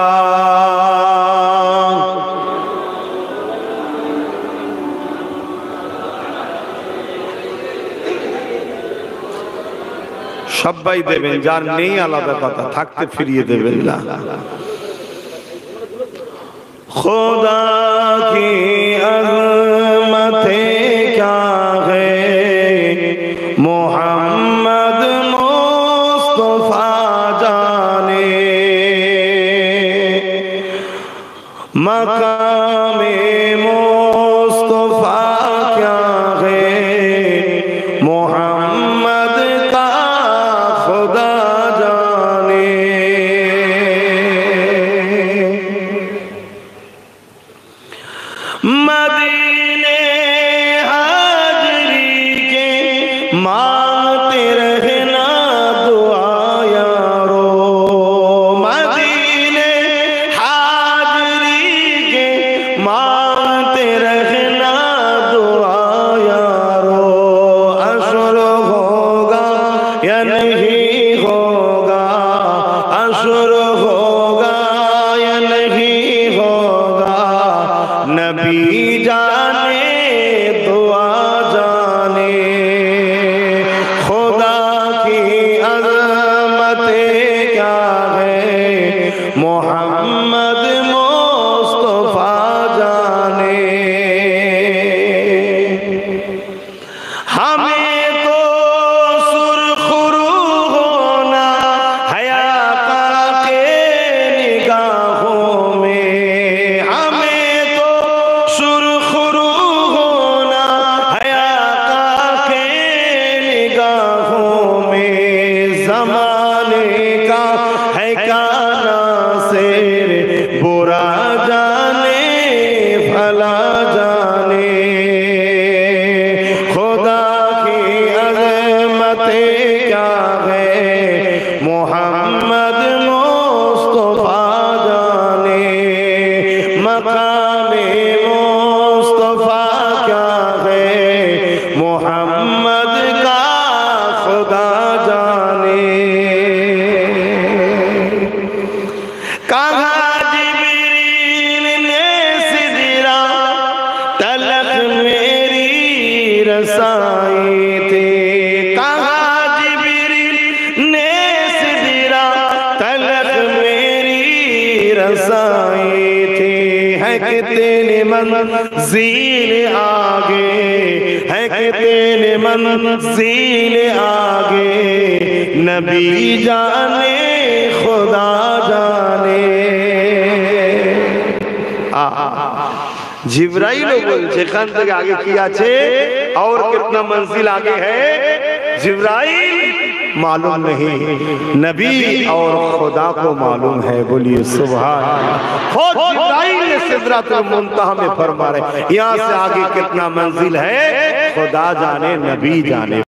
সবাই দেবেন, যার নেই আলাদা কথা, থাকতে ফিরিয়ে দেবেন না। खुदा की अज़मते क्या है, मोहम्मद मुस्तफा जाने, मकामे मुस्तफा क्या है, मोहम्मद का खुदा जाने। मदीने हाजरी के मांगते रहना दुआ यारो, मदीने हाजरी के रसाई थे, है कितने मंज़िल आगे, है कितने मंज़िल आगे, नबी जाने खुदा जाने। जिब्राइल যেখান থেকে आगे কি আছে और कितना मंजिल आगे है जिब्राइल मालूम नहीं, नबी और खुदा को मालूम है। बोलिए सुभान अल्लाह। खुद जिब्राइल ने सिदरतुल मुंतहा में फरमा रहे यहाँ से आगे कितना मंजिल है खुदा जाने नबी जाने।